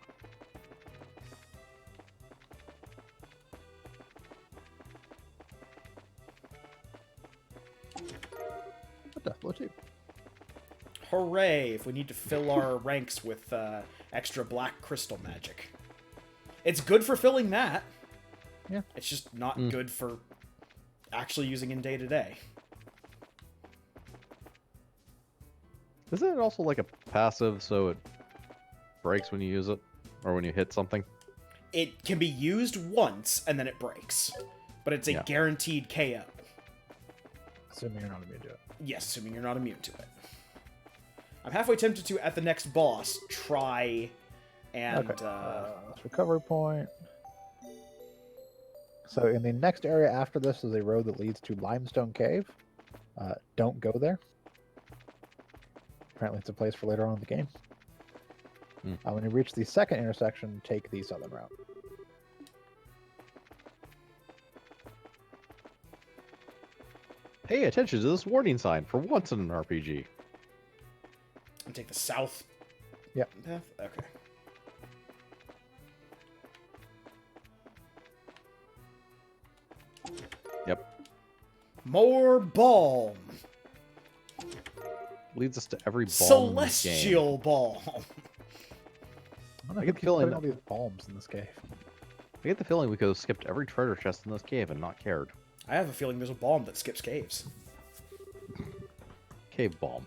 [SPEAKER 2] Death blow 2.
[SPEAKER 1] Hooray! If we need to fill our ranks with extra black crystal magic. It's good for filling that.
[SPEAKER 2] Yeah.
[SPEAKER 1] It's just not good for actually using in day to day.
[SPEAKER 3] Isn't it also like a passive, so it breaks when you use it? Or when you hit something?
[SPEAKER 1] It can be used once and then it breaks. But it's a
[SPEAKER 3] Yeah.
[SPEAKER 1] guaranteed KO.
[SPEAKER 2] Assuming you're not immune to it.
[SPEAKER 1] Yes, assuming you're not immune to it. I'm halfway tempted to, at the next boss, try and...
[SPEAKER 2] Okay. Recovery point. So in the next area after this is a road that leads to Limestone Cave. Don't go there. Apparently it's a place for later on in the game. When you reach the second intersection, take the southern route.
[SPEAKER 3] Pay attention to this warning sign for once in an RPG.
[SPEAKER 1] And take the south
[SPEAKER 2] Yep.
[SPEAKER 1] path? Okay.
[SPEAKER 3] Yep.
[SPEAKER 1] More balm.
[SPEAKER 3] Leads us to every balm in this game.
[SPEAKER 1] Celestial balm.
[SPEAKER 2] I don't know,
[SPEAKER 3] I
[SPEAKER 2] I
[SPEAKER 3] get
[SPEAKER 2] keep
[SPEAKER 3] the feeling-
[SPEAKER 2] putting all these bombs in this cave.
[SPEAKER 3] I get the feeling we could have skipped every treasure chest in this cave and not cared.
[SPEAKER 1] I have a feeling there's a balm that skips caves.
[SPEAKER 3] Cave balm.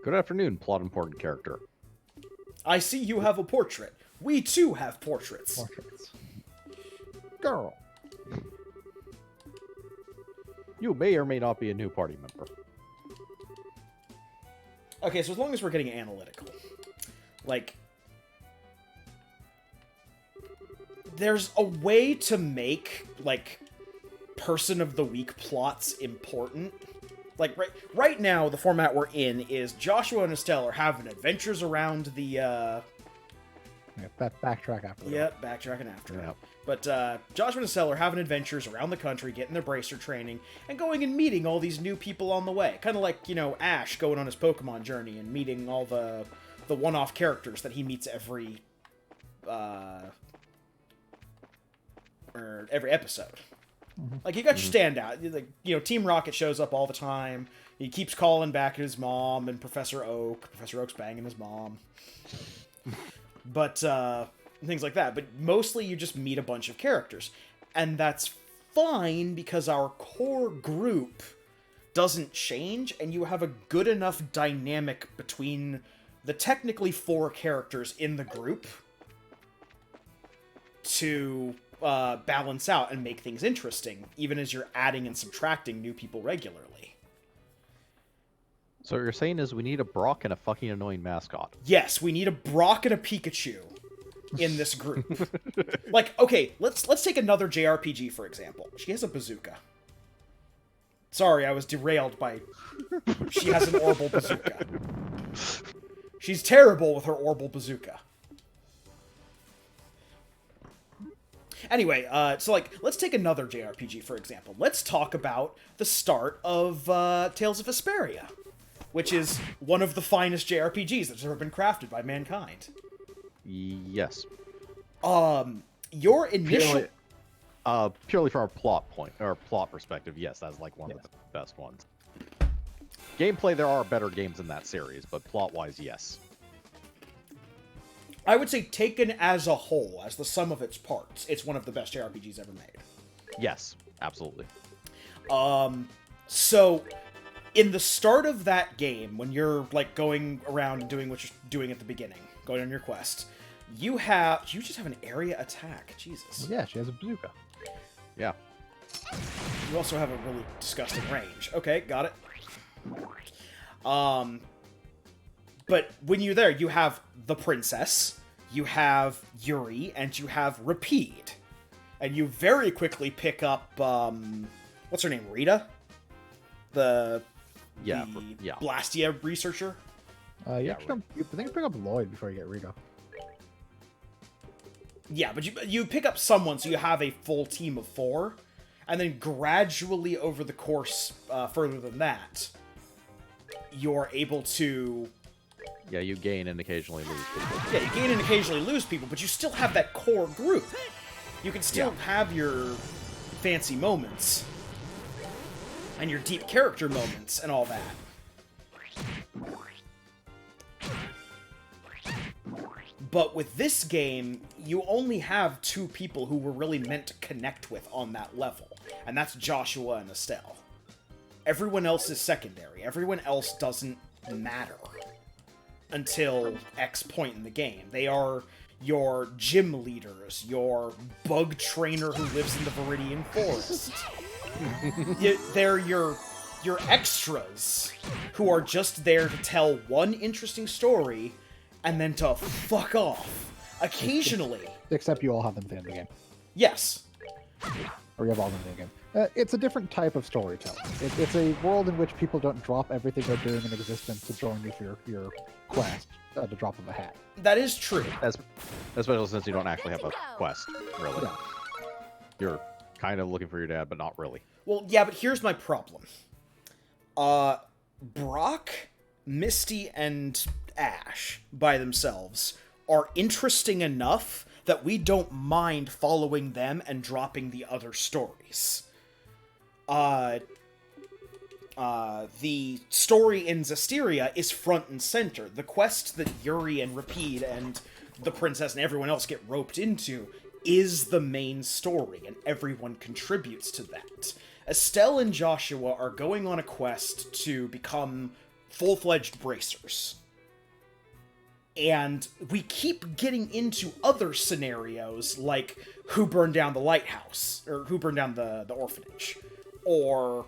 [SPEAKER 3] Good afternoon, plot important character.
[SPEAKER 1] I see you have a portrait. We too have portraits.
[SPEAKER 2] Portraits. Girl.
[SPEAKER 3] You may or may not be a new party member.
[SPEAKER 1] Okay, so as long as we're getting analytical, like, there's a way to make, like, person of the week plots important. Like, right now, the format we're in is Joshua and Estelle are having adventures around the,
[SPEAKER 2] Yeah, backtrack after that.
[SPEAKER 1] Yep, backtracking after it.
[SPEAKER 3] Yep.
[SPEAKER 1] But Joshua and Estelle are having adventures around the country, getting their bracer training, and going and meeting all these new people on the way. Kind of like, you know, Ash going on his Pokemon journey and meeting all the one-off characters that he meets every episode. Like, you got your standout. Like, you know, Team Rocket shows up all the time. He keeps calling back his mom and Professor Oak. Professor Oak's banging his mom. But, things like that. But mostly you just meet a bunch of characters. And that's fine because our core group doesn't change, and you have a good enough dynamic between the technically 4 characters in the group to balance out and make things interesting, even as you're adding and subtracting new people regularly.
[SPEAKER 3] So what you're saying is we need a Brock and a fucking annoying mascot.
[SPEAKER 1] Yes, we need a Brock and a Pikachu in this group. Like, okay, let's take another JRPG, for example. She has a bazooka. Sorry, I was derailed by... She has an Orbital bazooka. She's terrible with her Orbital bazooka. Anyway, so, like, let's take another JRPG, for example. Let's talk about the start of Tales of Vesperia, which is one of the finest JRPGs that's ever been crafted by mankind.
[SPEAKER 3] Yes.
[SPEAKER 1] Your initial...
[SPEAKER 3] Purely from a plot perspective, yes, that's like one of the best ones. Gameplay, there are better games in that series, but plot-wise, yes.
[SPEAKER 1] I would say taken as a whole, as the sum of its parts, it's one of the best JRPGs ever made.
[SPEAKER 3] Yes, absolutely.
[SPEAKER 1] So, in the start of that game, when you're, like, going around and doing what you're doing at the beginning, going on your quest, you just have an area attack. Jesus.
[SPEAKER 2] Yeah, she has a bazooka.
[SPEAKER 3] Yeah.
[SPEAKER 1] You also have a really disgusting range. Okay, got it. But when you're there, you have the princess, you have Yuri, and you have Rapide. And you very quickly pick up, what's her name, Rita? The Blastia researcher?
[SPEAKER 2] I think you pick up Lloyd before you get Rita.
[SPEAKER 1] Yeah, but you pick up someone, so you have a full team of 4. And then gradually over the course, further than that, you're able to...
[SPEAKER 3] Yeah, you gain and occasionally lose people.
[SPEAKER 1] Yeah, you gain and occasionally lose people, but you still have that core group. You can still have your fancy moments. And your deep character moments and all that. But with this game, you only have 2 people who were really meant to connect with on that level. And that's Joshua and Estelle. Everyone else is secondary. Everyone else doesn't matter until X point in the game. They are your gym leaders, your bug trainer who lives in the Viridian Forest. They're your extras who are just there to tell one interesting story and then to fuck off. Occasionally.
[SPEAKER 2] Except you all have them at the end of the game.
[SPEAKER 1] Yes.
[SPEAKER 2] Or you have all of them in the game. It's a different type of storytelling. It's a world in which people don't drop everything they're doing in existence to join you for your quest at the drop of a hat.
[SPEAKER 1] That is true.
[SPEAKER 3] Especially since you don't actually have a quest, really.
[SPEAKER 2] Yeah.
[SPEAKER 3] You're kind of looking for your dad, but not really.
[SPEAKER 1] Well, yeah, but here's my problem. Brock, Misty, and Ash by themselves are interesting enough that we don't mind following them and dropping the other stories. The story in Zestiria is front and center. The quest that Yuri and Rapide and the princess and everyone else get roped into is the main story, and everyone contributes to that. Estelle and Joshua are going on a quest to become full-fledged bracers. And we keep getting into other scenarios, like who burned down the lighthouse, or who burned down the orphanage, or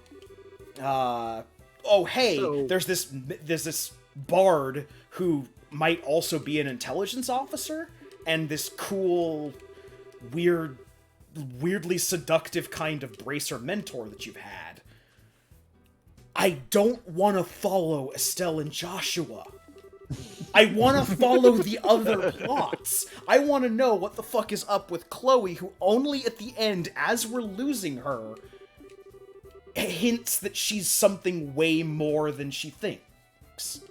[SPEAKER 1] oh hey,
[SPEAKER 3] So-
[SPEAKER 1] there's this bard who might also be an intelligence officer, and this cool, weirdly seductive kind of bracer mentor that you've had. I don't want to follow Estelle and Joshua. I want to follow the other plots. I want to know what the fuck is up with Chloe, who only at the end, as we're losing her, hints that she's something way more than she thinks.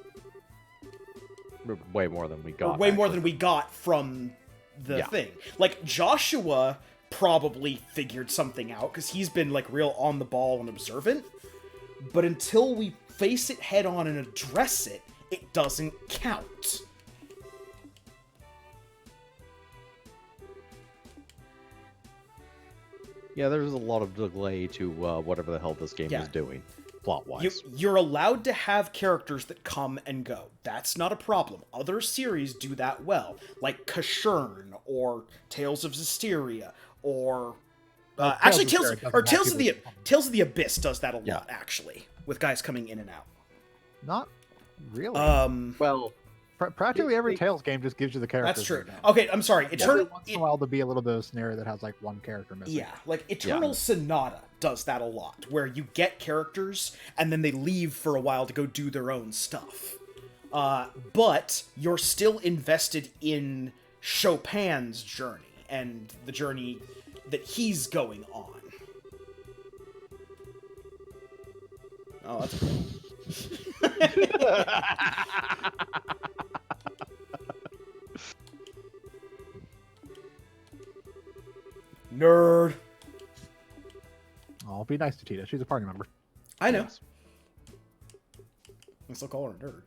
[SPEAKER 3] Way more than we
[SPEAKER 1] Or
[SPEAKER 3] got.
[SPEAKER 1] way more
[SPEAKER 3] actually.
[SPEAKER 1] than we got from the
[SPEAKER 3] Yeah.
[SPEAKER 1] thing. Like, Joshua probably figured something out, because he's been, like, real on the ball and observant. But until we face it head on and address it, it doesn't count.
[SPEAKER 3] Yeah, there's a lot of delay to whatever the hell this game
[SPEAKER 1] Yeah.
[SPEAKER 3] is doing, plot-wise.
[SPEAKER 1] You're allowed to have characters that come and go. That's not a problem. Other series do that well, like Kashurn, or Tales of Zestiria, or... actually,
[SPEAKER 2] Tales of Zestiria doesn't have
[SPEAKER 1] Tales of the Abyss does that a
[SPEAKER 3] Yeah.
[SPEAKER 1] lot, actually, with guys coming in and out.
[SPEAKER 2] Not really.
[SPEAKER 3] Well,
[SPEAKER 2] Practically every Tales game just gives you the characters.
[SPEAKER 1] That's true.
[SPEAKER 2] right now.
[SPEAKER 1] Okay, I'm sorry.
[SPEAKER 2] Every
[SPEAKER 1] Eternal...
[SPEAKER 2] once in a while, there'll be a little bit of a scenario that has like one character missing.
[SPEAKER 1] Yeah, like Eternal Sonata does that a lot, where you get characters and then they leave for a while to go do their own stuff. But you're still invested in Chopin's journey and the journey that he's going on. Oh, that's cool. Nerd.
[SPEAKER 2] Oh, be nice to Tita. She's a party member.
[SPEAKER 1] I know.
[SPEAKER 3] yes.
[SPEAKER 1] I still call her a nerd.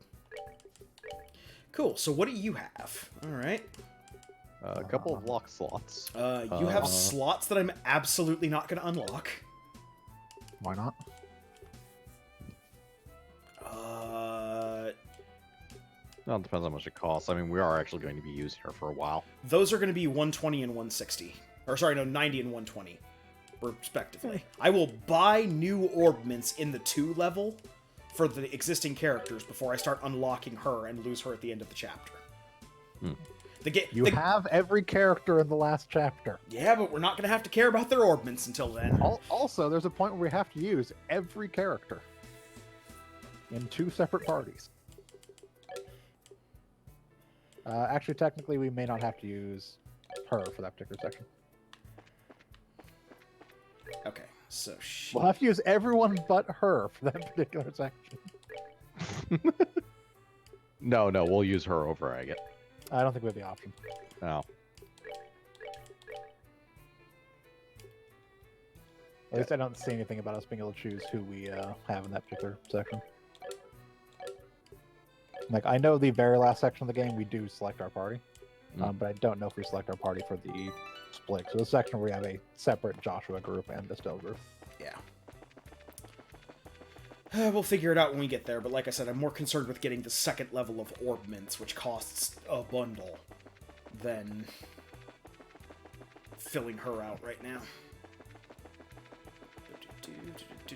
[SPEAKER 1] Cool. So what do you have? All right.
[SPEAKER 3] A couple of lock slots.
[SPEAKER 1] You have slots that I'm absolutely not going to unlock.
[SPEAKER 2] Why not?
[SPEAKER 3] Well, it depends how much it costs. I mean, we are actually going to be using her for a while.
[SPEAKER 1] Those are going to be 120 and 160. Or sorry, no, 90 and 120, respectively. I will buy new orbments in the 2 level for the existing characters before I start unlocking her and lose her at the end of the chapter.
[SPEAKER 2] You have every character in the last chapter.
[SPEAKER 1] Yeah, but we're not going to have to care about their orbments until then.
[SPEAKER 2] Also, there's a point where we have to use every character in 2 separate parties. Actually, technically, we may not have to use her for that particular section.
[SPEAKER 1] Okay, so she...
[SPEAKER 2] We'll have to use everyone but her for that particular section.
[SPEAKER 3] No, we'll use her over Agate.
[SPEAKER 2] I don't think we have the option.
[SPEAKER 3] No.
[SPEAKER 2] At least I don't see anything about us being able to choose who we have in that particular section. Like, I know the very last section of the game, we do select our party. But I don't know if we select our party for the split. So the section where we have a separate Joshua group and Estelle group.
[SPEAKER 1] Yeah. We'll figure it out when we get there, but like I said, I'm more concerned with getting the second level of orbments, which costs a bundle, than filling her out right now.
[SPEAKER 2] Do, do, do, do, do,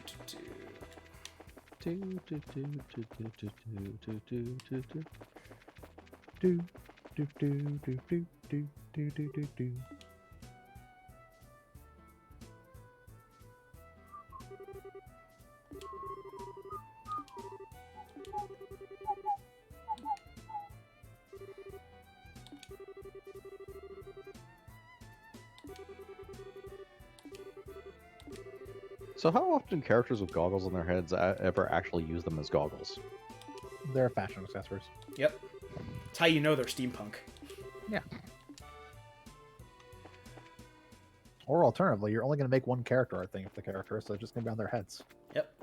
[SPEAKER 2] do, do, do, do, do.
[SPEAKER 3] So how often characters with goggles on their heads ever actually use them as goggles?
[SPEAKER 2] They're fashion accessories.
[SPEAKER 1] Yep. It's how you know they're steampunk.
[SPEAKER 2] Yeah. Or alternatively, you're only going to make one character, I think, if the character is, so it's just going to be on their heads.
[SPEAKER 1] Yep.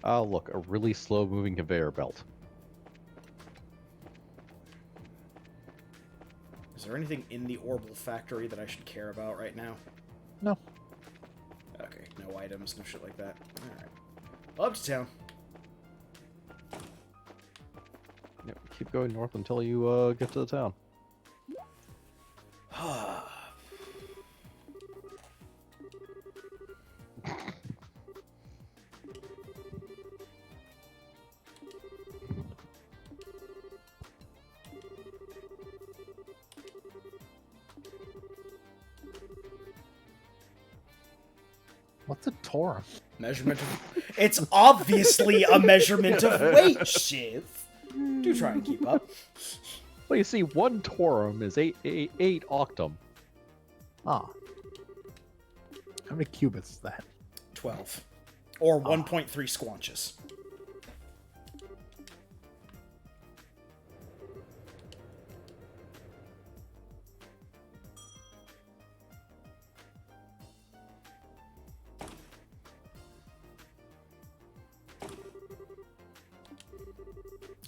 [SPEAKER 3] Oh, look, a really slow-moving conveyor belt.
[SPEAKER 1] Is there anything in the Orbital Factory that I should care about right now?
[SPEAKER 2] No.
[SPEAKER 1] Okay, no items, no shit like that. Alright. Up to town.
[SPEAKER 3] Yep, keep going north until you get to the town.
[SPEAKER 2] What's a Torum?
[SPEAKER 1] Measurement of... It's obviously a measurement of weight, Shiv. Do try and keep up.
[SPEAKER 3] Well, you see, one Torum is eight octum.
[SPEAKER 2] Ah. How many cubits is that?
[SPEAKER 1] 12. Or 1.3 squanches.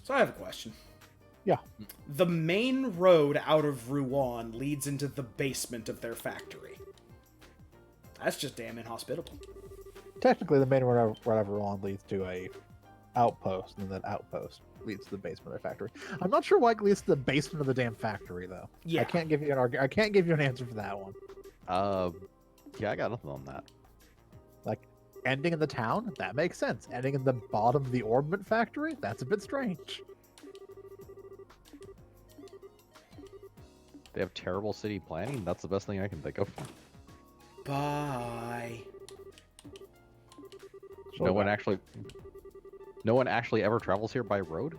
[SPEAKER 1] So I have a question.
[SPEAKER 2] Yeah.
[SPEAKER 1] The main road out of Rouen leads into the basement of their factory. That's just damn inhospitable.
[SPEAKER 2] Technically, the main road of Rouen leads to a outpost, and that outpost leads to the basement of the factory. I'm not sure why it leads to the basement of the damn factory, though.
[SPEAKER 1] Yeah.
[SPEAKER 2] I can't give you I can't give you an answer for that one.
[SPEAKER 3] Yeah, I got nothing on that.
[SPEAKER 2] Like, ending in the town? That makes sense. Ending in the bottom of the orbit factory? That's a bit strange.
[SPEAKER 3] They have terrible city planning? That's the best thing I can think of.
[SPEAKER 1] Bye.
[SPEAKER 3] No one actually ever travels here by road?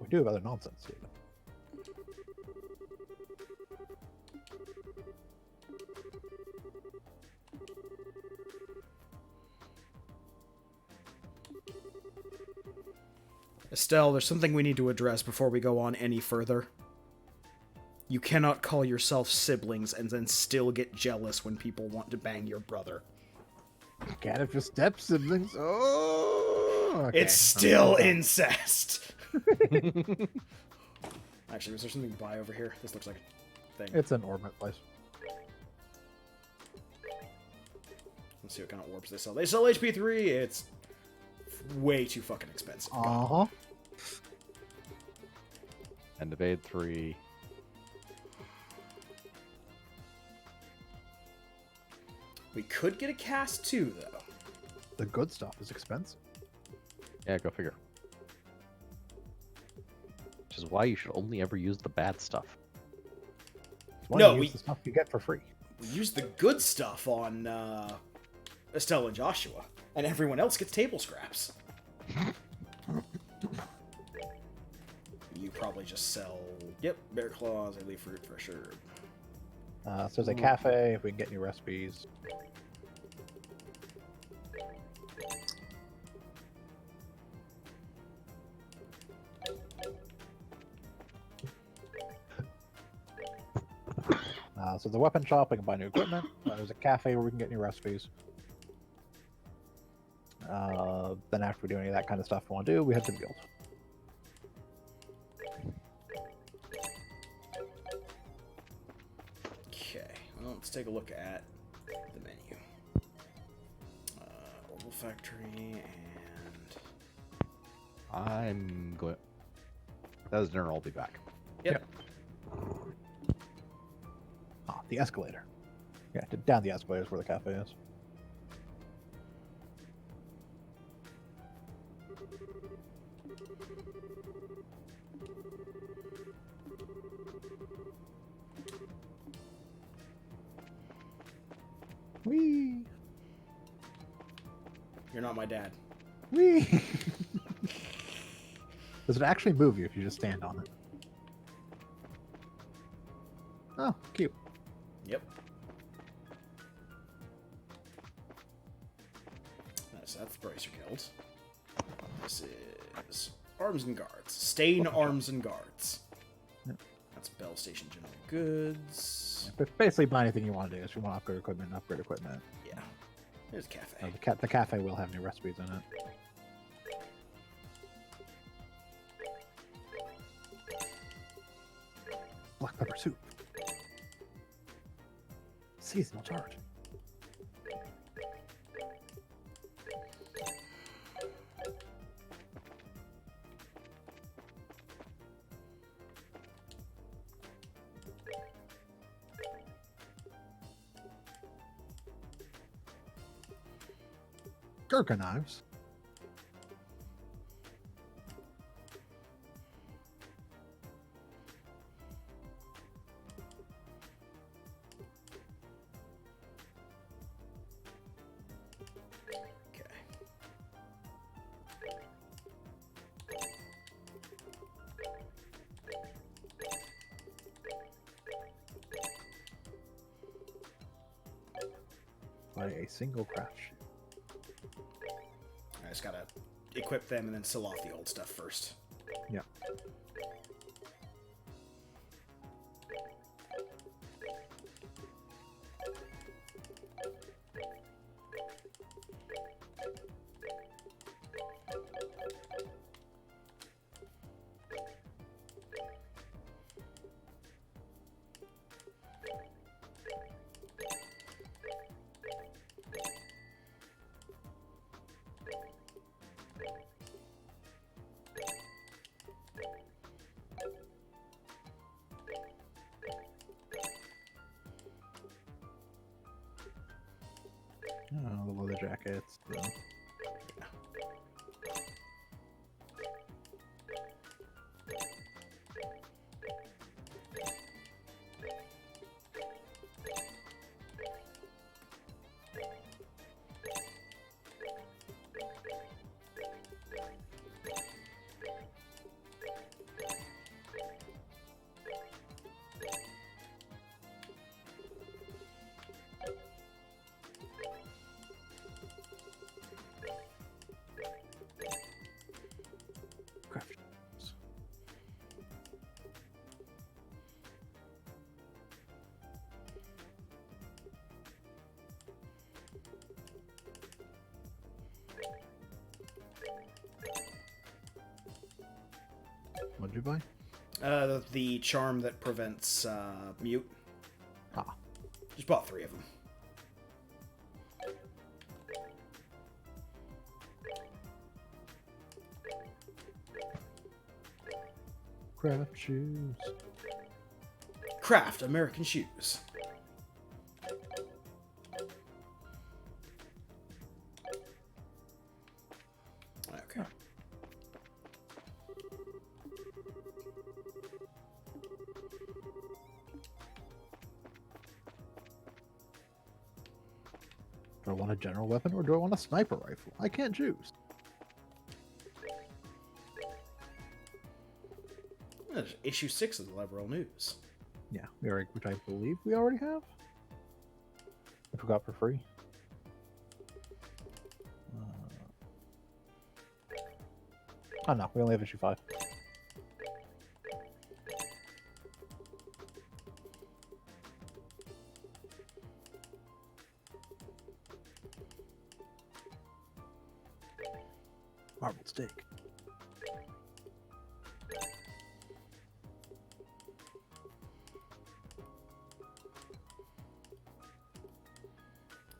[SPEAKER 2] We do have other nonsense here.
[SPEAKER 1] Estelle, there's something we need to address before we go on any further. You cannot call yourself siblings and then still get jealous when people want to bang your brother.
[SPEAKER 2] Can't if your step siblings. Oh, okay.
[SPEAKER 1] It's still incest. Actually, was there something to buy over here? This looks like a thing.
[SPEAKER 2] It's an orbit place.
[SPEAKER 1] Let's see what kind of orbs they sell. They sell HP 3. It's way too fucking expensive.
[SPEAKER 2] Uh huh.
[SPEAKER 3] And evade 3.
[SPEAKER 1] We could get a cast 2, though.
[SPEAKER 2] The good stuff is expensive.
[SPEAKER 3] Yeah, go figure. Which is why you should only ever use the bad stuff.
[SPEAKER 2] It's why
[SPEAKER 1] No,
[SPEAKER 2] you
[SPEAKER 1] we-
[SPEAKER 2] use the stuff you get for free.
[SPEAKER 1] We use the good stuff on Estelle and Joshua, and everyone else gets table scraps. You probably just sell, yep, bear claws, elite fruit for sure.
[SPEAKER 2] So there's a cafe. If we can get new recipes. So the weapon shop, we can buy new equipment. There's a cafe where we can get new recipes. Then after we do any of that kind of stuff we want to do, we head to the guild.
[SPEAKER 1] Okay, well, let's take a look at the menu. Orbital Factory and...
[SPEAKER 3] I'm going. That is dinner. I'll be back.
[SPEAKER 1] Yep.
[SPEAKER 2] The escalator. Yeah, down the escalator is where the cafe is.
[SPEAKER 1] You're not my dad.
[SPEAKER 2] Whee! Does it actually move you if you just stand on it? Oh, cute.
[SPEAKER 1] Yep. So that's the Bracer Guild. This is Arms and Guards. Stain Arms and Guards.
[SPEAKER 2] Yep.
[SPEAKER 1] That's Bell Station General Goods.
[SPEAKER 2] But basically, buy anything you want to do. If you want to upgrade equipment.
[SPEAKER 1] Yeah. There's a cafe.
[SPEAKER 2] The cafe will have new recipes in it. Black pepper soup. Seasonal tart. Gurkha knives.
[SPEAKER 1] Okay.
[SPEAKER 2] Buy a single craft shoe.
[SPEAKER 1] I just gotta equip them and then sell off the old stuff first.
[SPEAKER 2] Yeah. Oh, the leather jackets. Craft shoes. What'd you buy?
[SPEAKER 1] The charm that prevents mute.
[SPEAKER 2] Ah.
[SPEAKER 1] Just bought 3 of them.
[SPEAKER 2] Craft shoes.
[SPEAKER 1] Craft American shoes. Okay.
[SPEAKER 2] Do I want a general weapon or do I want a sniper rifle? I can't choose.
[SPEAKER 1] There's issue 6 of the Liberal News.
[SPEAKER 2] Yeah, which I believe we already have. If we got for free. Oh no, we only have issue 5. Marbled steak.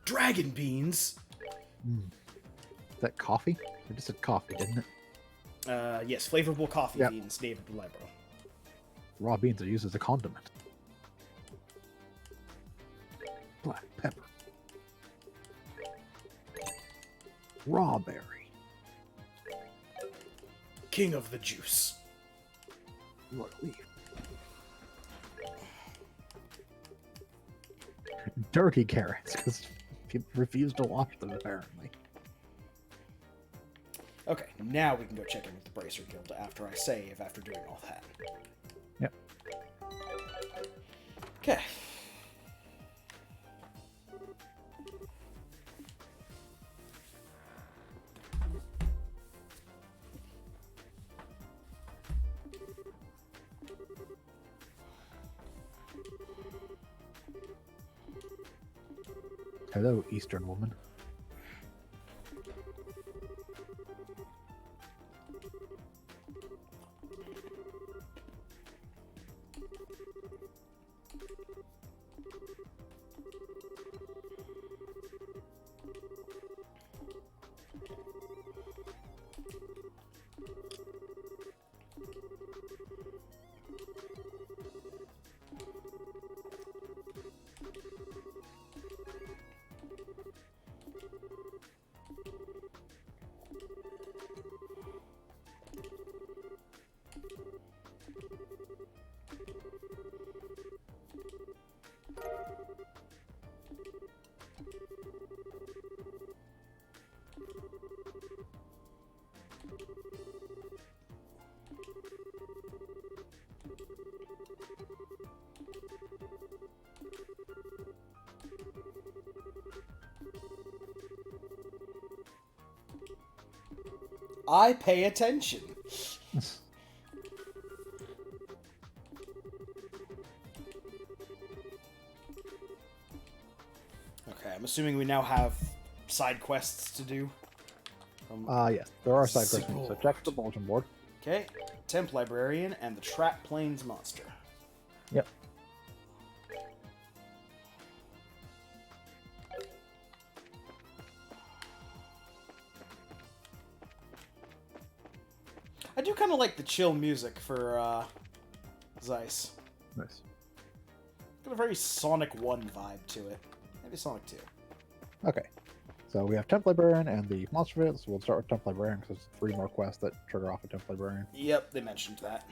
[SPEAKER 1] Dragon beans.
[SPEAKER 2] Is that coffee? It just said coffee, didn't it?
[SPEAKER 1] Yes, flavorful coffee
[SPEAKER 2] Yep.
[SPEAKER 1] beans native to Liberal.
[SPEAKER 2] Raw beans are used as a condiment. Black pepper. Raw berry.
[SPEAKER 1] King of the juice.
[SPEAKER 2] Royal leaf. Dirty carrots, because people refuse to wash them, apparently.
[SPEAKER 1] Okay, now we can go check in with the Bracer Guild after I save after doing all that.
[SPEAKER 2] Yep.
[SPEAKER 1] Okay.
[SPEAKER 2] Hello, Eastern woman.
[SPEAKER 1] I pay attention. Okay, I'm assuming we now have side quests to do.
[SPEAKER 2] Yes, there are side quests. So
[SPEAKER 1] Support.
[SPEAKER 2] check the bulletin board.
[SPEAKER 1] Okay, Temp Librarian and the Trap Plains Monster.
[SPEAKER 2] Yep.
[SPEAKER 1] I do kind of like the chill music for Zeiss.
[SPEAKER 2] Nice.
[SPEAKER 1] Got a very Sonic 1 vibe to it. Maybe Sonic 2.
[SPEAKER 2] Okay. So we have Temp Librarian and the Monster Pit, so we'll start with Temp Librarian because there's 3 more quests that trigger off a Temp Librarian.
[SPEAKER 1] Yep, they mentioned that.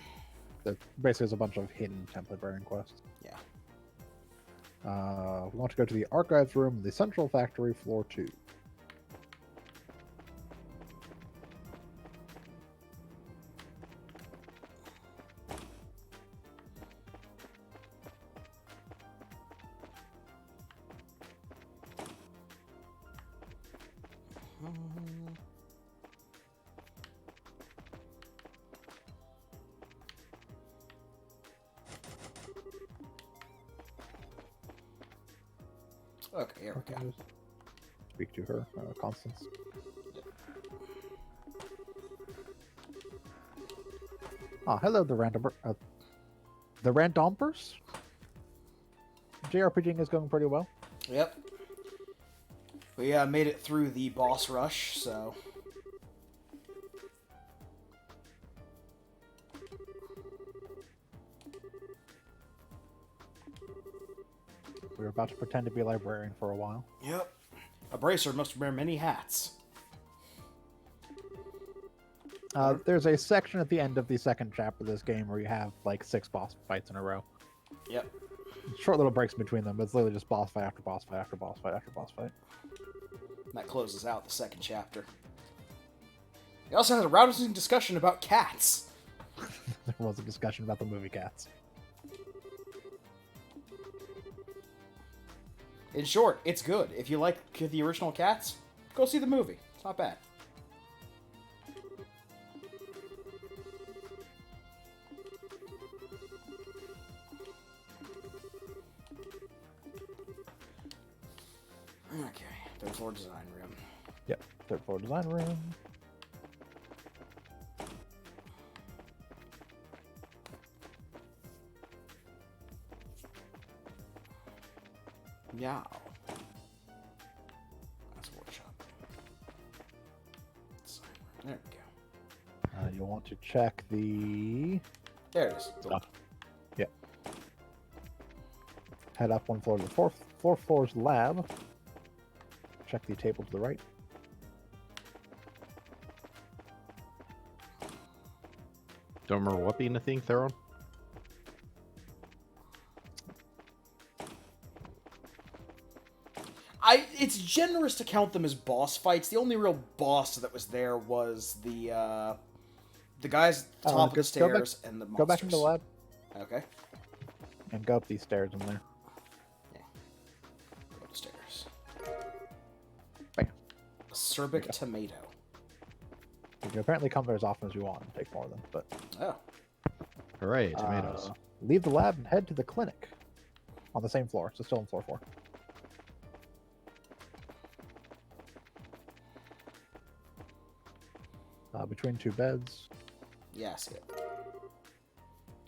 [SPEAKER 2] There basically is a bunch of hidden Temp Librarian quests.
[SPEAKER 1] Yeah.
[SPEAKER 2] We want to go to the Archives Room in the Central Factory, Floor 2.
[SPEAKER 1] Okay, here we go.
[SPEAKER 2] Speak to her, Constance. Ah, hello, the Randompers. JRPGing is going pretty well.
[SPEAKER 1] Yep. We made it through the boss rush, so...
[SPEAKER 2] We were about to pretend to be a librarian for a while.
[SPEAKER 1] Yep. A bracer must wear many hats.
[SPEAKER 2] There's a section at the end of the second chapter of this game where you have like 6 boss fights in a row.
[SPEAKER 1] Yep.
[SPEAKER 2] Short little breaks between them, but it's literally just boss fight after boss fight after boss fight after boss fight.
[SPEAKER 1] And that closes out the second chapter. We also had a rousing discussion about cats.
[SPEAKER 2] There was a discussion about the movie Cats.
[SPEAKER 1] In short, it's good. If you like the original Cats, go see the movie. It's not bad. Okay, third floor design room.
[SPEAKER 2] Yep, 3rd floor design room.
[SPEAKER 1] Meow. That's a workshop. Design room. There we go.
[SPEAKER 2] You'll want to check the...
[SPEAKER 1] There it is.
[SPEAKER 2] Yeah. Head up 1 floor to the 4th floor's lab. Check the table to the right.
[SPEAKER 3] Don't remember what being a thing, Theron?
[SPEAKER 1] it's generous to count them as boss fights. The only real boss that was there was the guys at the top of the stairs and the monsters.
[SPEAKER 2] Go back into the lab
[SPEAKER 1] Okay.
[SPEAKER 2] and go up these stairs in there.
[SPEAKER 1] Go upstairs.
[SPEAKER 2] Bam.
[SPEAKER 1] Acerbic tomato.
[SPEAKER 2] You can apparently come there as often as you want and take more of them, but
[SPEAKER 1] Oh.
[SPEAKER 3] Hooray, tomatoes.
[SPEAKER 2] leave the lab and head to the clinic on the same floor, so still on floor 4. Between 2 beds.
[SPEAKER 1] Yeah, I see it.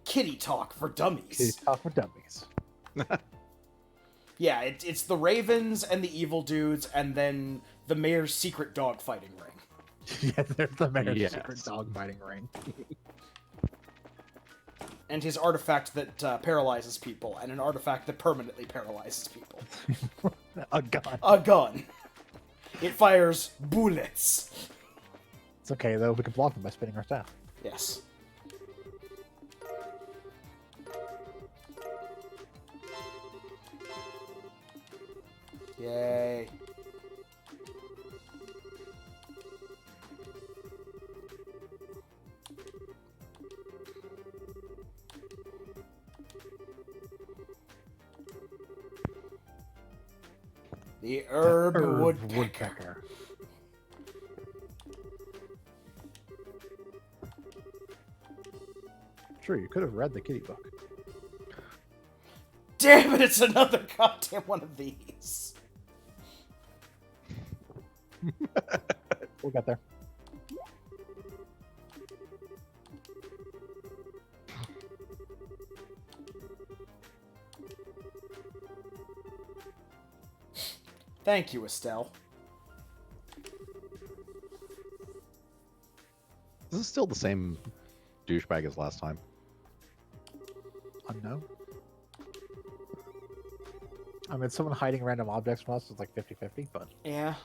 [SPEAKER 1] Kitty talk for dummies.
[SPEAKER 2] Kitty talk for dummies.
[SPEAKER 1] Yeah, it's the ravens and the evil dudes, and then the mayor's secret dog fighting ring.
[SPEAKER 2] Yeah, there's the mayor's
[SPEAKER 3] Yes.
[SPEAKER 2] secret dog fighting ring.
[SPEAKER 1] And his artifact that paralyzes people, and an artifact that permanently paralyzes people.
[SPEAKER 2] A gun.
[SPEAKER 1] A gun. It fires bullets.
[SPEAKER 2] It's okay though, we can block them by spinning our staff.
[SPEAKER 1] Yes. Yay. The herb woodpecker.
[SPEAKER 2] Sure, you could have read the kitty book.
[SPEAKER 1] Damn it, it's another goddamn one of these.
[SPEAKER 2] We'll get there.
[SPEAKER 1] Thank you, Estelle.
[SPEAKER 3] This is still the same douchebag as last time.
[SPEAKER 2] Unknown. I mean, someone hiding random objects from us is like 50-50, but
[SPEAKER 1] Yeah.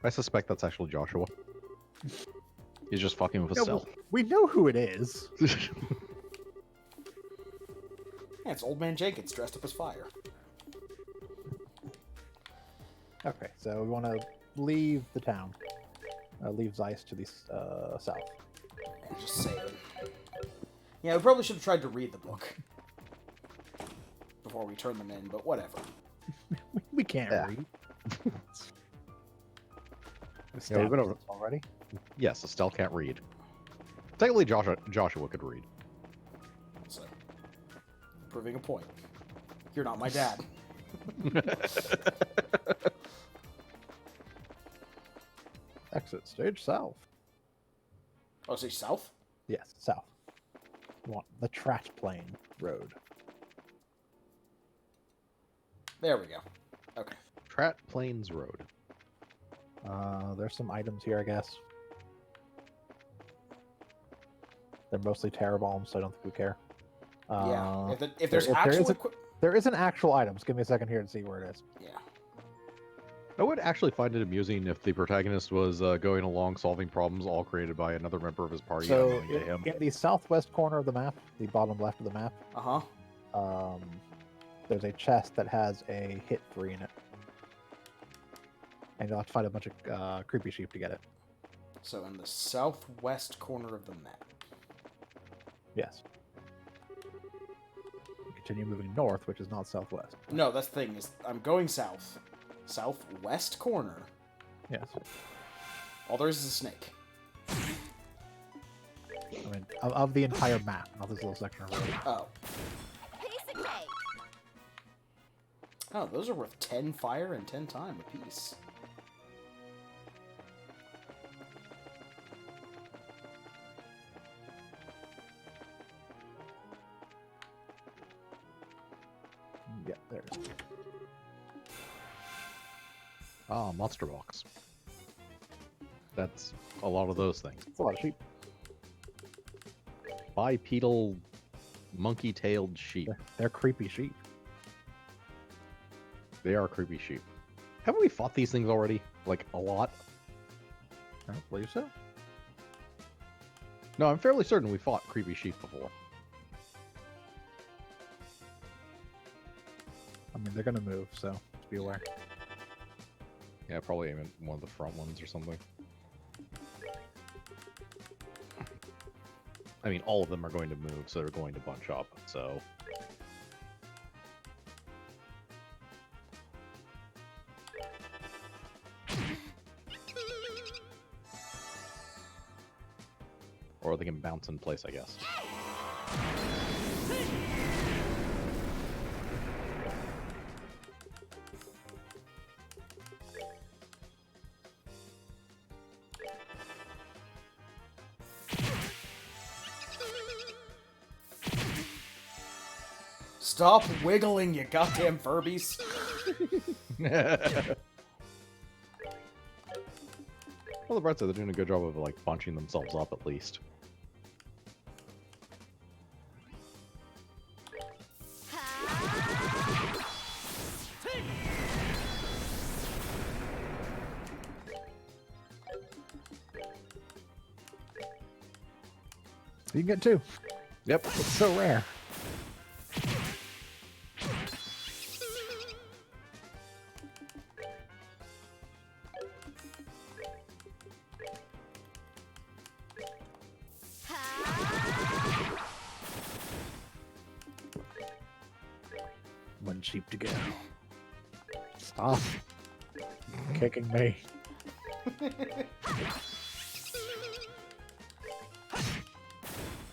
[SPEAKER 3] I suspect that's actually Joshua. He's just fucking with
[SPEAKER 2] No,
[SPEAKER 3] Estelle.
[SPEAKER 2] we know who it is.
[SPEAKER 1] Yeah, it's Old Man Jenkins dressed up as fire.
[SPEAKER 2] Okay, so we want to leave the town. Leave Zeiss to the south.
[SPEAKER 1] Yeah, just saying. Yeah, we probably should have tried to read the book before we turn them in, but whatever.
[SPEAKER 2] We can't
[SPEAKER 3] Yeah.
[SPEAKER 2] read.
[SPEAKER 3] Yeah, we've been over-
[SPEAKER 2] already.
[SPEAKER 3] Yes, Estelle can't read. Technically, Joshua could read.
[SPEAKER 1] So, proving a point. You're not my dad.
[SPEAKER 2] Exit stage south.
[SPEAKER 1] Oh, say south?
[SPEAKER 2] Yes, south. We want the Trat Plain Road.
[SPEAKER 1] There we go. Okay.
[SPEAKER 3] Trat Plains Road.
[SPEAKER 2] There's some items here, I guess. They're mostly terror bombs, so I don't think we care.
[SPEAKER 1] Yeah. If there's
[SPEAKER 2] there
[SPEAKER 1] actual
[SPEAKER 2] is a- There is an actual item. Just give me a second here to see where it is.
[SPEAKER 1] Yeah.
[SPEAKER 3] I would actually find it amusing if the protagonist was going along solving problems all created by another member of his party
[SPEAKER 2] So,
[SPEAKER 3] unknowing to him.
[SPEAKER 2] in the southwest corner of the map, the bottom left of the map,
[SPEAKER 1] Uh-huh.
[SPEAKER 2] there's a chest that has a hit 3 in it. And you'll have to fight a bunch of creepy sheep to get it.
[SPEAKER 1] So in the southwest corner of the map.
[SPEAKER 2] Yes. Continue moving north, which is not southwest.
[SPEAKER 1] No, that's the thing, is I'm going south. Southwest corner.
[SPEAKER 2] Yes.
[SPEAKER 1] All there is a snake.
[SPEAKER 2] I mean, of the entire map, not this little section of road.
[SPEAKER 1] Oh.
[SPEAKER 4] Piece of cake.
[SPEAKER 1] Oh, those are worth 10 fire and 10 time apiece.
[SPEAKER 2] Yeah, there it is.
[SPEAKER 3] Ah, Monster Box. That's a lot of those things.
[SPEAKER 2] It's a lot of sheep.
[SPEAKER 3] Bipedal, monkey-tailed sheep.
[SPEAKER 2] They're creepy sheep.
[SPEAKER 3] They are creepy sheep. Haven't we fought these things already? Like, a lot?
[SPEAKER 2] I don't believe so.
[SPEAKER 3] No, I'm fairly certain we fought creepy sheep before.
[SPEAKER 2] they're gonna move, so just be aware.
[SPEAKER 3] Yeah, probably aim at one of the front ones or something. I mean, all of them are going to move, so they're going to bunch up, so... Or they can bounce in place, I guess.
[SPEAKER 1] Stop wiggling, you goddamn Furbies.
[SPEAKER 3] Well, the bright side, they're doing a good job of, like, bunching themselves up, at least.
[SPEAKER 2] You can get 2.
[SPEAKER 3] Yep.
[SPEAKER 2] It's so rare. One sheep to go. Stop kicking me.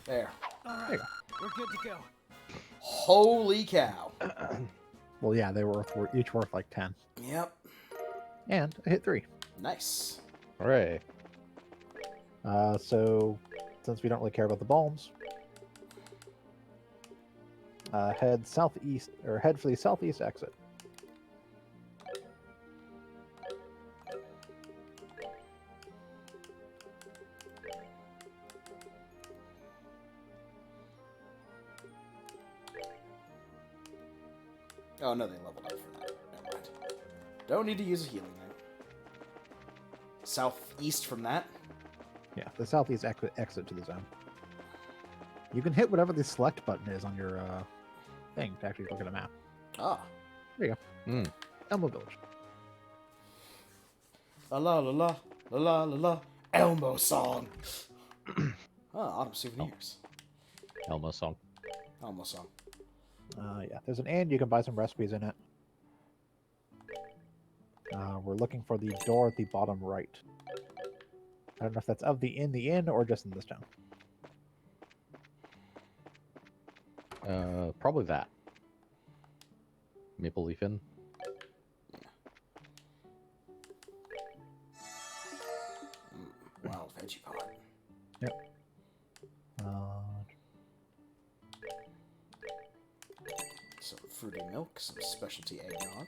[SPEAKER 1] There.
[SPEAKER 5] All
[SPEAKER 2] There you
[SPEAKER 5] right, we're good to go.
[SPEAKER 1] Holy cow.
[SPEAKER 2] Well, yeah, they were each worth like 10.
[SPEAKER 1] Yep.
[SPEAKER 2] And I hit 3.
[SPEAKER 1] Nice.
[SPEAKER 3] Hooray.
[SPEAKER 2] So, since we don't really care about the bombs, head southeast, or head for the southeast exit.
[SPEAKER 1] Oh, no, they leveled up for that. Never mind. Don't need to use a healing then. Southeast from that?
[SPEAKER 2] Yeah, the southeast exit to the zone. You can hit whatever the select button is on your thing to actually look at a map.
[SPEAKER 1] Ah.
[SPEAKER 2] Elmo Village.
[SPEAKER 1] La la la la la la la la. Elmo song. Autumn souvenirs.
[SPEAKER 3] Elmo song.
[SPEAKER 1] Elmo song.
[SPEAKER 2] Yeah, there's an and you can buy some recipes in it. We're looking for the door at the bottom right. I don't know if that's of the inn or just in this town.
[SPEAKER 3] Probably that. Maple Leaf Inn.
[SPEAKER 1] Wild veggie pot. Some fruity milk, some specialty eggnog.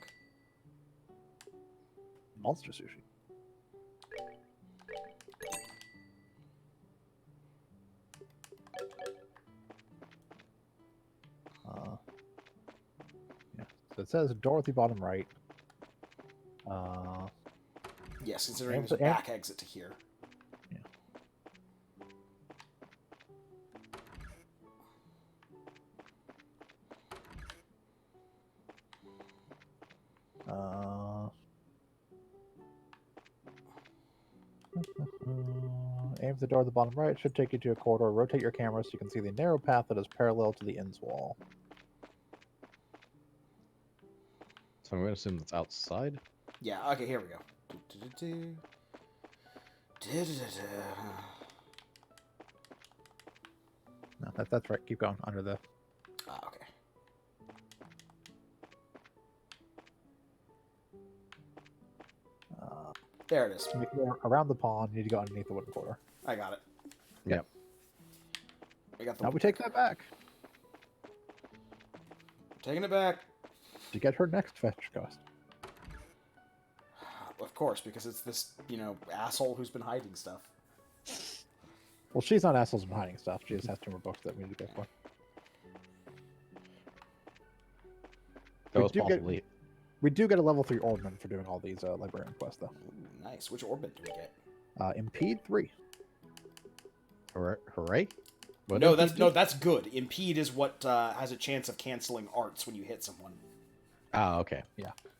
[SPEAKER 2] Monster sushi. Yeah. So it says door at the bottom right.
[SPEAKER 1] Yes, considering
[SPEAKER 2] And
[SPEAKER 1] there's a
[SPEAKER 2] and-
[SPEAKER 1] back exit to here.
[SPEAKER 2] Aim for the door at the bottom right. It should take you to a corridor. Rotate your camera so you can see the narrow path that is parallel to the inn's wall.
[SPEAKER 3] So I'm going to assume that's outside.
[SPEAKER 1] Yeah, okay, here we go. Do-do-do-do. Do-do-do-do.
[SPEAKER 2] No, that's right. Keep going under the.
[SPEAKER 1] Ah, okay. There it is.
[SPEAKER 2] To make it around the pond, you need to go underneath the wooden quarter.
[SPEAKER 1] I got it.
[SPEAKER 3] Yep.
[SPEAKER 1] I got the.
[SPEAKER 2] Now we take that back
[SPEAKER 1] Taking it back.
[SPEAKER 2] to get her next fetch quest.
[SPEAKER 1] Of course, because it's this, asshole who's been hiding stuff.
[SPEAKER 2] Well, she's not assholes from hiding stuff. She just has 2 more books that we need to go for.
[SPEAKER 3] That
[SPEAKER 2] We
[SPEAKER 3] was
[SPEAKER 2] do get-
[SPEAKER 3] possibly...
[SPEAKER 2] We do get a level 3 Ornament for doing all these librarian quests, though.
[SPEAKER 1] Ooh, nice. Which orbit do we get?
[SPEAKER 2] Impede 3.
[SPEAKER 3] Hooray? What
[SPEAKER 1] No,
[SPEAKER 3] did he do?
[SPEAKER 1] that's good. Impede is what has a chance of canceling arts when you hit someone.
[SPEAKER 3] Ah, okay.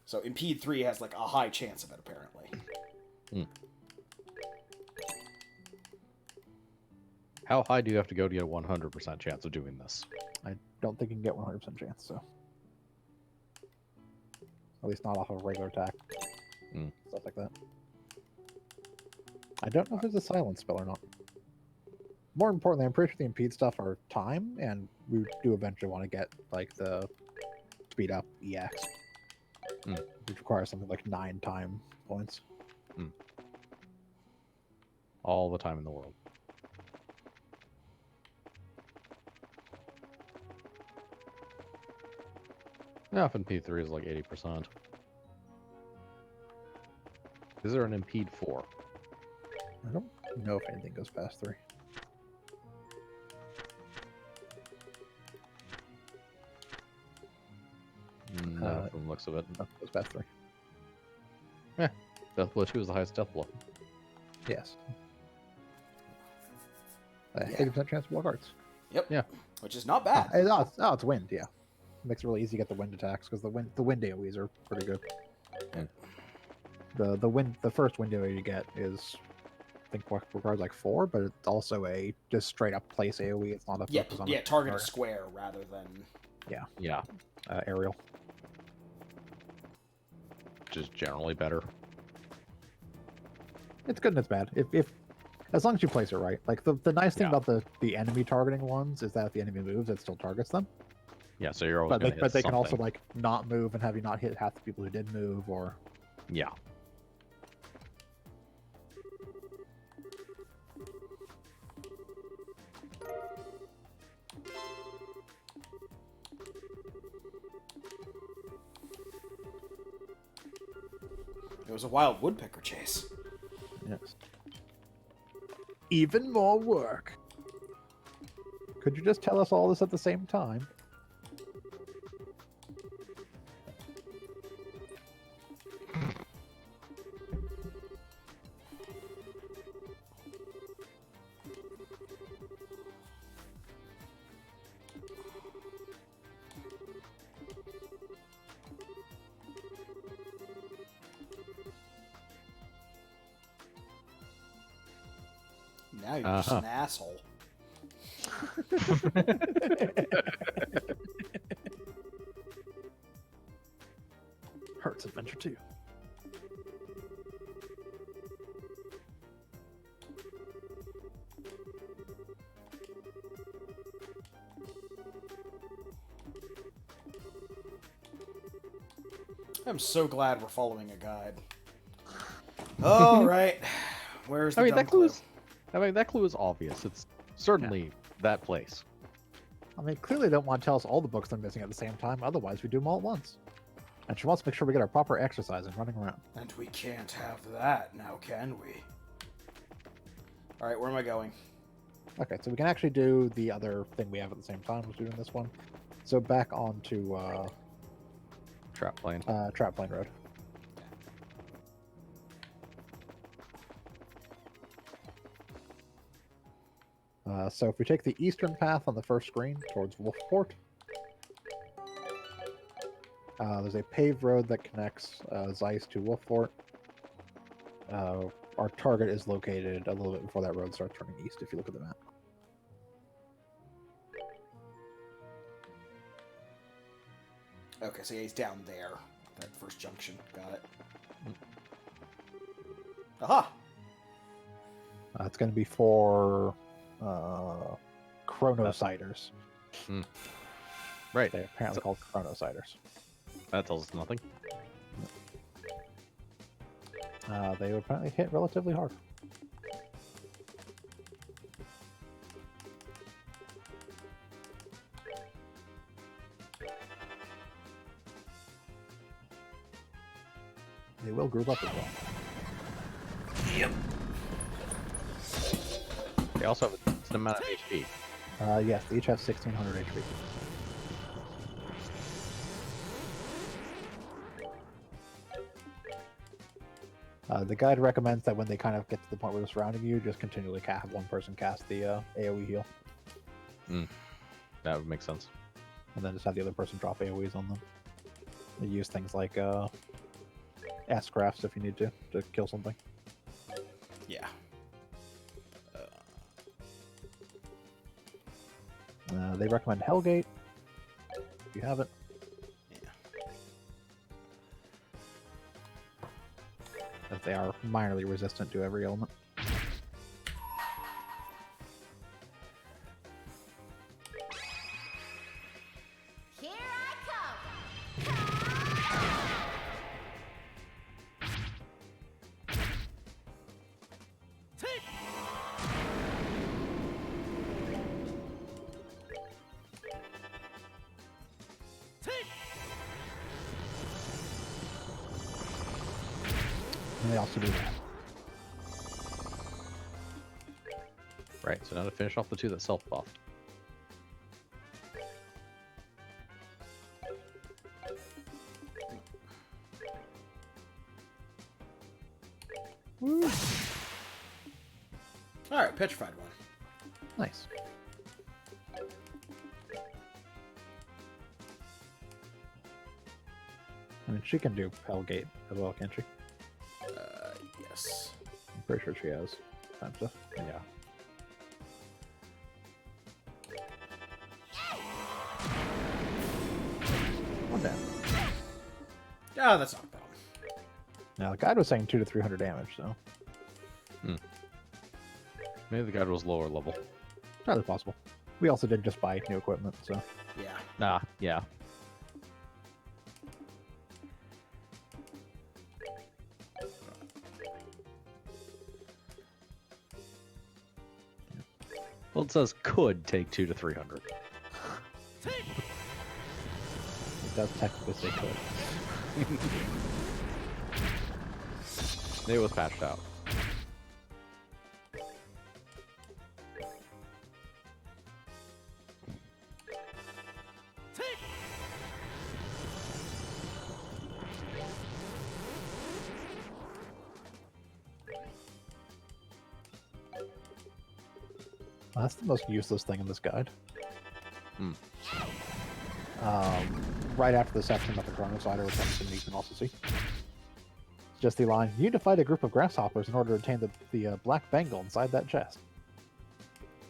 [SPEAKER 1] So Impede 3 has like a high chance of it, apparently.
[SPEAKER 3] How high do you have to go to get a 100% chance of doing this?
[SPEAKER 2] I don't think you can get 100% chance, so. At least not off of a regular attack. Stuff like that. I don't know if there's a silence spell or not. More importantly, I'm pretty sure the impede stuff are time, and we do eventually want to get, like, the speed up EX. Which requires something like 9 time points.
[SPEAKER 3] All the time in the world. Yeah, if Impede 3 is like 80%. Is there an Impede 4?
[SPEAKER 2] I don't know if anything goes past 3.
[SPEAKER 3] No, from the looks of it.
[SPEAKER 2] No, it goes past 3.
[SPEAKER 3] Death Blow 2 is the highest death blow.
[SPEAKER 2] Yes.
[SPEAKER 1] Yeah.
[SPEAKER 2] 80% chance to block arts.
[SPEAKER 1] Yep.
[SPEAKER 3] Yeah.
[SPEAKER 1] Which is not bad.
[SPEAKER 2] It's wind, yeah. Makes it really easy to get the wind attacks because the wind AoEs are pretty good. The first wind AoE you get is, I think, what requires like 4, but it's also a just straight up place AoE. It's not a
[SPEAKER 1] Yeah,
[SPEAKER 2] focus on
[SPEAKER 1] yeah, target a square rather than...
[SPEAKER 3] Yeah,
[SPEAKER 2] aerial.
[SPEAKER 3] which is generally better.
[SPEAKER 2] It's good and it's bad. If as long as you place it right. Like the nice thing
[SPEAKER 3] Yeah.
[SPEAKER 2] about the enemy targeting ones is that if the enemy moves, it still targets them.
[SPEAKER 3] Yeah, so you're always
[SPEAKER 2] But
[SPEAKER 3] going to hit
[SPEAKER 2] but they can also
[SPEAKER 3] something.
[SPEAKER 2] like not move and have you not hit half the people who did move, or
[SPEAKER 3] Yeah.
[SPEAKER 1] It was a wild woodpecker chase.
[SPEAKER 2] yes. Even more work. Could you just tell us all this at the same time?
[SPEAKER 1] Now you're just an asshole.
[SPEAKER 2] Hurts Adventure 2.
[SPEAKER 1] I'm so glad we're following a guide. All right. Where's the
[SPEAKER 3] I mean,
[SPEAKER 1] dumb
[SPEAKER 3] that clue is... I mean, that clue is obvious. It's certainly that place.
[SPEAKER 2] I mean, clearly they don't want to tell us all the books they're missing at the same time, otherwise we do them all at once. And she wants to make sure we get our proper exercise and running around.
[SPEAKER 1] And we can't have that now, can we? All right, where am I going?
[SPEAKER 2] Okay, so we can actually do the other thing we have at the same time as doing this one. So back onto
[SPEAKER 3] Trap plane.
[SPEAKER 2] Trap Plane Road. So if we take the eastern path on the first screen towards Wolfport, there's a paved road that connects Zeiss to Wolfport. Our target is located a little bit before that road starts turning east, if you look at the map.
[SPEAKER 1] Okay, so yeah, he's down there. That first junction. Got it. Aha!
[SPEAKER 2] It's going to be for Chronociders.
[SPEAKER 3] Right.
[SPEAKER 2] They're apparently called Chronociders.
[SPEAKER 3] That tells us nothing.
[SPEAKER 2] They apparently hit relatively hard. They will group up as well.
[SPEAKER 1] Yep.
[SPEAKER 3] They also have a decent amount of HP.
[SPEAKER 2] Yes, they each have 1600 HP. The guide recommends that when they kind of get to the point where they're surrounding you, just continually have one person cast the AoE heal,
[SPEAKER 3] That would make sense.
[SPEAKER 2] and then just have the other person drop AoEs on them. You use things like S-crafts if you need to kill something.
[SPEAKER 1] Yeah.
[SPEAKER 2] They recommend Hellgate if you have it.
[SPEAKER 1] Yeah.
[SPEAKER 2] As they are minorly resistant to every element.
[SPEAKER 4] Here I come.
[SPEAKER 5] Take. Take.
[SPEAKER 2] And they also do that.
[SPEAKER 3] Right, so now to finish off the two that self-buff.
[SPEAKER 1] All right, petrified one.
[SPEAKER 2] Nice. I mean, she can do Hellgate as well, can't she?
[SPEAKER 1] Yes.
[SPEAKER 2] I'm pretty sure she has. Time stuff. Yeah. One down.
[SPEAKER 1] Ah, that's not a problem.
[SPEAKER 2] Now the guide was saying 200 to 300 damage, so
[SPEAKER 3] Maybe the guide was lower level.
[SPEAKER 2] entirely possible. We also did just buy new equipment, so
[SPEAKER 1] Yeah.
[SPEAKER 3] Ah, yeah. Well, it says could take 200 to 300.
[SPEAKER 5] Take.
[SPEAKER 2] it does technically say could.
[SPEAKER 3] It was patched out.
[SPEAKER 5] Take.
[SPEAKER 2] Well, that's the most useless thing in this guide.
[SPEAKER 3] Hmm.
[SPEAKER 2] Right after the section about the Chronosider, which I'm assuming you can also see. It's just the line, you need to fight a group of grasshoppers in order to obtain the black bangle inside that chest.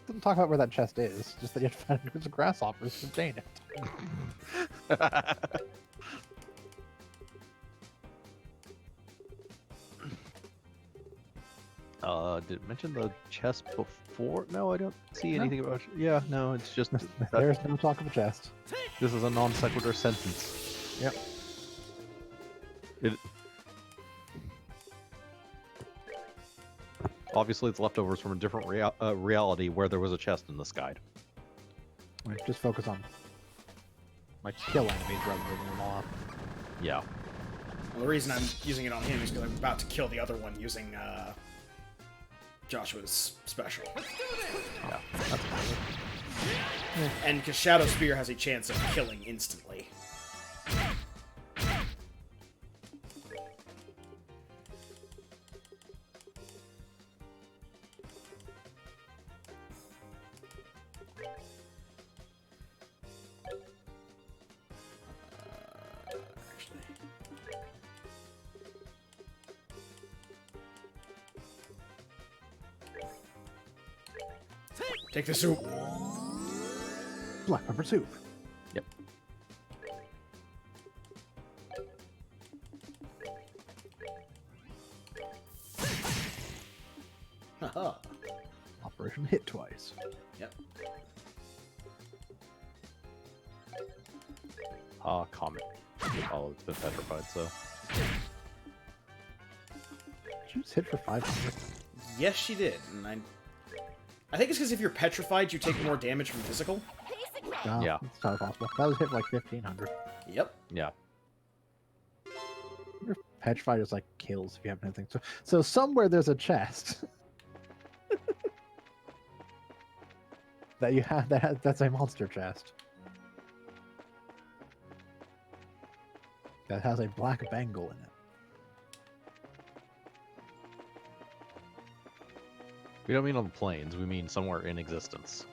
[SPEAKER 2] Doesn't talk about where that chest is, just that you have to find a group of grasshoppers to obtain it.
[SPEAKER 3] Did it mention the chest before? No, I don't see
[SPEAKER 2] No.
[SPEAKER 3] anything about. Yeah, no, it's just
[SPEAKER 2] There's no talk of a chest.
[SPEAKER 3] this is a non sequitur sentence.
[SPEAKER 2] Yep.
[SPEAKER 3] It obviously it's leftovers from a different reality where there was a chest in this guide.
[SPEAKER 2] I mean, just focus on my kill enemies rather than them all.
[SPEAKER 3] Yeah.
[SPEAKER 1] Well, the reason I'm using it on him is because I'm about to kill the other one using Joshua's special.
[SPEAKER 3] Yeah.
[SPEAKER 1] And because Shadow Spear has a chance of killing instantly. Take the soup.
[SPEAKER 2] Black pepper soup.
[SPEAKER 3] Yep.
[SPEAKER 1] Haha.
[SPEAKER 2] Operation hit twice.
[SPEAKER 1] Yep.
[SPEAKER 3] Comet. Oh, it's been petrified, so.
[SPEAKER 2] She was hit for 500.
[SPEAKER 1] Yes, she did. And I think it's because if you're petrified, you take more damage from physical.
[SPEAKER 4] Piece of cake.
[SPEAKER 2] Oh,
[SPEAKER 3] Yeah.
[SPEAKER 2] it's not possible. That was hit for like 1500.
[SPEAKER 1] Yep.
[SPEAKER 3] Yeah.
[SPEAKER 2] Your petrified just like kills if you have anything. So somewhere there's a chest that you have that's a monster chest that has a black bangle in it.
[SPEAKER 3] We don't mean on the plains, we mean somewhere in existence.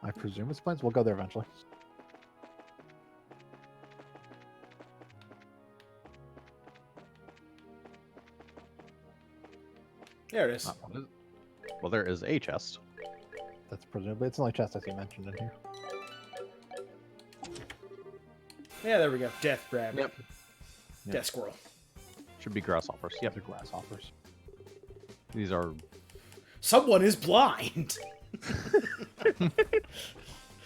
[SPEAKER 2] I presume it's planes. We'll go there eventually.
[SPEAKER 1] There it is.
[SPEAKER 3] Well, there is a chest.
[SPEAKER 2] That's presumably it's the only chest I see mentioned in here.
[SPEAKER 1] Yeah, there we go. Death rabbit.
[SPEAKER 3] Yep.
[SPEAKER 1] Death squirrel.
[SPEAKER 3] Should be grasshoppers. Yep.
[SPEAKER 2] The grasshoppers.
[SPEAKER 3] These are.
[SPEAKER 1] Someone is blind.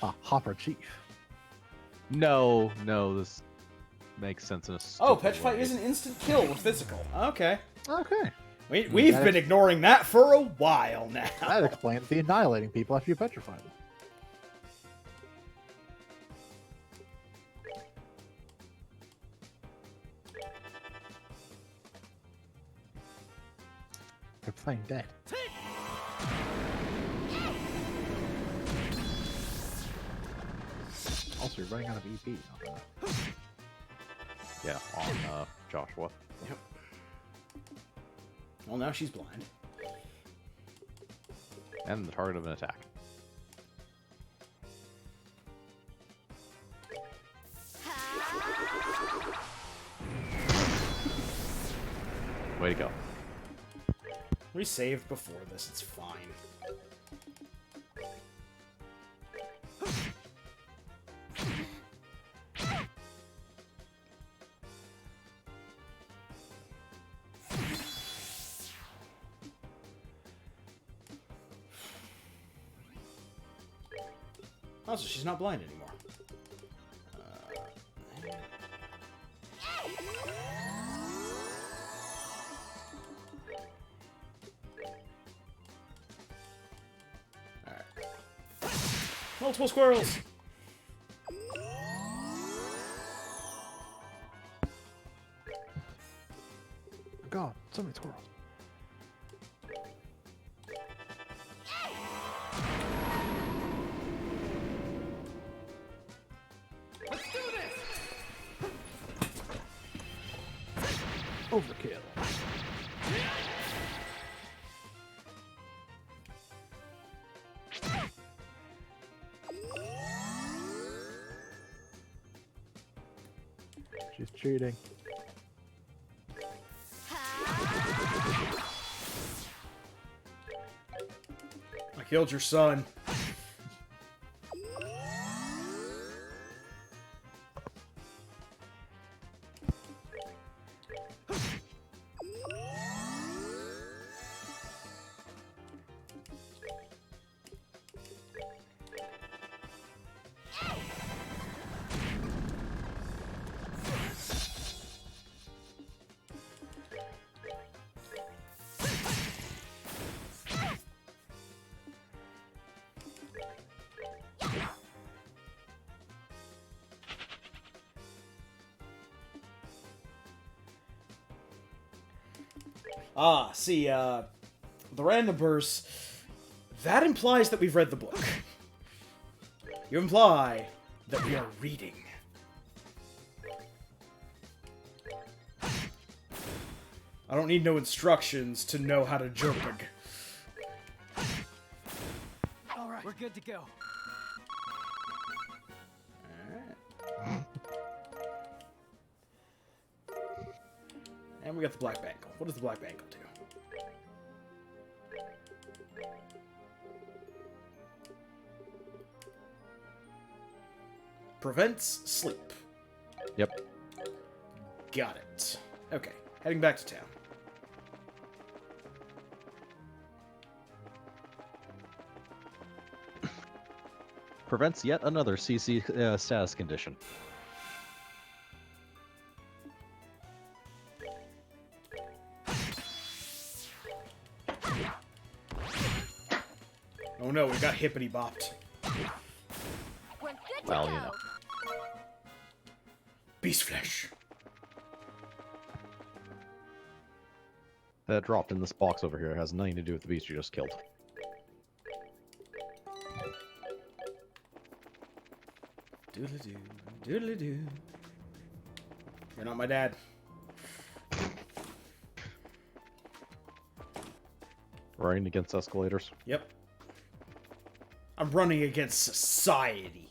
[SPEAKER 2] Hopper Chief.
[SPEAKER 3] No, this makes sense in a.
[SPEAKER 1] Oh,
[SPEAKER 3] stupid
[SPEAKER 1] Petrify
[SPEAKER 3] way.
[SPEAKER 1] is an instant kill with physical. Okay.
[SPEAKER 2] Okay.
[SPEAKER 1] We've been ignoring that for a while now.
[SPEAKER 2] That explains the annihilating people after you petrify them. They're playing dead. Also, you're running out of EP.
[SPEAKER 3] Yeah, on Joshua.
[SPEAKER 1] Yep. Well, now she's blind.
[SPEAKER 3] And the target of an attack. Way to go.
[SPEAKER 1] We saved before this, it's fine. Also, she's not blind anymore. Alright. Multiple squirrels!
[SPEAKER 2] God, so many squirrels.
[SPEAKER 5] Let's do this!
[SPEAKER 2] Overkill. She's cheating.
[SPEAKER 1] I killed your son. Ah, see, the random burst, that implies that we've read the book. You imply that we are reading. I don't need no instructions to know how to jerpig.
[SPEAKER 5] All right, we're good to go.
[SPEAKER 1] And we got the Black Bangle. What does the Black Bangle do? Prevents sleep.
[SPEAKER 3] Yep.
[SPEAKER 1] Got it. Okay, heading back to town.
[SPEAKER 3] Prevents yet another CC status condition.
[SPEAKER 1] Oh no, we got hippity bopped.
[SPEAKER 4] We're good to
[SPEAKER 3] Well,
[SPEAKER 4] go.
[SPEAKER 3] you know.
[SPEAKER 1] Beast flesh.
[SPEAKER 3] That dropped in this box over here has nothing to do with the beast you just killed.
[SPEAKER 1] Doodly-doo, doodly-doo. You're not my dad.
[SPEAKER 3] Running against escalators.
[SPEAKER 1] Yep. I'm running against society.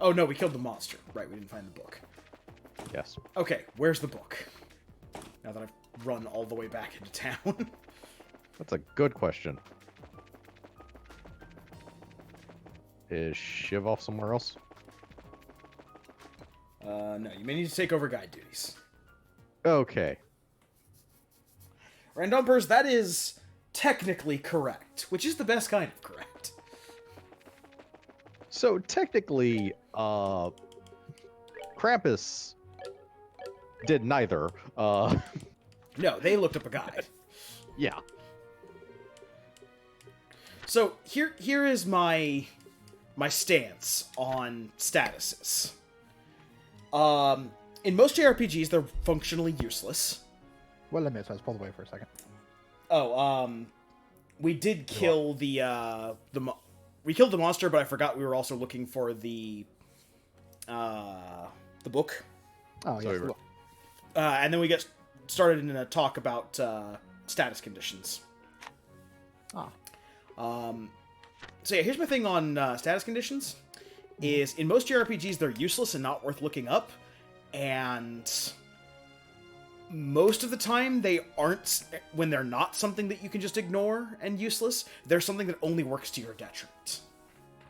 [SPEAKER 1] Oh no, we killed the monster. Right, we didn't find the book.
[SPEAKER 3] Yes.
[SPEAKER 1] Okay, where's the book? Now that I've run all the way back into town.
[SPEAKER 3] That's a good question. Is Shiv off somewhere else?
[SPEAKER 1] No, you may need to take over guide duties.
[SPEAKER 3] Okay.
[SPEAKER 1] Randompers, that is technically correct, which is the best kind of correct.
[SPEAKER 3] So technically, Krampus did neither.
[SPEAKER 1] No, they looked up a guide.
[SPEAKER 3] Yeah.
[SPEAKER 1] So here is my stance on statuses. In most JRPGs, they're functionally useless.
[SPEAKER 2] Well, let me just pull away for a second.
[SPEAKER 1] Oh, we did kill we killed the monster, but I forgot we were also looking for the book.
[SPEAKER 2] Oh,
[SPEAKER 3] Sorry,
[SPEAKER 2] yes.
[SPEAKER 3] Rick.
[SPEAKER 1] And then we get started in a talk about status conditions.
[SPEAKER 2] Ah.
[SPEAKER 1] So yeah, here's my thing on status conditions. Is in most JRPGs they're useless and not worth looking up, and most of the time they aren't. When they're not something that you can just ignore and useless, they're something that only works to your detriment.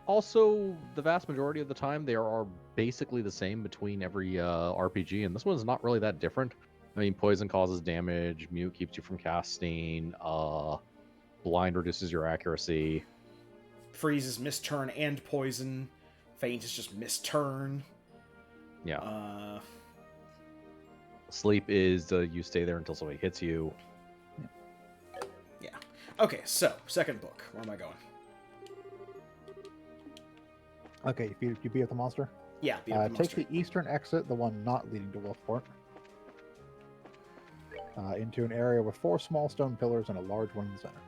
[SPEAKER 3] Also, the vast majority of the time, they are basically the same between every RPG, and this one's not really that different. I mean, poison causes damage, mute keeps you from casting, blind reduces your accuracy.
[SPEAKER 1] Freeze is misturn and poison. Faint is just misturn.
[SPEAKER 3] Yeah. Sleep is you stay there until somebody hits you.
[SPEAKER 1] Yeah. Okay, so second book. Where am I going?
[SPEAKER 2] Okay, you beat up the monster.
[SPEAKER 1] Yeah, beat up the
[SPEAKER 2] Take
[SPEAKER 1] monster.
[SPEAKER 2] the eastern exit, the one not leading to Wolfport, into an area with 4 small stone pillars and a large one in the center.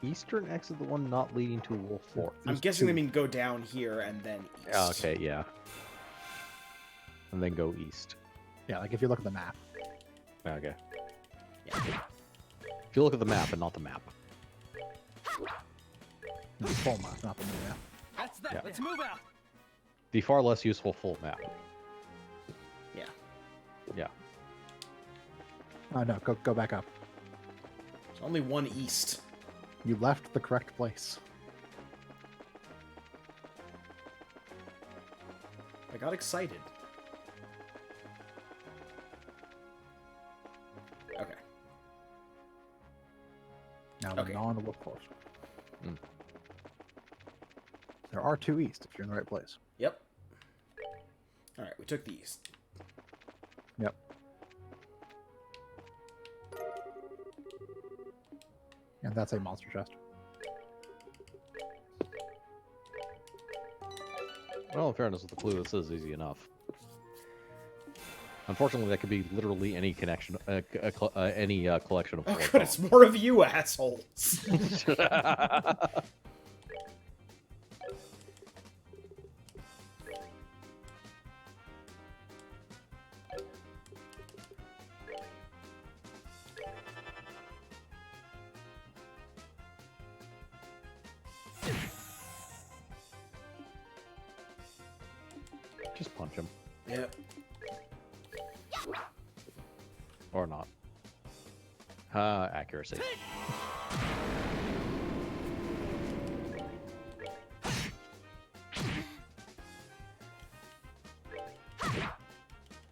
[SPEAKER 3] Eastern exit, the one not leading to Wolf Fort.
[SPEAKER 1] I'm
[SPEAKER 2] There's
[SPEAKER 1] guessing they
[SPEAKER 2] 2.
[SPEAKER 1] mean go down here and then east.
[SPEAKER 3] Yeah, okay, yeah. And then go east.
[SPEAKER 2] Yeah, like if you look at the map.
[SPEAKER 3] Okay.
[SPEAKER 1] Yeah.
[SPEAKER 3] If you look at the map and not the map.
[SPEAKER 2] The full map, not the new map.
[SPEAKER 5] That's that.
[SPEAKER 3] Yeah.
[SPEAKER 5] Let's move out.
[SPEAKER 3] The far less useful full map.
[SPEAKER 1] Yeah.
[SPEAKER 3] Yeah.
[SPEAKER 2] Oh no, go back up.
[SPEAKER 1] There's only one east.
[SPEAKER 2] You left the correct place.
[SPEAKER 1] I got excited. Okay.
[SPEAKER 2] Now
[SPEAKER 1] Okay.
[SPEAKER 2] we're on to Wolfport.
[SPEAKER 3] Mm.
[SPEAKER 2] There are 2 east if you're in the right place.
[SPEAKER 1] Yep. Alright, we took the east.
[SPEAKER 2] Yep. And that's a monster chest.
[SPEAKER 3] Well, in fairness with the clue, this is easy enough. Unfortunately, that could be literally any connection, any collection of.
[SPEAKER 1] Oh,
[SPEAKER 3] four
[SPEAKER 1] good, it's more of you assholes.
[SPEAKER 3] bones. Just punch him,
[SPEAKER 1] Yep.
[SPEAKER 3] or not. Accuracy.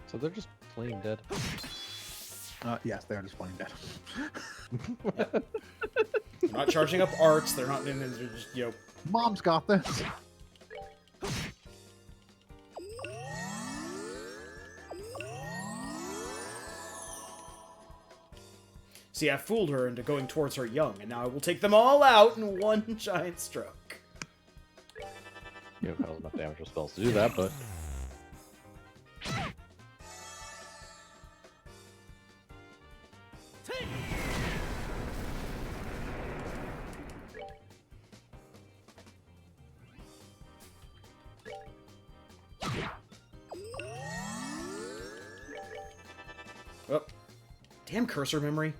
[SPEAKER 3] So they're just plain dead.
[SPEAKER 2] Yes, they are just playing dead.
[SPEAKER 1] They're not charging up arts, they're not, they're just, you know,
[SPEAKER 2] Mom's got this.
[SPEAKER 1] see, I fooled her into going towards her young, and now I will take them all out in one giant stroke.
[SPEAKER 3] You don't have enough damage or spells to do that, but
[SPEAKER 1] Oh, Damn cursor memory.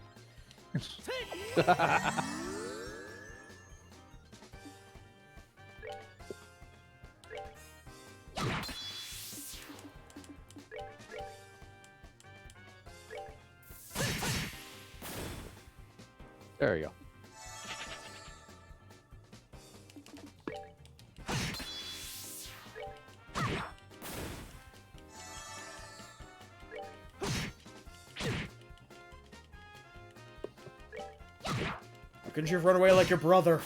[SPEAKER 3] There you go.
[SPEAKER 1] Why couldn't you run away like your brother?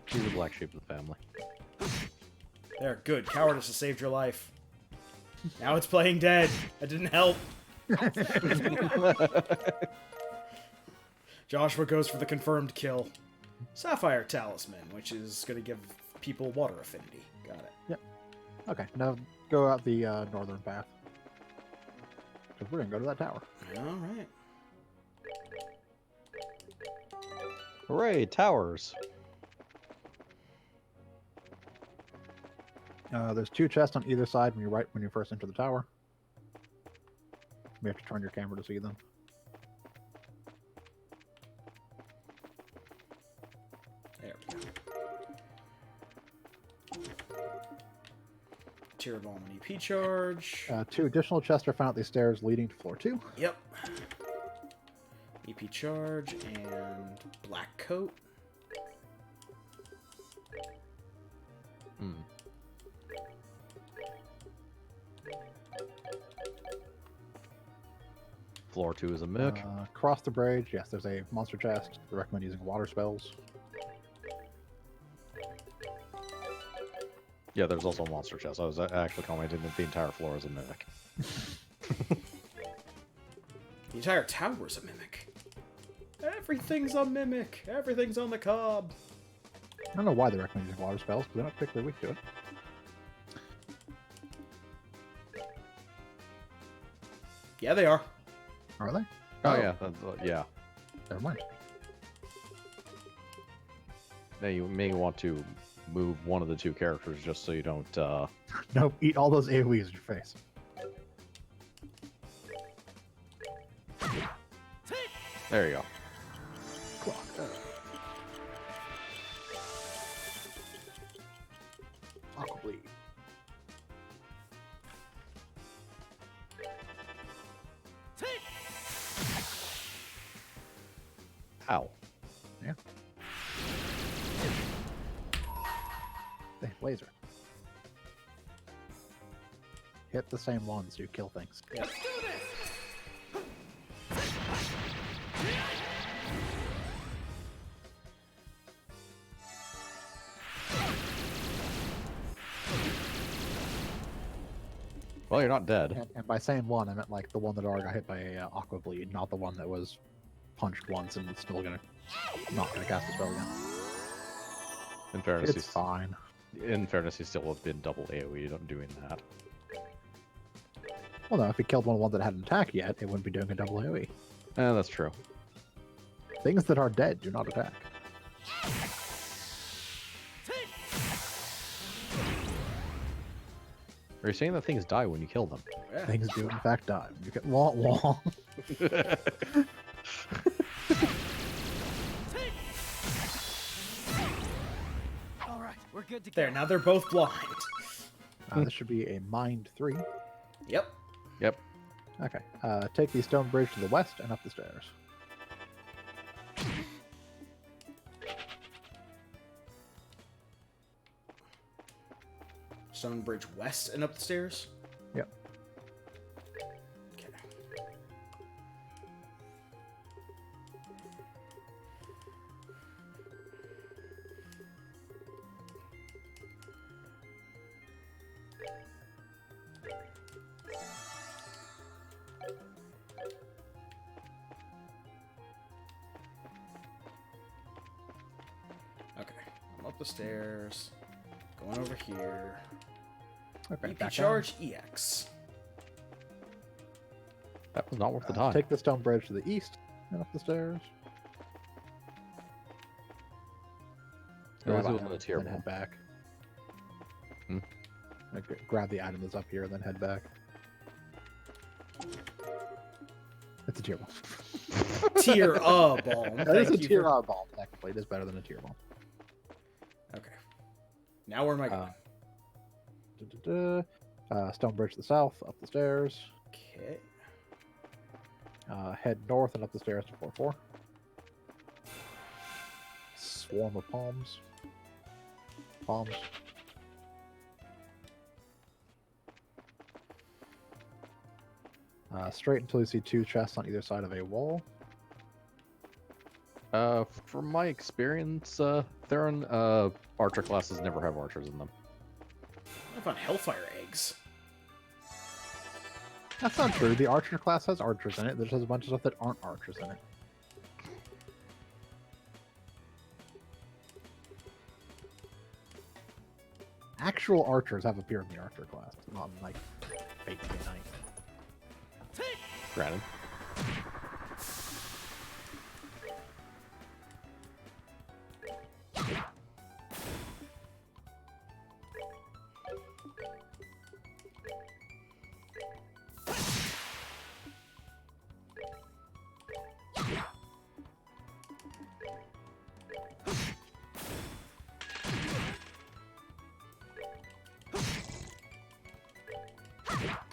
[SPEAKER 3] He's the black sheep of the family.
[SPEAKER 1] There, good. Cowardice has saved your life. Now it's playing dead. That didn't help. Joshua goes for the confirmed kill. Sapphire Talisman, which is going to give people water affinity. Got it.
[SPEAKER 2] Okay, now go out the northern path. Because we're going to go to that tower.
[SPEAKER 1] Alright.
[SPEAKER 3] Hooray, towers.
[SPEAKER 2] There's 2 chests on either side when you first enter the tower. We have to turn your camera to see them.
[SPEAKER 1] There we go. Tier of Almond EP charge.
[SPEAKER 2] 2 additional chests are found at these stairs leading to floor 2.
[SPEAKER 1] Yep. EP charge and black coat.
[SPEAKER 3] Hmm. Floor 2 is a mick.
[SPEAKER 2] Across the bridge, yes, there's a monster chest. I recommend using water spells.
[SPEAKER 3] Yeah, there's also a monster chest. I was actually commenting that the entire floor is a mimic.
[SPEAKER 1] The entire tower's a mimic. Everything's a mimic. Everything's on the cob.
[SPEAKER 2] I don't know why they recommend using water spells, but they're not particularly weak to it.
[SPEAKER 1] Yeah, they are.
[SPEAKER 2] Are they?
[SPEAKER 3] Oh, yeah, yeah.
[SPEAKER 2] Never mind.
[SPEAKER 3] Now you may want to move one of the 2 characters just so you don't.
[SPEAKER 2] Nope, eat all those AoEs in your face.
[SPEAKER 3] There you go.
[SPEAKER 2] Clock. Aqua bleed.
[SPEAKER 3] Ow.
[SPEAKER 2] Yeah. Hey, laser. Hit the same ones, you kill things.
[SPEAKER 1] Yep.
[SPEAKER 3] Well, you're not dead.
[SPEAKER 2] And by saying one, I meant like the one that already got hit by a aqua bleed, not the one that was punched once and still not gonna cast the spell again.
[SPEAKER 3] In fairness,
[SPEAKER 2] It's fine.
[SPEAKER 3] he still would have been double AoE doing that.
[SPEAKER 2] Well, no, if he killed one of the ones that hadn't attacked yet, it wouldn't be doing a double AoE.
[SPEAKER 3] That's true.
[SPEAKER 2] Things that are dead do not attack.
[SPEAKER 3] Are you saying that things die when you kill them?
[SPEAKER 1] Yeah.
[SPEAKER 2] Things do in fact die. You get wah wah.
[SPEAKER 5] All right, we're good to go.
[SPEAKER 1] There, now they're both blind.
[SPEAKER 2] This should be a mind 3.
[SPEAKER 1] Yep.
[SPEAKER 3] Yep.
[SPEAKER 2] Okay. Take the stone bridge to the west and up the stairs.
[SPEAKER 1] Stone Bridge west and up the stairs?
[SPEAKER 2] Yep.
[SPEAKER 1] Okay. Okay. I'm up the stairs. Going over here.
[SPEAKER 2] Okay.
[SPEAKER 1] EP
[SPEAKER 2] back
[SPEAKER 1] charge EX.
[SPEAKER 3] That was not worth the
[SPEAKER 2] down.
[SPEAKER 3] time.
[SPEAKER 2] Take the stone bridge to the east and up the stairs.
[SPEAKER 3] It was
[SPEAKER 2] Go
[SPEAKER 3] within
[SPEAKER 2] back,
[SPEAKER 3] the tier
[SPEAKER 2] then
[SPEAKER 3] one.
[SPEAKER 2] head back.
[SPEAKER 3] Hmm?
[SPEAKER 2] Okay, grab the item that's up here and then head back. It's a tier bomb.
[SPEAKER 1] Tier a bomb.
[SPEAKER 2] That is a
[SPEAKER 1] Thank you
[SPEAKER 2] tier
[SPEAKER 1] for-
[SPEAKER 2] R bomb, technically. It is better than a tier bomb.
[SPEAKER 1] Okay. Now where am I going?
[SPEAKER 2] Stone Bridge to the south, up the stairs.
[SPEAKER 1] Okay.
[SPEAKER 2] Head north and up the stairs to floor 4. Swarm of palms. Palms. Straight until you see 2 chests on either side of a wall.
[SPEAKER 3] From my experience, Theron, archer classes never have archers in them.
[SPEAKER 1] I found Hellfire eggs.
[SPEAKER 2] That's not true. The archer class has archers in it. There's just a bunch of stuff that aren't archers in it. Actual archers have appeared in the archer class, not in, like Fate Stay Night.
[SPEAKER 3] Granted.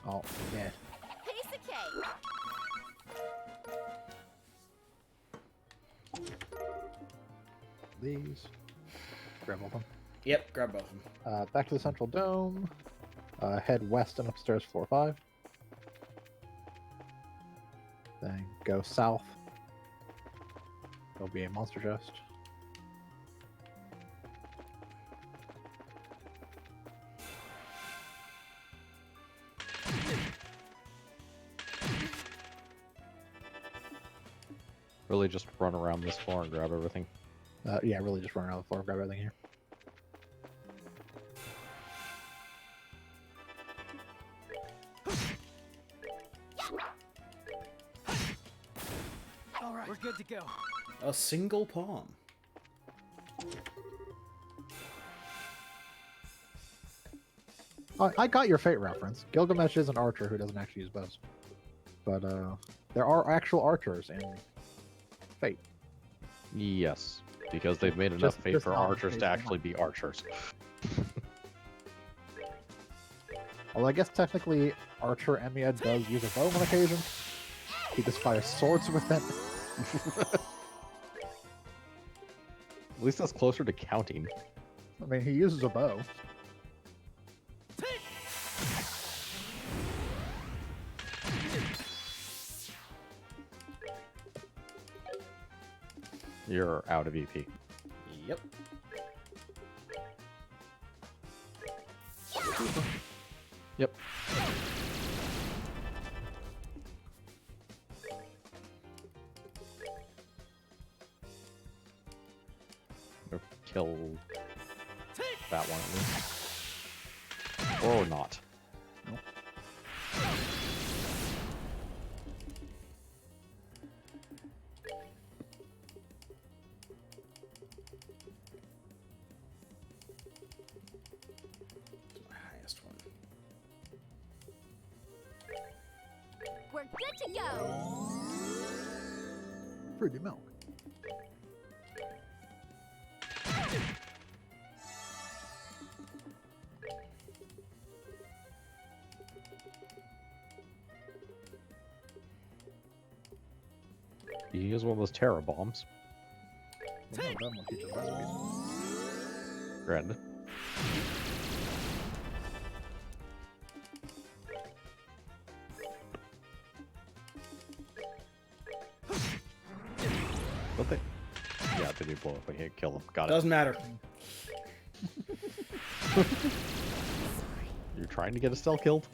[SPEAKER 2] Oh, yeah.
[SPEAKER 4] Piece of cake.
[SPEAKER 2] These. Grab all of them.
[SPEAKER 1] Yep, grab both of them.
[SPEAKER 2] Back to the central dome. Head west and upstairs, floor 5. Then go south. There'll be a monster chest.
[SPEAKER 3] Really just run around this floor and grab everything.
[SPEAKER 2] Yeah, really just run around the floor, grab everything here.
[SPEAKER 5] All right, we're good to go.
[SPEAKER 1] A single palm.
[SPEAKER 2] I got your Fate reference. Gilgamesh is an archer who doesn't actually use bows. But there are actual archers in Fate.
[SPEAKER 3] Yes, because they've made enough fate
[SPEAKER 2] just
[SPEAKER 3] for
[SPEAKER 2] not
[SPEAKER 3] archers
[SPEAKER 2] Fate
[SPEAKER 3] to
[SPEAKER 2] one.
[SPEAKER 3] actually be archers.
[SPEAKER 2] Although I guess technically Archer Emiya does use a bow on occasion. He just fires swords with it.
[SPEAKER 3] At least that's closer to counting.
[SPEAKER 2] I mean, he uses a bow.
[SPEAKER 3] You're out of EP.
[SPEAKER 1] Yep.
[SPEAKER 3] Yep. Or kill that one at least. Or not.
[SPEAKER 1] My highest one.
[SPEAKER 4] We're good to go.
[SPEAKER 2] Fruity milk.
[SPEAKER 3] You use one of those terror bombs.
[SPEAKER 2] Well, no, that one teaches recipes.
[SPEAKER 3] Granted. Don't they? Yeah, they do blow up when you kill them. Got it.
[SPEAKER 1] Doesn't matter.
[SPEAKER 3] You're trying to get Estelle killed?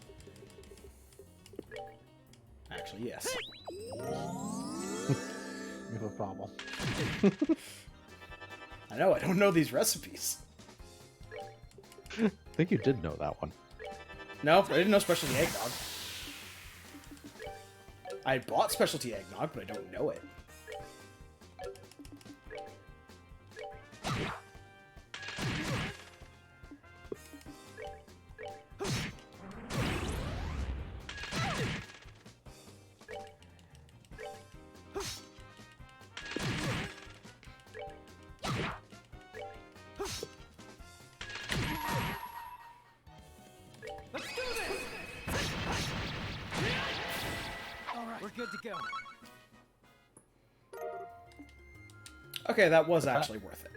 [SPEAKER 1] Actually, yes.
[SPEAKER 2] You have a problem.
[SPEAKER 1] I know, I don't know these recipes.
[SPEAKER 3] I think you did know that one.
[SPEAKER 1] No, I didn't know specialty eggnog. I bought specialty eggnog, but I don't know it.
[SPEAKER 5] good to go.
[SPEAKER 1] Okay, that was actually worth it.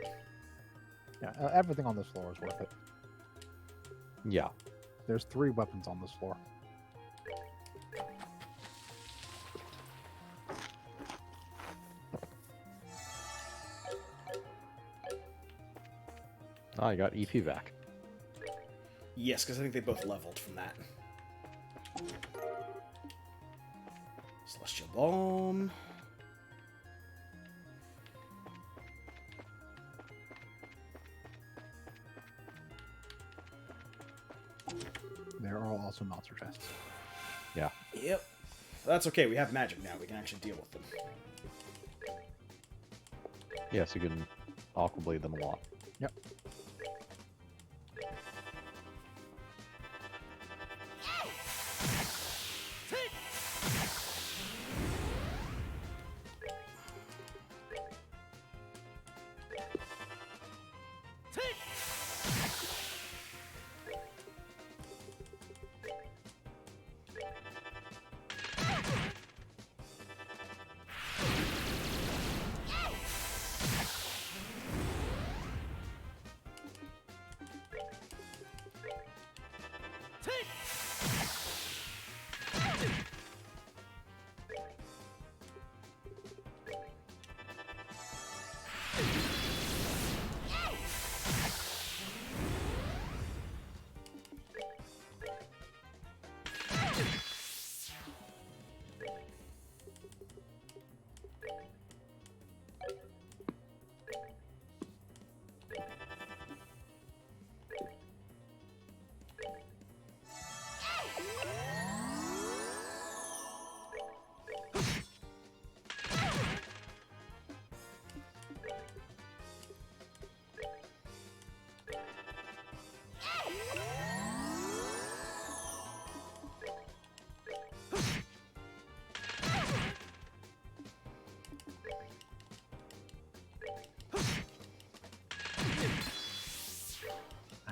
[SPEAKER 2] Yeah, everything on this floor is worth it.
[SPEAKER 3] Yeah.
[SPEAKER 2] There's 3 weapons on this floor.
[SPEAKER 3] Oh, I got EP back.
[SPEAKER 1] Yes, because I think they both leveled from that. Celestial Balm.
[SPEAKER 2] There are also monster chests.
[SPEAKER 3] Yeah.
[SPEAKER 1] Yep. That's okay, we have magic now. We can actually deal with them.
[SPEAKER 3] Yes, you can Aqua Blade them a lot.
[SPEAKER 2] Yep.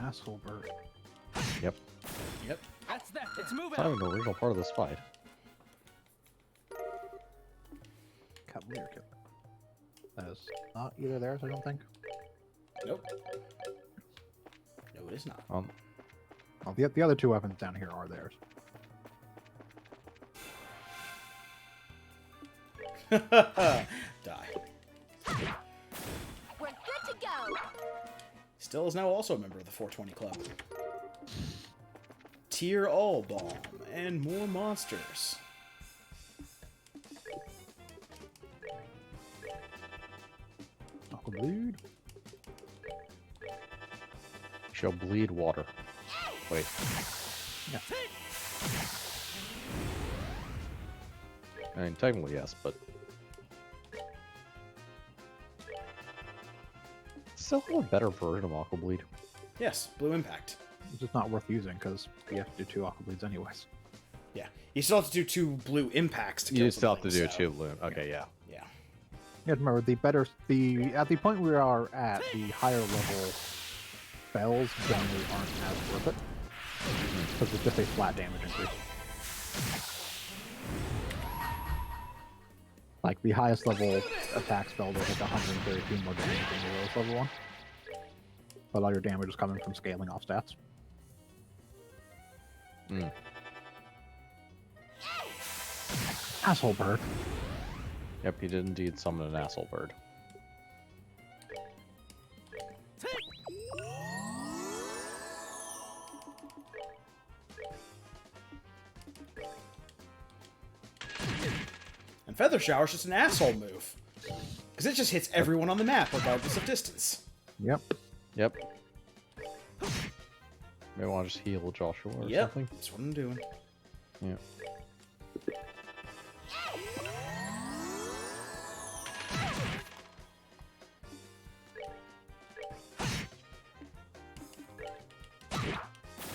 [SPEAKER 2] Asshole bird.
[SPEAKER 3] Yep.
[SPEAKER 1] Yep.
[SPEAKER 5] That's that. It's moving.
[SPEAKER 3] It's not even an original part of this fight.
[SPEAKER 2] Cavalier killer. That is not either theirs, I don't think.
[SPEAKER 1] Nope. No, it is not.
[SPEAKER 2] Well, the other 2 weapons down here are theirs.
[SPEAKER 1] Die.
[SPEAKER 4] We're good to go.
[SPEAKER 1] Still is now also a member of the 420 Club. Tier All Balm and more monsters.
[SPEAKER 2] Aqua bleed.
[SPEAKER 3] Shall bleed water. Wait.
[SPEAKER 2] Yeah.
[SPEAKER 3] I mean, technically yes, but still have a better version of Aqua Bleed.
[SPEAKER 1] Yes, Blue Impact.
[SPEAKER 2] It's just not worth using because you have to do 2 Aqua bleeds anyways.
[SPEAKER 1] Yeah, you still have to do 2 Blue Impacts to kill
[SPEAKER 3] You still have to
[SPEAKER 1] something,
[SPEAKER 3] do
[SPEAKER 1] so-
[SPEAKER 3] 2 blue. Okay, yeah.
[SPEAKER 1] Yeah.
[SPEAKER 2] You have to remember at the point we are at, the higher level spells generally aren't as worth it because it's just a flat damage increase. Like the highest level attack spell will hit 132 more damage than the lowest level one, but all your damage is coming from scaling off stats.
[SPEAKER 3] Mm.
[SPEAKER 2] Asshole bird.
[SPEAKER 3] Yep, he did indeed summon an asshole bird.
[SPEAKER 1] And Feather Shower's just an asshole move. Because it just hits everyone on the map, regardless of distance.
[SPEAKER 2] Yep.
[SPEAKER 3] Yep. Maybe want to just heal Joshua or
[SPEAKER 1] Yep,
[SPEAKER 3] something.
[SPEAKER 1] that's what I'm doing.
[SPEAKER 3] Yeah.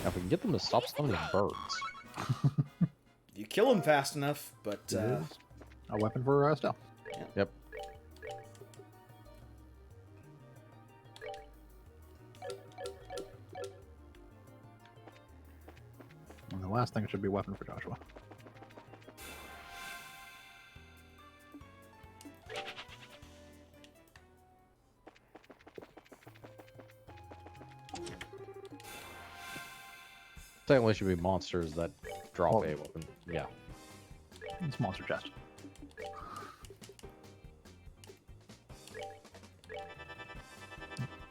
[SPEAKER 3] Now, if we can get them to stop summoning birds.
[SPEAKER 1] You kill him fast enough, but
[SPEAKER 2] It is a weapon for stealth.
[SPEAKER 3] Yep.
[SPEAKER 2] And the last thing should be a weapon for Joshua.
[SPEAKER 3] Technically, should be monsters that drop
[SPEAKER 2] Oh.
[SPEAKER 3] a weapon. Yeah.
[SPEAKER 2] It's monster chest.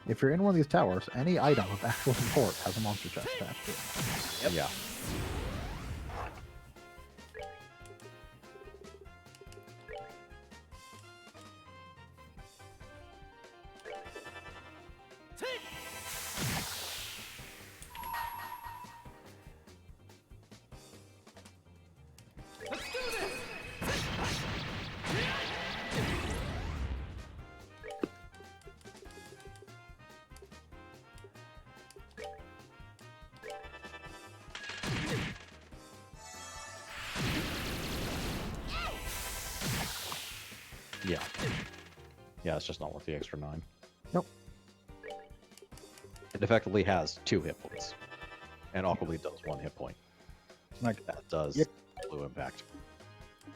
[SPEAKER 2] If you're in one of these towers, any item of actual support has a monster chest attached to it.
[SPEAKER 1] Yep.
[SPEAKER 3] Yeah.
[SPEAKER 5] Let's do this!
[SPEAKER 3] Yeah. Yeah, it's just not worth the extra 9.
[SPEAKER 2] Nope.
[SPEAKER 3] It effectively has 2 hit points. And Aqua Bleed does 1 hit point.
[SPEAKER 2] Like,
[SPEAKER 3] That does
[SPEAKER 2] Yep.
[SPEAKER 3] blue impact.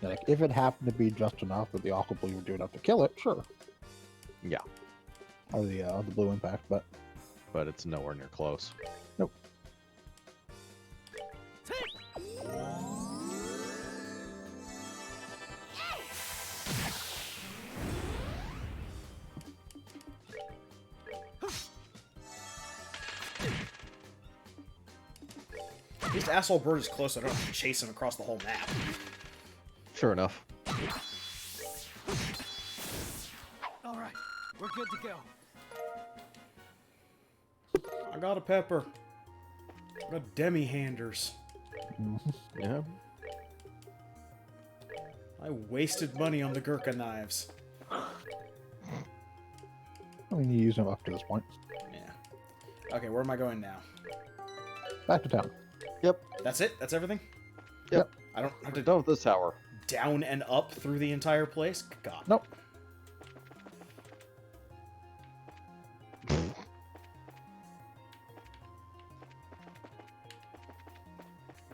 [SPEAKER 2] like if it happened to be just enough that the Aqua Blue would do enough to kill it, sure.
[SPEAKER 3] Yeah.
[SPEAKER 2] Or the blue impact, but
[SPEAKER 3] But it's nowhere near close.
[SPEAKER 2] nope.
[SPEAKER 1] At least Asshole Bird is close, so I don't have to chase him across the whole map.
[SPEAKER 3] Sure enough.
[SPEAKER 5] All right, we're good to go.
[SPEAKER 1] I got a pepper. I got demi-handers.
[SPEAKER 3] Yeah.
[SPEAKER 1] I wasted money on the Gurkha knives.
[SPEAKER 2] I mean, you use them up to this point.
[SPEAKER 1] Yeah. Okay, where am I going now?
[SPEAKER 2] Back to town.
[SPEAKER 1] That's it? That's everything?
[SPEAKER 3] Yep.
[SPEAKER 1] I don't have
[SPEAKER 3] We're
[SPEAKER 1] to
[SPEAKER 3] done with this tower.
[SPEAKER 1] down and up through the entire place? God.
[SPEAKER 2] Nope.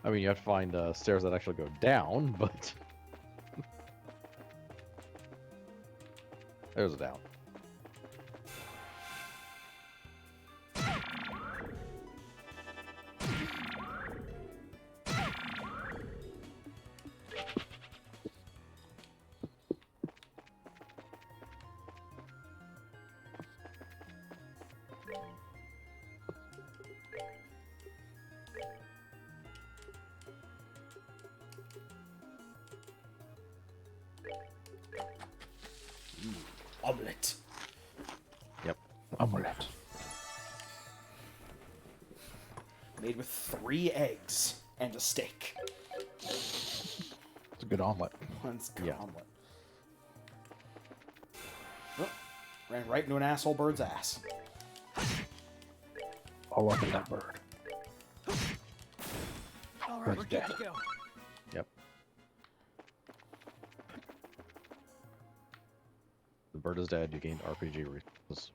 [SPEAKER 3] I mean, you have to find stairs that actually go down, but... There's a down.
[SPEAKER 1] Omelette.
[SPEAKER 3] Yep.
[SPEAKER 2] Omelette.
[SPEAKER 1] Made with 3 eggs and a steak.
[SPEAKER 2] It's a good omelet.
[SPEAKER 1] One's good
[SPEAKER 3] Yeah.
[SPEAKER 1] omelet. Oh, ran right into an asshole bird's ass.
[SPEAKER 2] Oh, look at that bird.
[SPEAKER 5] All right,
[SPEAKER 2] Bird's
[SPEAKER 5] we're good
[SPEAKER 2] dead.
[SPEAKER 5] to go.
[SPEAKER 3] Yep. The bird is dead. You gained RPG resources.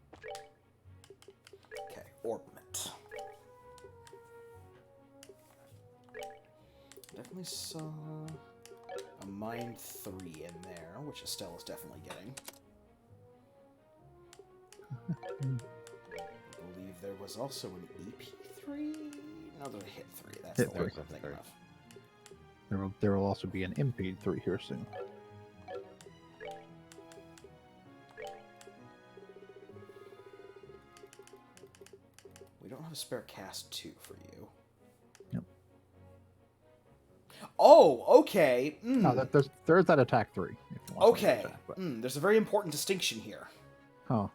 [SPEAKER 1] Okay, orbment. Definitely saw a Mind 3 in there, which Estelle is definitely getting. I believe there was also an EP3? No, there's a Hit 3. That's
[SPEAKER 2] Hit
[SPEAKER 1] the one
[SPEAKER 2] 3.
[SPEAKER 1] I'm thinking of.
[SPEAKER 2] There will also be an Impede 3 here soon.
[SPEAKER 1] We don't have a spare cast 2 for you.
[SPEAKER 2] Yep.
[SPEAKER 1] Oh, okay. Mm.
[SPEAKER 2] No, there's that attack 3. If you want
[SPEAKER 1] Okay.
[SPEAKER 2] attack, but-
[SPEAKER 1] There's a very important distinction here.
[SPEAKER 2] Huh.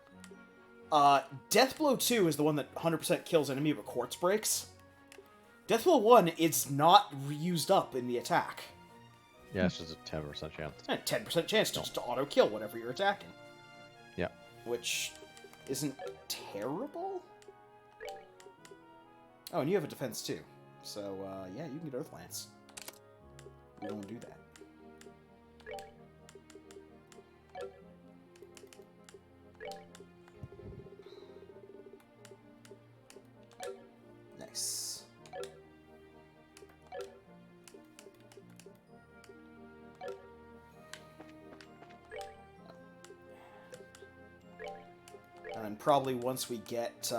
[SPEAKER 1] Deathblow 2 is the one that 100% kills enemy but quartz breaks. Deathblow 1 is not used up in the attack.
[SPEAKER 3] Yeah, it's just a 10% chance.
[SPEAKER 1] And 10% chance to just auto kill whatever you're attacking.
[SPEAKER 3] Yeah.
[SPEAKER 1] Which isn't terrible. Oh, and you have a defense too. So, yeah, you can get Earthlance. We don't do that. Nice. and probably once we get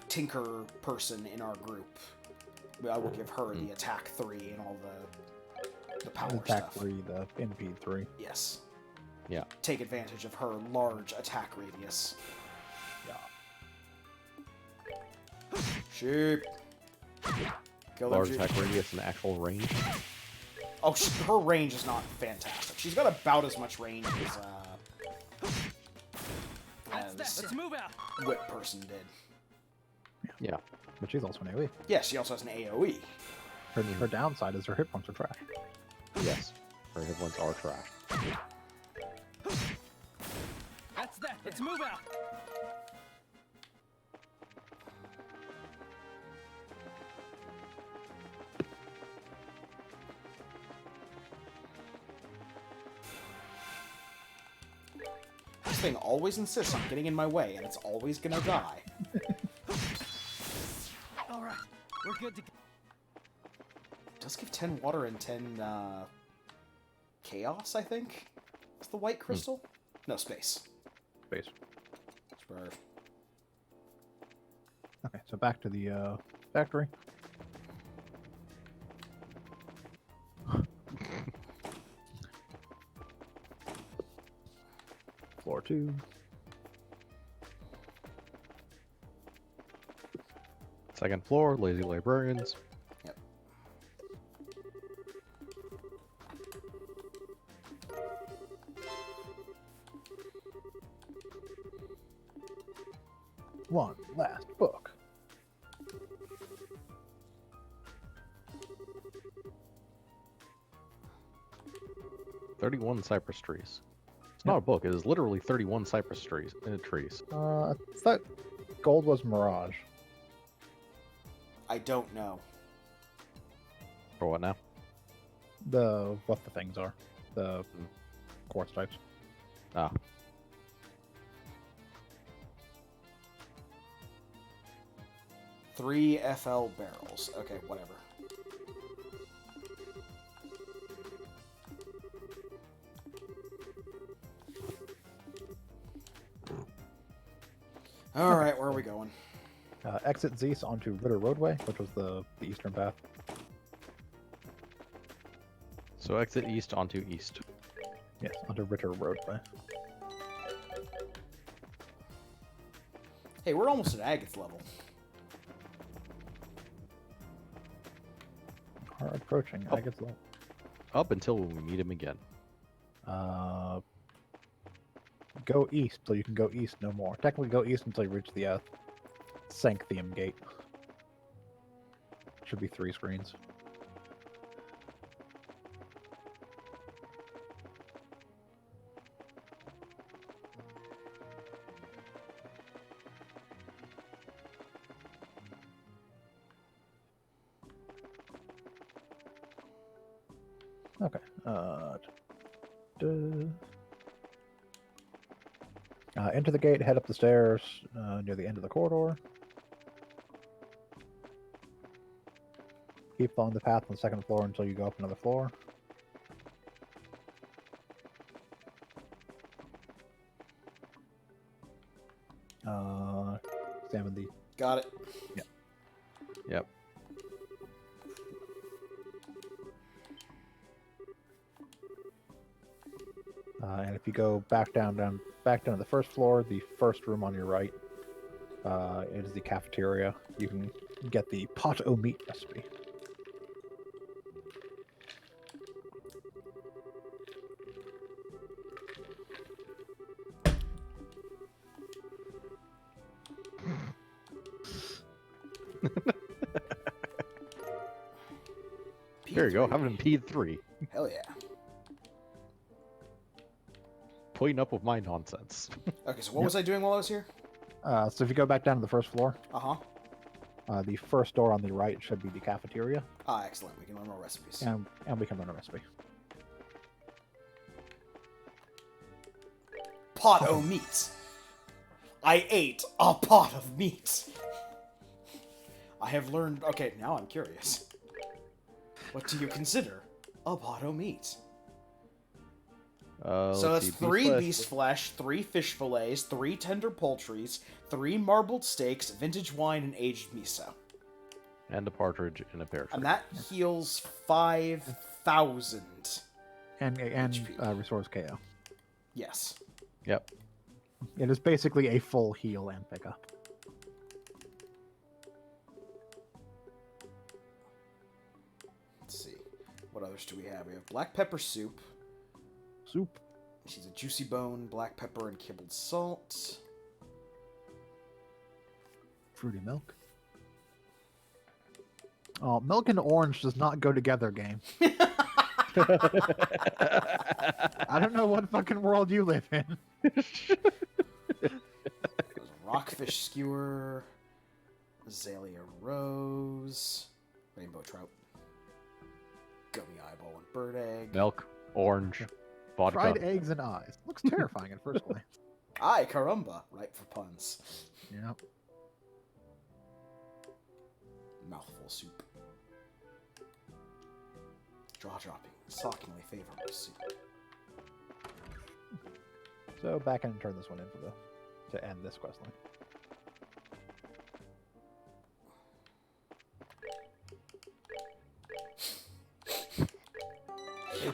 [SPEAKER 1] Tinker person in our group, I will give her the attack 3 and all the power
[SPEAKER 2] Attack
[SPEAKER 1] stuff.
[SPEAKER 2] 3, the impede 3.
[SPEAKER 1] Yes.
[SPEAKER 3] Yeah.
[SPEAKER 1] Take advantage of her large attack radius.
[SPEAKER 2] Yeah.
[SPEAKER 1] Sheep. Kill them,
[SPEAKER 3] Large
[SPEAKER 1] sheep.
[SPEAKER 3] attack radius and actual range.
[SPEAKER 1] Oh, her range is not fantastic. She's got about as much range
[SPEAKER 5] That's that.
[SPEAKER 1] as
[SPEAKER 5] Let's move out.
[SPEAKER 1] Whip person did.
[SPEAKER 3] Yeah.
[SPEAKER 2] But she's also an AoE.
[SPEAKER 1] Yeah, she also has an AoE.
[SPEAKER 2] Her downside is her hit points are trash.
[SPEAKER 3] Yes. Her hit points are trash.
[SPEAKER 5] That's that. Let's move out.
[SPEAKER 1] This thing always insists on getting in my way, and it's always gonna die.
[SPEAKER 5] All right, we're good to go.
[SPEAKER 1] Does give 10 water and 10 chaos, I think? Is the white crystal? No, space.
[SPEAKER 2] Base.
[SPEAKER 1] Swerve.
[SPEAKER 2] Okay, so back to the factory. Floor 2.
[SPEAKER 3] Second floor, lazy librarians.
[SPEAKER 1] Yep.
[SPEAKER 2] One last book.
[SPEAKER 3] "31 cypress trees." It's not a book. It is literally 31 cypress trees.
[SPEAKER 2] I thought gold was Mirage.
[SPEAKER 1] I don't know.
[SPEAKER 3] For what now?
[SPEAKER 2] What the things are. The quartz types.
[SPEAKER 3] Ah.
[SPEAKER 1] Three FL barrels. Okay, whatever. Alright, where are we going?
[SPEAKER 2] Exit Zeus onto Ritter Roadway, which was the eastern path.
[SPEAKER 3] So exit east onto east.
[SPEAKER 2] Yes, onto Ritter Roadway.
[SPEAKER 1] Hey, we're almost at Agath level.
[SPEAKER 2] Are approaching.
[SPEAKER 3] Oh.
[SPEAKER 2] I guess so.
[SPEAKER 3] Up until we meet him again.
[SPEAKER 2] Go east till you can go east no more. Technically, go east until you reach the Sanctium Gate. Should be 3 screens. Okay. Enter the gate, head up the stairs near the end of the corridor. Keep following the path on the 2nd floor until you go up another floor. Examine the...
[SPEAKER 1] Got it.
[SPEAKER 3] Yep.
[SPEAKER 2] And if you go back down to the 1st floor, the first room on your right is the cafeteria. You can get the pot o' meat recipe.
[SPEAKER 3] There you go.
[SPEAKER 1] P3.
[SPEAKER 3] Have an impede 3.
[SPEAKER 1] Hell yeah.
[SPEAKER 3] Putting up with my nonsense.
[SPEAKER 1] Okay, so what was I doing while I was here?
[SPEAKER 2] So if you go back down to the 1st floor,
[SPEAKER 1] Uh-huh.
[SPEAKER 2] the first door on the right should be the cafeteria,
[SPEAKER 1] Ah, excellent. We can learn more recipes.
[SPEAKER 2] and we can learn a recipe.
[SPEAKER 1] Pot o' meat. I ate a pot of meat. I have learned... Okay, now I'm curious. What do you consider a pot o' meat? So
[SPEAKER 3] let's
[SPEAKER 1] that's
[SPEAKER 3] see,
[SPEAKER 1] 3
[SPEAKER 3] flesh.
[SPEAKER 1] beast flesh, 3 fish fillets, 3 tender poultries, 3 marbled steaks, vintage wine, and aged miso.
[SPEAKER 3] And a partridge and a pear tree.
[SPEAKER 1] And that heals 5,000.
[SPEAKER 2] And
[SPEAKER 1] HP.
[SPEAKER 2] restores KO.
[SPEAKER 1] Yes.
[SPEAKER 3] Yep.
[SPEAKER 2] It is basically a full heal and pickup.
[SPEAKER 1] Let's see. What others do we have? We have black pepper soup.
[SPEAKER 2] Soup.
[SPEAKER 1] She's a juicy bone, black pepper, and kibbled salt.
[SPEAKER 2] Fruity milk. Oh, milk and orange does not go together, game. I don't know what fucking world you live in.
[SPEAKER 1] There's a rockfish skewer, azalea rose, rainbow trout, gummy eyeball, and bird egg.
[SPEAKER 3] Milk, orange, vodka.
[SPEAKER 2] Fried eggs and eyes. Looks terrifying at first glance.
[SPEAKER 1] Ay, caramba, ripe for puns.
[SPEAKER 2] Yeah.
[SPEAKER 1] Mouthful soup. Jaw-dropping, shockingly favorable soup.
[SPEAKER 2] So back and turn this one in for to end this quest line.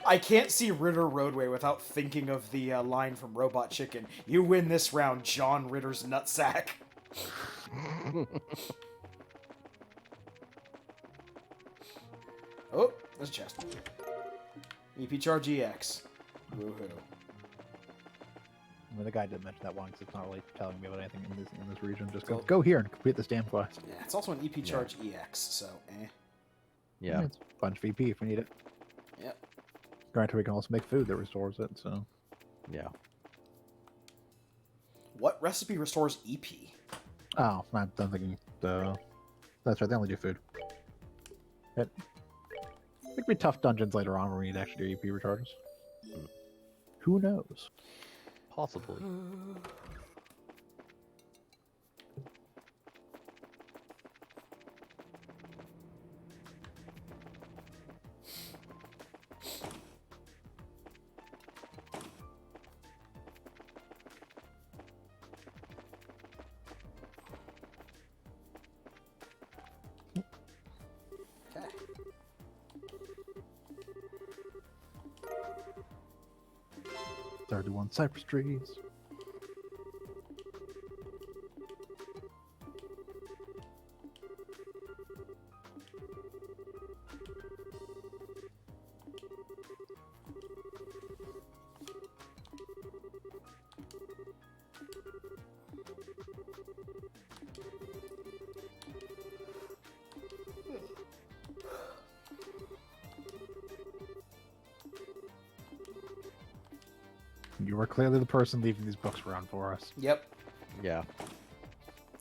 [SPEAKER 1] I can't see Ritter Roadway without thinking of the line from Robot Chicken. You win this round, John Ritter's nutsack. Oh, there's a chest. EP Charge EX. Woohoo.
[SPEAKER 2] I mean, the guy did mention that one because it's not really telling me about anything in this region. Just
[SPEAKER 1] Cool.
[SPEAKER 2] go here and complete this damn quest.
[SPEAKER 1] Yeah, it's also an EP Charge EX, so eh.
[SPEAKER 3] Yeah.
[SPEAKER 2] It's punch VP if we need it.
[SPEAKER 1] Yep.
[SPEAKER 2] Granted, we can also make food that restores it. So
[SPEAKER 3] Yeah.
[SPEAKER 1] What recipe restores EP?
[SPEAKER 2] oh, I'm thinking that's right. They only do food. It could be tough dungeons later on where we need actually do EP recharges. Who knows?
[SPEAKER 3] Possibly.
[SPEAKER 1] Okay.
[SPEAKER 2] 31 cypress trees. You are clearly the person leaving these books around for us.
[SPEAKER 1] Yep.
[SPEAKER 3] Yeah.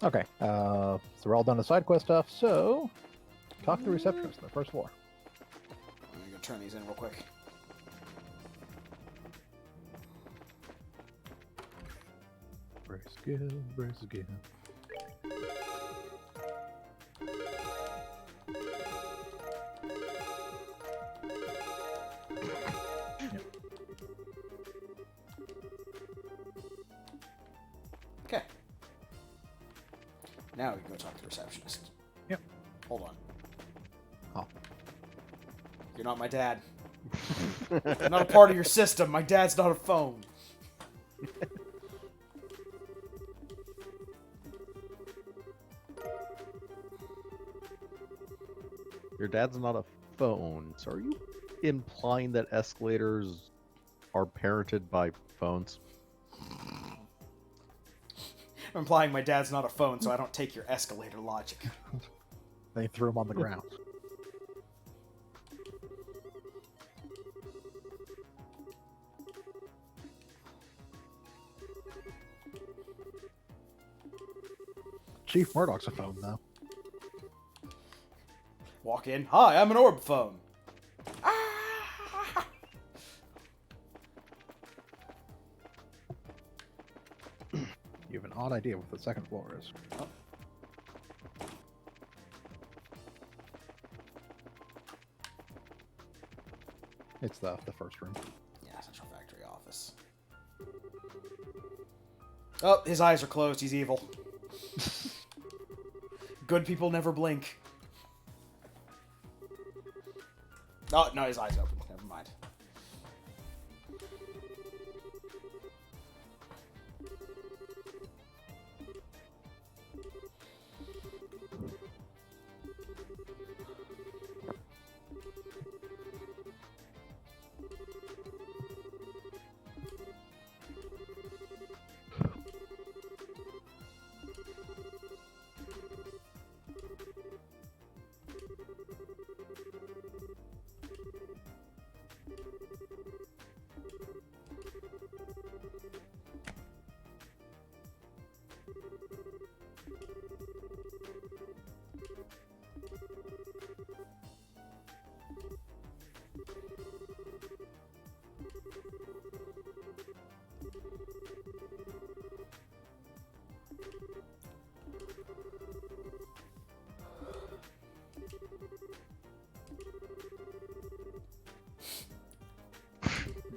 [SPEAKER 2] Okay, so we're all done with side quest stuff, so talk to the receptionist on the first floor.
[SPEAKER 1] I'm gonna go turn these in real quick.
[SPEAKER 2] Brace skill, brace skill.
[SPEAKER 1] Okay. Now we can go talk to the receptionist.
[SPEAKER 2] Yep.
[SPEAKER 1] Hold on.
[SPEAKER 2] Oh.
[SPEAKER 1] You're not my dad. I'm not a part of your system. My dad's not a phone.
[SPEAKER 3] Your dad's not a phone, so are you implying that escalators are parented by phones?
[SPEAKER 1] I'm implying my dad's not a phone, so I don't take your escalator logic.
[SPEAKER 2] They threw him on the ground. Chief Murdoch's a phone, though.
[SPEAKER 1] Walk in. Hi, I'm an orb phone. Ah!
[SPEAKER 2] You have an odd idea what the second floor is.
[SPEAKER 1] Oh.
[SPEAKER 2] It's the first room.
[SPEAKER 1] Yeah, Central Factory Office. Oh, his eyes are closed. He's evil. Good people never blink. Oh, no, his eyes open. Never mind.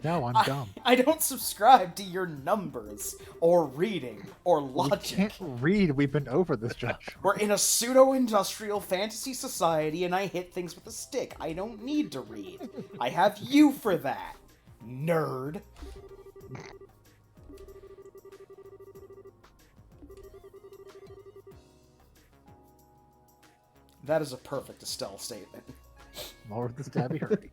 [SPEAKER 2] No, I'm dumb.
[SPEAKER 1] I don't subscribe to your numbers, or reading, or
[SPEAKER 2] We
[SPEAKER 1] logic.
[SPEAKER 2] can't read. We've been over this, Josh.
[SPEAKER 1] We're in a pseudo-industrial fantasy society, and I hit things with a stick. I don't need to read. I have you for that, nerd. That is a perfect Estelle statement.
[SPEAKER 2] More of the stabby hurry.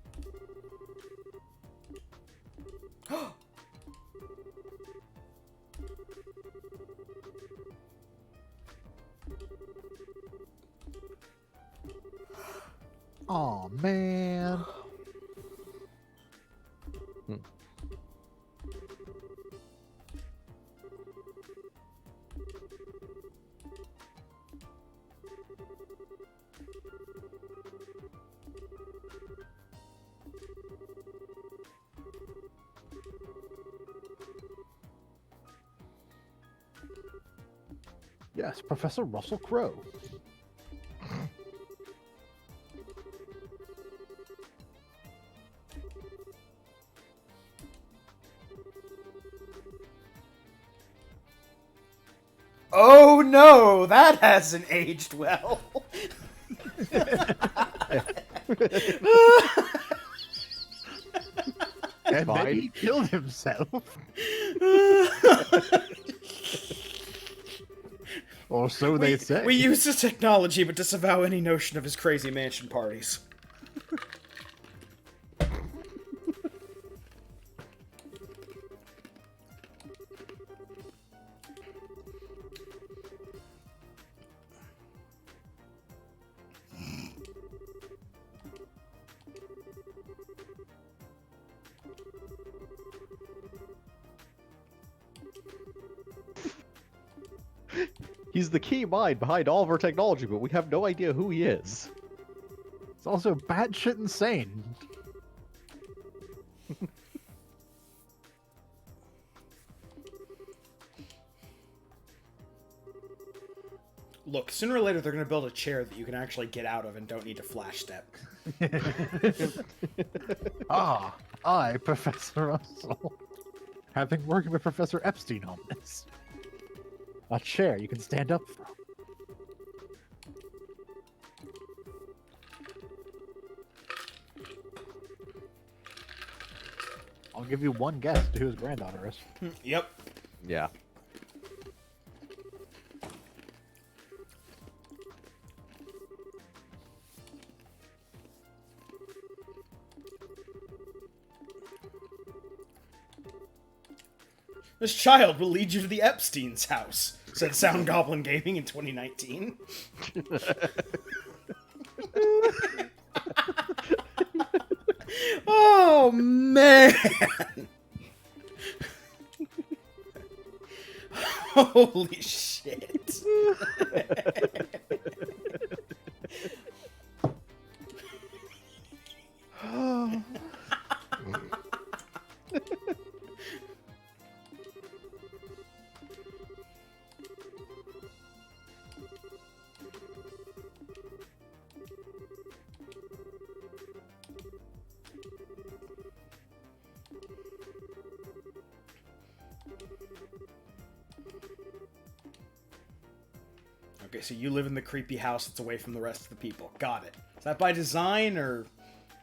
[SPEAKER 2] Oh man. Yes, Professor Russell Crowe.
[SPEAKER 1] Oh no, that hasn't aged well.
[SPEAKER 2] And then
[SPEAKER 3] Fine.
[SPEAKER 2] he killed himself. Or so they say.
[SPEAKER 1] We use his technology, but disavow any notion of his crazy mansion parties.
[SPEAKER 3] He's the key mind behind all of our technology, but we have no idea who he is.
[SPEAKER 2] It's also batshit insane.
[SPEAKER 1] Look, sooner or later they're going to build a chair that you can actually get out of and don't need to flash step.
[SPEAKER 2] Ah, I, Professor Russell, have been working with Professor Epstein on this. A chair you can stand up from. I'll give you one guess to who his granddaughter is.
[SPEAKER 1] Yep.
[SPEAKER 3] Yeah.
[SPEAKER 1] This child will lead you to the Epstein's house, said Sound Goblin Gaming in 2019. Oh, man! Holy shit. Okay, so you live in the creepy house that's away from the rest of the people. Got it. Is that by design or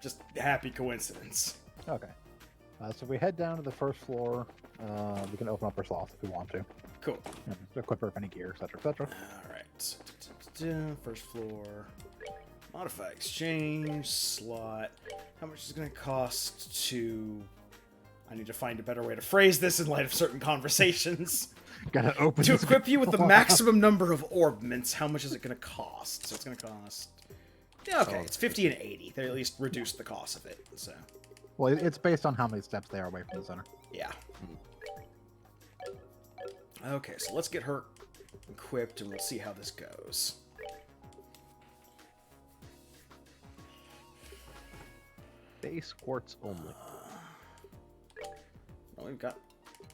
[SPEAKER 1] just happy coincidence?
[SPEAKER 2] Okay. So we head down to the first floor. We can open up our sloth if we want to.
[SPEAKER 1] Cool.
[SPEAKER 2] And equip her with any gear, etc., etc.
[SPEAKER 1] Alright. First floor. Modify exchange. Slot. How much is it going to cost to... I need to find a better way to phrase this in light of certain conversations.
[SPEAKER 2] Gotta open
[SPEAKER 1] To
[SPEAKER 2] this
[SPEAKER 1] equip you with the
[SPEAKER 2] door.
[SPEAKER 1] maximum number of orbments, how much is it going to cost? So it's going to cost... Yeah, okay, it's 50 and 80. They at least reduced the cost of it, so...
[SPEAKER 2] Well, it's based on how many steps they are away from the center.
[SPEAKER 1] Yeah. Okay, so let's get her equipped and we'll see how this goes.
[SPEAKER 3] Base quartz only.
[SPEAKER 1] Well, we've got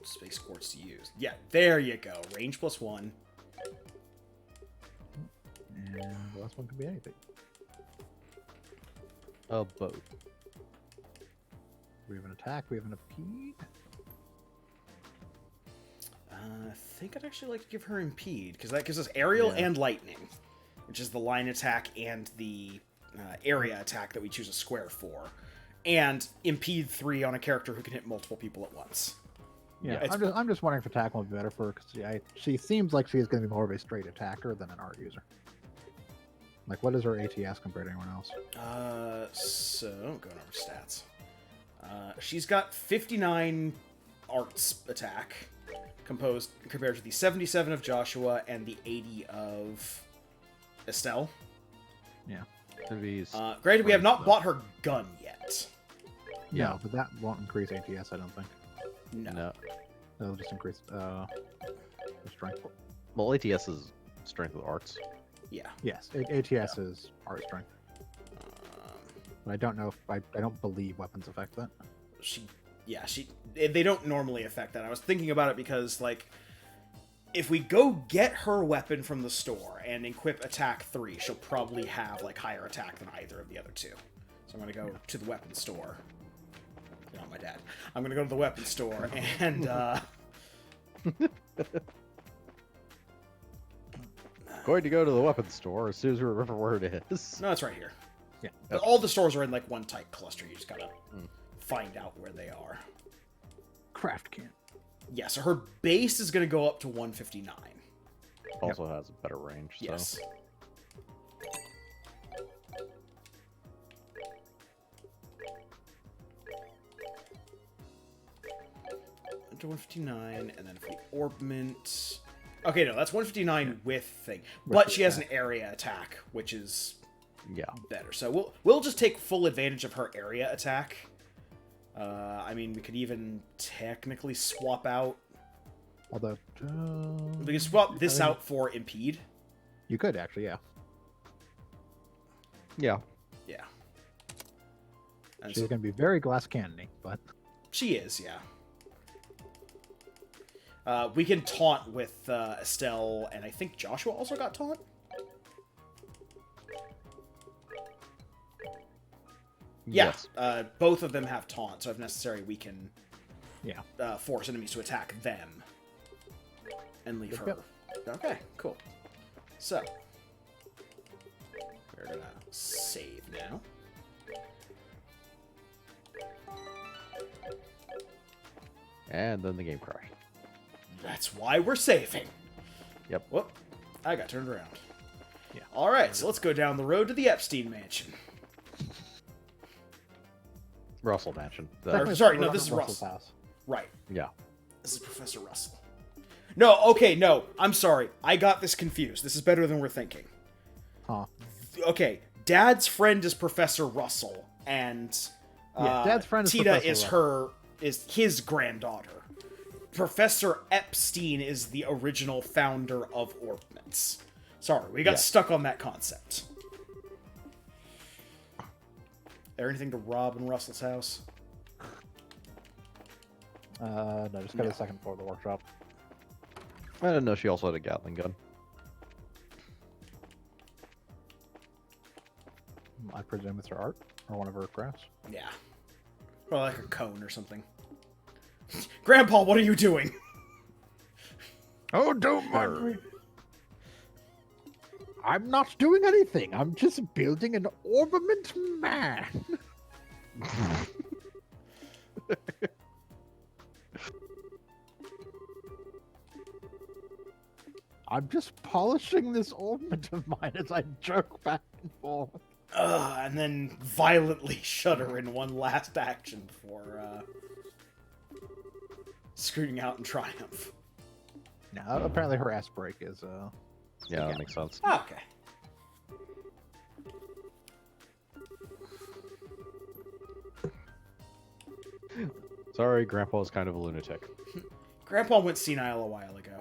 [SPEAKER 1] space quartz to use. Yeah, there you go. Range +1.
[SPEAKER 2] And the last one could be anything.
[SPEAKER 3] A boat.
[SPEAKER 2] We have an attack, we have an impede.
[SPEAKER 1] I think I'd actually like to give her impede, because that gives us aerial and lightning, which is the line attack and the area attack that we choose a square for. And impede 3 on a character who can hit multiple people at once.
[SPEAKER 2] Yeah,
[SPEAKER 1] it's-
[SPEAKER 2] I'm just wondering if attack will be better for her, because she seems like she's going to be more of a straight attacker than an art user. Like, what is her ATS compared to anyone else?
[SPEAKER 1] So, going over stats. She's got 59 arts attack, compared to the 77 of Joshua and the 80 of Estelle.
[SPEAKER 2] Yeah.
[SPEAKER 1] Granted, we have not bought her gun yet.
[SPEAKER 3] Yeah.
[SPEAKER 2] No, but that won't increase ATS, I don't think.
[SPEAKER 1] No.
[SPEAKER 2] That'll just increase the strength.
[SPEAKER 3] Well, ATS is strength with arts.
[SPEAKER 1] Yeah.
[SPEAKER 2] Yes, ATS is art strength.
[SPEAKER 1] Um,
[SPEAKER 2] But I don't know if I don't believe weapons affect that.
[SPEAKER 1] they don't normally affect that. I was thinking about it because, like, if we go get her weapon from the store and equip attack 3, she'll probably have, like, higher attack than either of the other two. So I'm gonna go to the weapon store. Not my dad. I'm gonna go to the weapon store and,
[SPEAKER 3] Going to go to the weapons store as soon as we remember where it is.
[SPEAKER 1] no, it's right here.
[SPEAKER 2] Yeah.
[SPEAKER 1] But all the stores are in, like, one tight cluster. You just gotta find out where they are.
[SPEAKER 2] Craft can.
[SPEAKER 1] Yeah, so her base is gonna go up to 159.
[SPEAKER 3] Also has a better range. So.
[SPEAKER 1] Yes. To 159, and then if we orbment... Okay, no, that's 159 with thing. But she has an area attack, which is
[SPEAKER 3] Yeah.
[SPEAKER 1] better. So we'll just take full advantage of her area attack. I mean, we could even technically swap out...
[SPEAKER 2] Although
[SPEAKER 1] We can swap this out for impede.
[SPEAKER 2] you could actually, yeah.
[SPEAKER 3] Yeah.
[SPEAKER 1] Yeah. And
[SPEAKER 2] She's
[SPEAKER 1] so
[SPEAKER 2] going to be very glass cannony, but
[SPEAKER 1] she is, yeah. We can taunt with Estelle, and I think Joshua also got taunt? Yeah,
[SPEAKER 3] Yes.
[SPEAKER 1] both of them have taunt, so if necessary, we can
[SPEAKER 2] yeah.
[SPEAKER 1] force enemies to attack them and leave her.
[SPEAKER 2] Yep.
[SPEAKER 1] Okay, cool. So, we're gonna save now.
[SPEAKER 3] And then the game crashed.
[SPEAKER 1] That's why we're saving.
[SPEAKER 3] Yep.
[SPEAKER 1] Whoop, I got turned around.
[SPEAKER 2] Yeah.
[SPEAKER 1] All right, so let's go down the road to the Epstein Mansion.
[SPEAKER 3] Russell Mansion.
[SPEAKER 1] Or, sorry, no, this is
[SPEAKER 2] Russell's
[SPEAKER 1] Russell.
[SPEAKER 2] house.
[SPEAKER 1] Right.
[SPEAKER 3] Yeah.
[SPEAKER 1] This is Professor Russell. No, okay, no. I'm sorry. I got this confused. This is better than we're thinking.
[SPEAKER 2] Huh.
[SPEAKER 1] Okay, Dad's friend is Professor Russell, and
[SPEAKER 2] Yeah, Dad's friend is
[SPEAKER 1] Tita
[SPEAKER 2] Professor
[SPEAKER 1] is his granddaughter. Professor Epstein is the original founder of Orbments. Sorry, we got
[SPEAKER 3] Yeah.
[SPEAKER 1] stuck on that concept. There anything to rob in Russell's house?
[SPEAKER 2] No, just go to the second floor of the workshop.
[SPEAKER 3] I didn't know she also had a Gatling gun.
[SPEAKER 2] I presume it's her art or one of her crafts.
[SPEAKER 1] Yeah. Or like a cone or something. Grandpa, what are you doing?
[SPEAKER 2] Oh, don't mind me. I'm not doing anything. I'm just building an ornament man. I'm just polishing this ornament of mine as I jerk back and forth.
[SPEAKER 1] And then violently shudder in one last action before screaming out in triumph.
[SPEAKER 2] Now, apparently her ass break is
[SPEAKER 3] Yeah, that makes sense.
[SPEAKER 1] Okay.
[SPEAKER 3] Sorry, Grandpa was kind of a lunatic.
[SPEAKER 1] Grandpa went senile a while ago.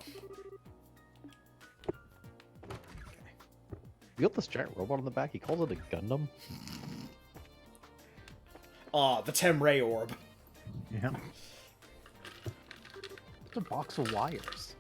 [SPEAKER 3] You got this giant robot on the back, he calls it a Gundam?
[SPEAKER 1] The Temray orb.
[SPEAKER 2] Yeah. It's a box of wires.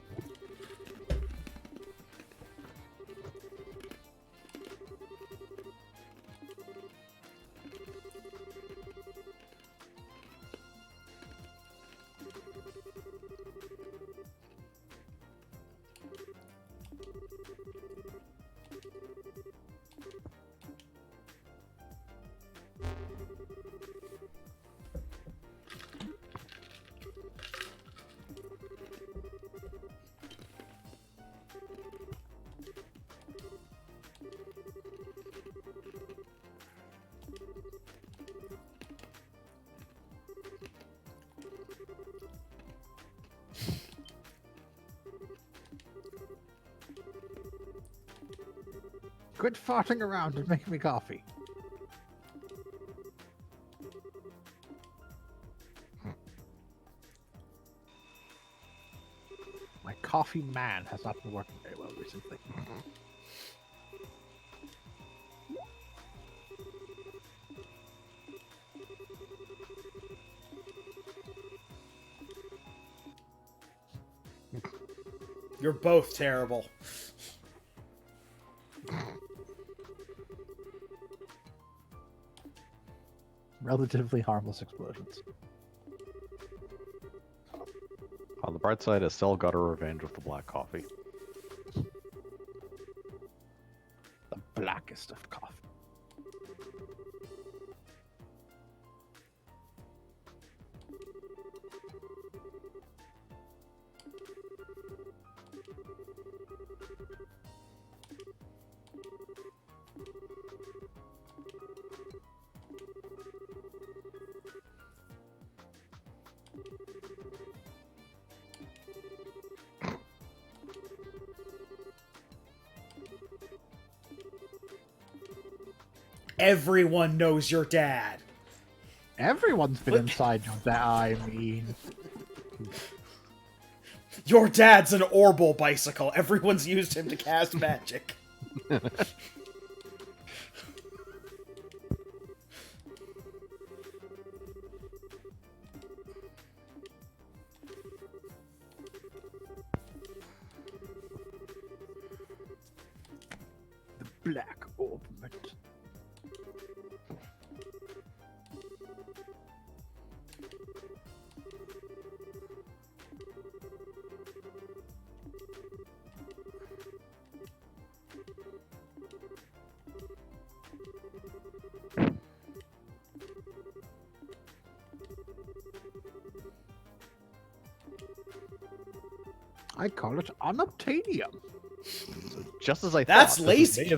[SPEAKER 2] Quit farting around and make me coffee. My coffee man has not been working very well recently.
[SPEAKER 1] You're both terrible.
[SPEAKER 2] Relatively harmless explosions.
[SPEAKER 3] On the bright side, Estelle got her revenge with the black coffee.
[SPEAKER 2] The blackest of coffee.
[SPEAKER 1] Everyone knows your dad.
[SPEAKER 2] Everyone's been
[SPEAKER 1] What?
[SPEAKER 2] inside of that, I mean.
[SPEAKER 1] Your dad's an Orbital bicycle. Everyone's used him to cast magic.
[SPEAKER 2] The black ornament. I call it unobtainium.
[SPEAKER 3] Just as I
[SPEAKER 1] That's
[SPEAKER 3] thought.
[SPEAKER 1] lazy.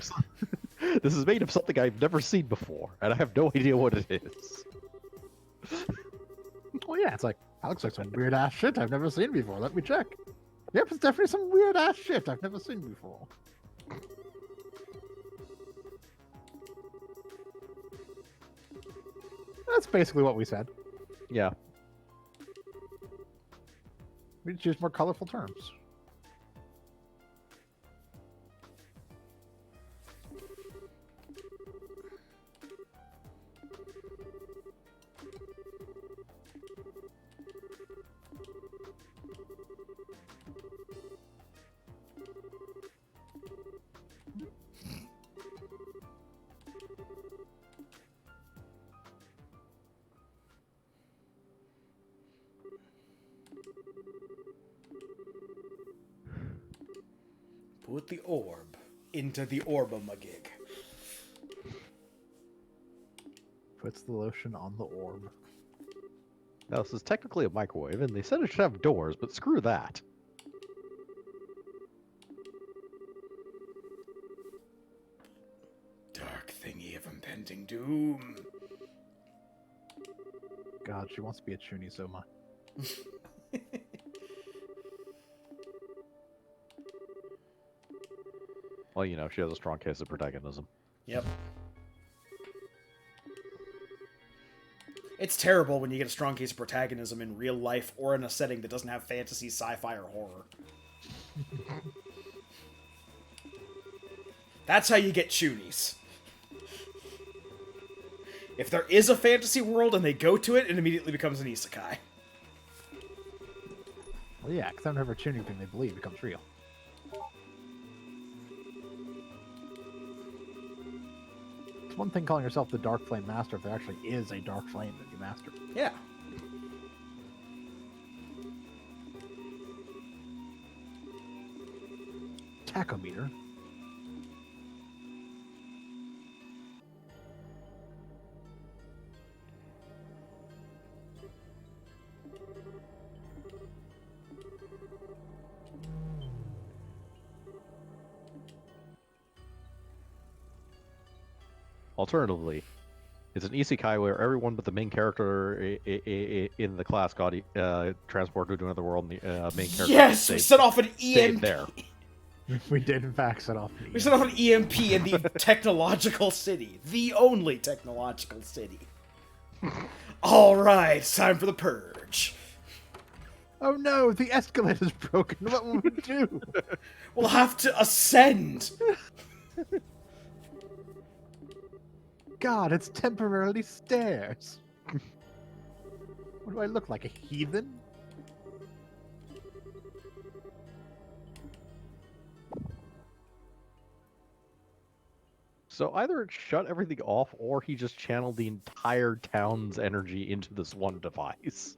[SPEAKER 3] This is made of something I've never seen before, and I have no idea what it is.
[SPEAKER 2] Oh yeah, it's like, that looks like some weird ass shit I've never seen before. Let me check. Yep, it's definitely some weird ass shit I've never seen before. That's basically what we said.
[SPEAKER 3] Yeah.
[SPEAKER 2] We just use more colorful terms.
[SPEAKER 1] Put the orb into the Orbamagig.
[SPEAKER 2] Puts the lotion on the orb.
[SPEAKER 3] Now, this is technically a microwave, and they said it should have doors, but screw that.
[SPEAKER 1] Dark thingy of impending doom.
[SPEAKER 2] God, she wants to be a Chuny so much.
[SPEAKER 3] Well, you know, she has a strong case of protagonism.
[SPEAKER 1] Yep. It's terrible when you get a strong case of protagonism in real life or in a setting that doesn't have fantasy, sci-fi, or horror. That's how you get Chunies. If there is a fantasy world and they go to it, it immediately becomes an isekai.
[SPEAKER 2] Well, yeah, because whenever Chuny thing they believe becomes real. It's one thing calling yourself the Dark Flame Master if there actually is a Dark Flame that you master.
[SPEAKER 1] Yeah.
[SPEAKER 2] Tachometer.
[SPEAKER 3] Alternatively, it's an isekai where everyone but the main character in the class got transported to another world, and the main character
[SPEAKER 1] Yes, we set off an
[SPEAKER 3] stayed
[SPEAKER 1] EMP.
[SPEAKER 3] there.
[SPEAKER 2] We did, in fact, set off.
[SPEAKER 1] We set off an EMP in the technological city. The only technological city. Alright, it's time for the purge.
[SPEAKER 2] Oh no, the escalator's broken. What will we do?
[SPEAKER 1] We'll have to ascend.
[SPEAKER 2] God, it's temporarily stairs. What do I look like, a heathen?
[SPEAKER 3] So either it shut everything off, or he just channeled the entire town's energy into this one device.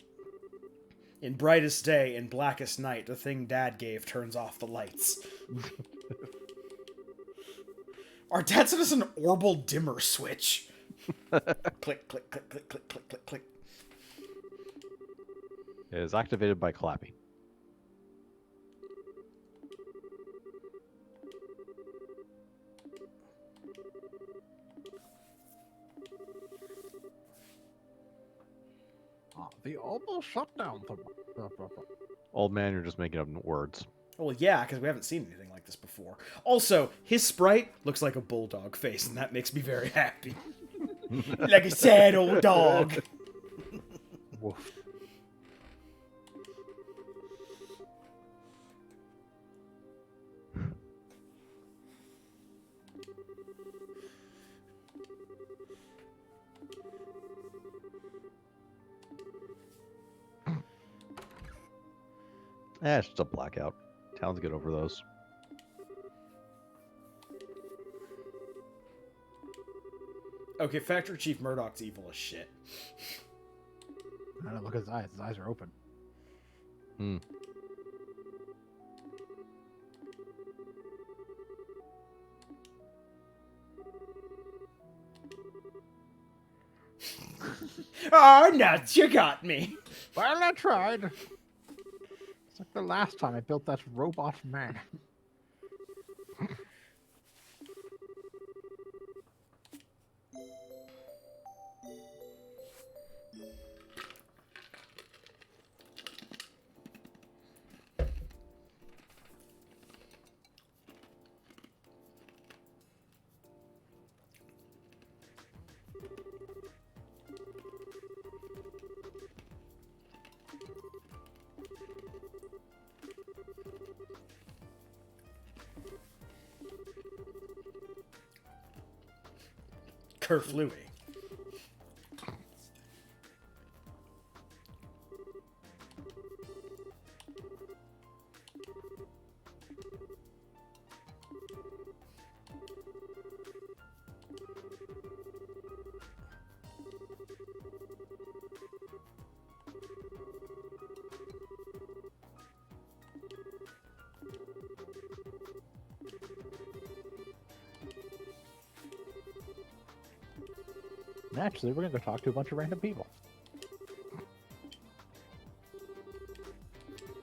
[SPEAKER 1] In brightest day, in blackest night, the thing Dad gave turns off the lights. Our dad sent us an orbal dimmer switch. Click, click, click, click, click, click, click, click.
[SPEAKER 3] It is activated by clapping.
[SPEAKER 2] The almost shut down.
[SPEAKER 3] Old man, you're just making up words.
[SPEAKER 1] Well, yeah, because we haven't seen anything like this before. Also, his sprite looks like a bulldog face, and that makes me very happy. Like a sad old dog.
[SPEAKER 2] Woof.
[SPEAKER 3] It's just a blackout. Towns get over those.
[SPEAKER 1] Okay, Factory Chief Murdoch's evil as shit.
[SPEAKER 2] I don't know, look at his eyes. His eyes are open.
[SPEAKER 3] Hmm.
[SPEAKER 1] Oh, nuts, you got me.
[SPEAKER 2] Well, I tried. It's like the last time I built that robot man.
[SPEAKER 1] Kerflooey.
[SPEAKER 2] Naturally, we're gonna go talk to a bunch of random people.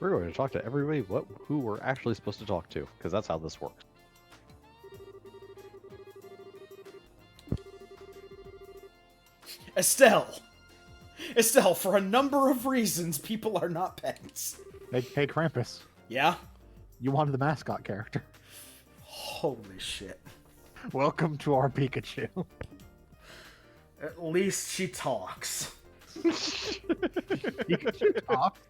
[SPEAKER 3] We're going to talk to everybody who we're actually supposed to talk to, because that's how this works.
[SPEAKER 1] Estelle! Estelle, for a number of reasons, people are not pets.
[SPEAKER 2] Hey, Krampus,
[SPEAKER 1] Yeah?
[SPEAKER 2] you wanted the mascot character.
[SPEAKER 1] Holy shit.
[SPEAKER 2] Welcome to our Pikachu.
[SPEAKER 1] At least she talks.
[SPEAKER 2] Pikachu talks.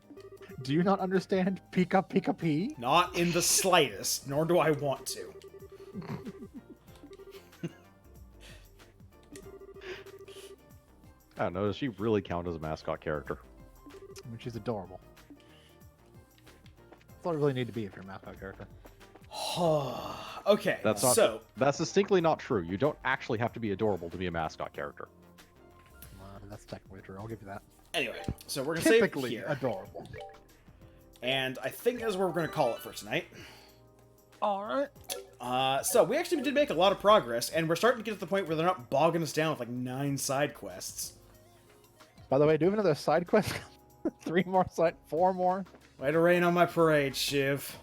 [SPEAKER 2] Do you not understand Pika Pika P?
[SPEAKER 1] Not in the slightest, nor do I want to.
[SPEAKER 3] I don't know, does she really count as a mascot character?
[SPEAKER 2] I mean, she's adorable. That's all you really need to be if you're a mascot character.
[SPEAKER 1] Okay,
[SPEAKER 3] That's not.
[SPEAKER 1] so...
[SPEAKER 3] That's distinctly not true. You don't actually have to be adorable to be a mascot character.
[SPEAKER 2] That's technically true. I'll give you that.
[SPEAKER 1] Anyway, so we're going to save it
[SPEAKER 2] Typically
[SPEAKER 1] here.
[SPEAKER 2] adorable.
[SPEAKER 1] And I think that's where we're going to call it for tonight.
[SPEAKER 2] Alright.
[SPEAKER 1] So we actually did make a lot of progress, and we're starting to get to the point where they're not bogging us down with like 9 side quests.
[SPEAKER 2] By the way, do you have another side quest? 4 more?
[SPEAKER 1] Way to rain on my parade, Shiv.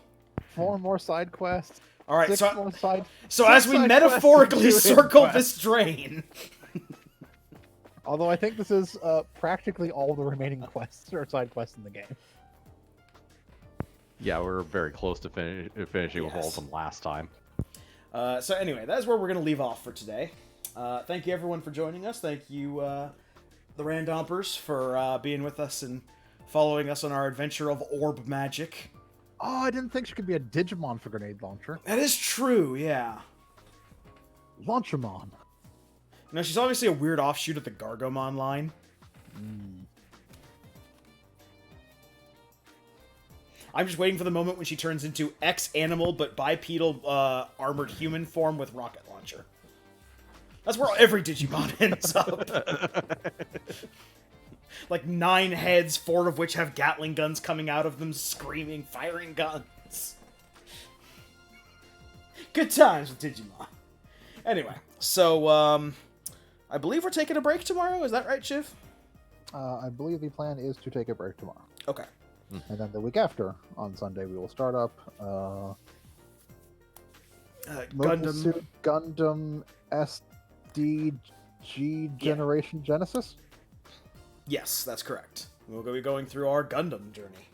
[SPEAKER 2] 4 more side quests.
[SPEAKER 1] All right,
[SPEAKER 2] 6
[SPEAKER 1] so
[SPEAKER 2] more side.
[SPEAKER 1] so
[SPEAKER 2] 6
[SPEAKER 1] as we
[SPEAKER 2] side
[SPEAKER 1] metaphorically
[SPEAKER 2] quests and 2 hidden
[SPEAKER 1] circle
[SPEAKER 2] quests.
[SPEAKER 1] this drain,
[SPEAKER 2] Although I think this is practically all the remaining quests or side quests in the game.
[SPEAKER 3] Yeah, we were very close to finishing with all
[SPEAKER 1] Yes.
[SPEAKER 3] of them last time.
[SPEAKER 1] so anyway, that's where we're going to leave off for today. Thank you everyone for joining us. Thank you, the Randompers, for being with us and following us on our adventure of orb magic.
[SPEAKER 2] Oh, I didn't think she could be a Digimon for grenade launcher.
[SPEAKER 1] That is true, yeah.
[SPEAKER 2] Launchermon.
[SPEAKER 1] No, she's obviously a weird offshoot of the Gargomon line. I'm just waiting for the moment when she turns into X-animal but bipedal armored human form with rocket launcher. That's where every Digimon ends up. Like 9 heads, 4 of which have Gatling guns coming out of them, screaming, firing guns. Good times with Digimon. Anyway, so, I believe we're taking a break tomorrow. Is that right, Shiv?
[SPEAKER 2] I believe the plan is to take a break tomorrow.
[SPEAKER 1] Okay.
[SPEAKER 2] And then the week after, on Sunday, we will start up Mobile
[SPEAKER 1] Gundam.
[SPEAKER 2] Suit Gundam SDG Generation Genesis?
[SPEAKER 1] Yes, that's correct. We'll be going through our Gundam journey,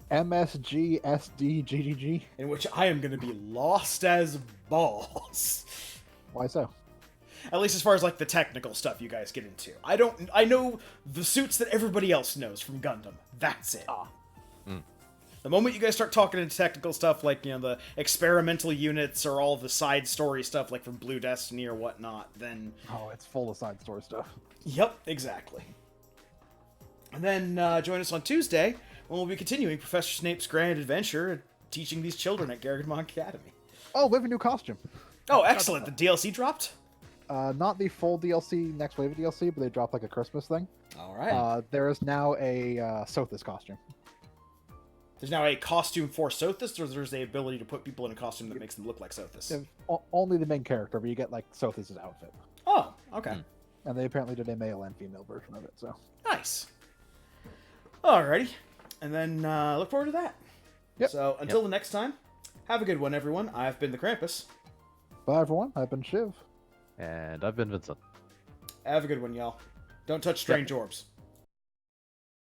[SPEAKER 2] MSG SDGGG?
[SPEAKER 1] in which I am going to be lost as balls.
[SPEAKER 2] Why so?
[SPEAKER 1] At least as far as like the technical stuff you guys get into. I know the suits that everybody else knows from Gundam. That's it. The moment you guys start talking into technical stuff like, you know, the experimental units or all the side story stuff like from Blue Destiny or whatnot, then
[SPEAKER 2] Oh, it's full of side story stuff.
[SPEAKER 1] yep, exactly. And then join us on Tuesday when we'll be continuing Professor Snape's grand adventure teaching these children at Gargamon Academy.
[SPEAKER 2] Oh, we have a new costume.
[SPEAKER 1] Oh, excellent. The DLC dropped?
[SPEAKER 2] Not the full DLC, next wave of DLC, but they dropped like a Christmas thing.
[SPEAKER 1] All right.
[SPEAKER 2] There is now a Sothis costume.
[SPEAKER 1] There's now a costume for Sothis, or there's the ability to put people in a costume that makes them look like Sothis?
[SPEAKER 2] Only the main character, but you get like Sothis' outfit.
[SPEAKER 1] Oh, okay.
[SPEAKER 2] And they apparently did a male and female version of it, so.
[SPEAKER 1] Nice. Alrighty. And then look forward to that.
[SPEAKER 2] Yep.
[SPEAKER 1] So until the next time, have a good one, everyone. I've been the Krampus.
[SPEAKER 2] Bye, everyone. I've been Shiv.
[SPEAKER 3] And I've been Vincent.
[SPEAKER 1] Have a good one, y'all. Don't touch strange orbs.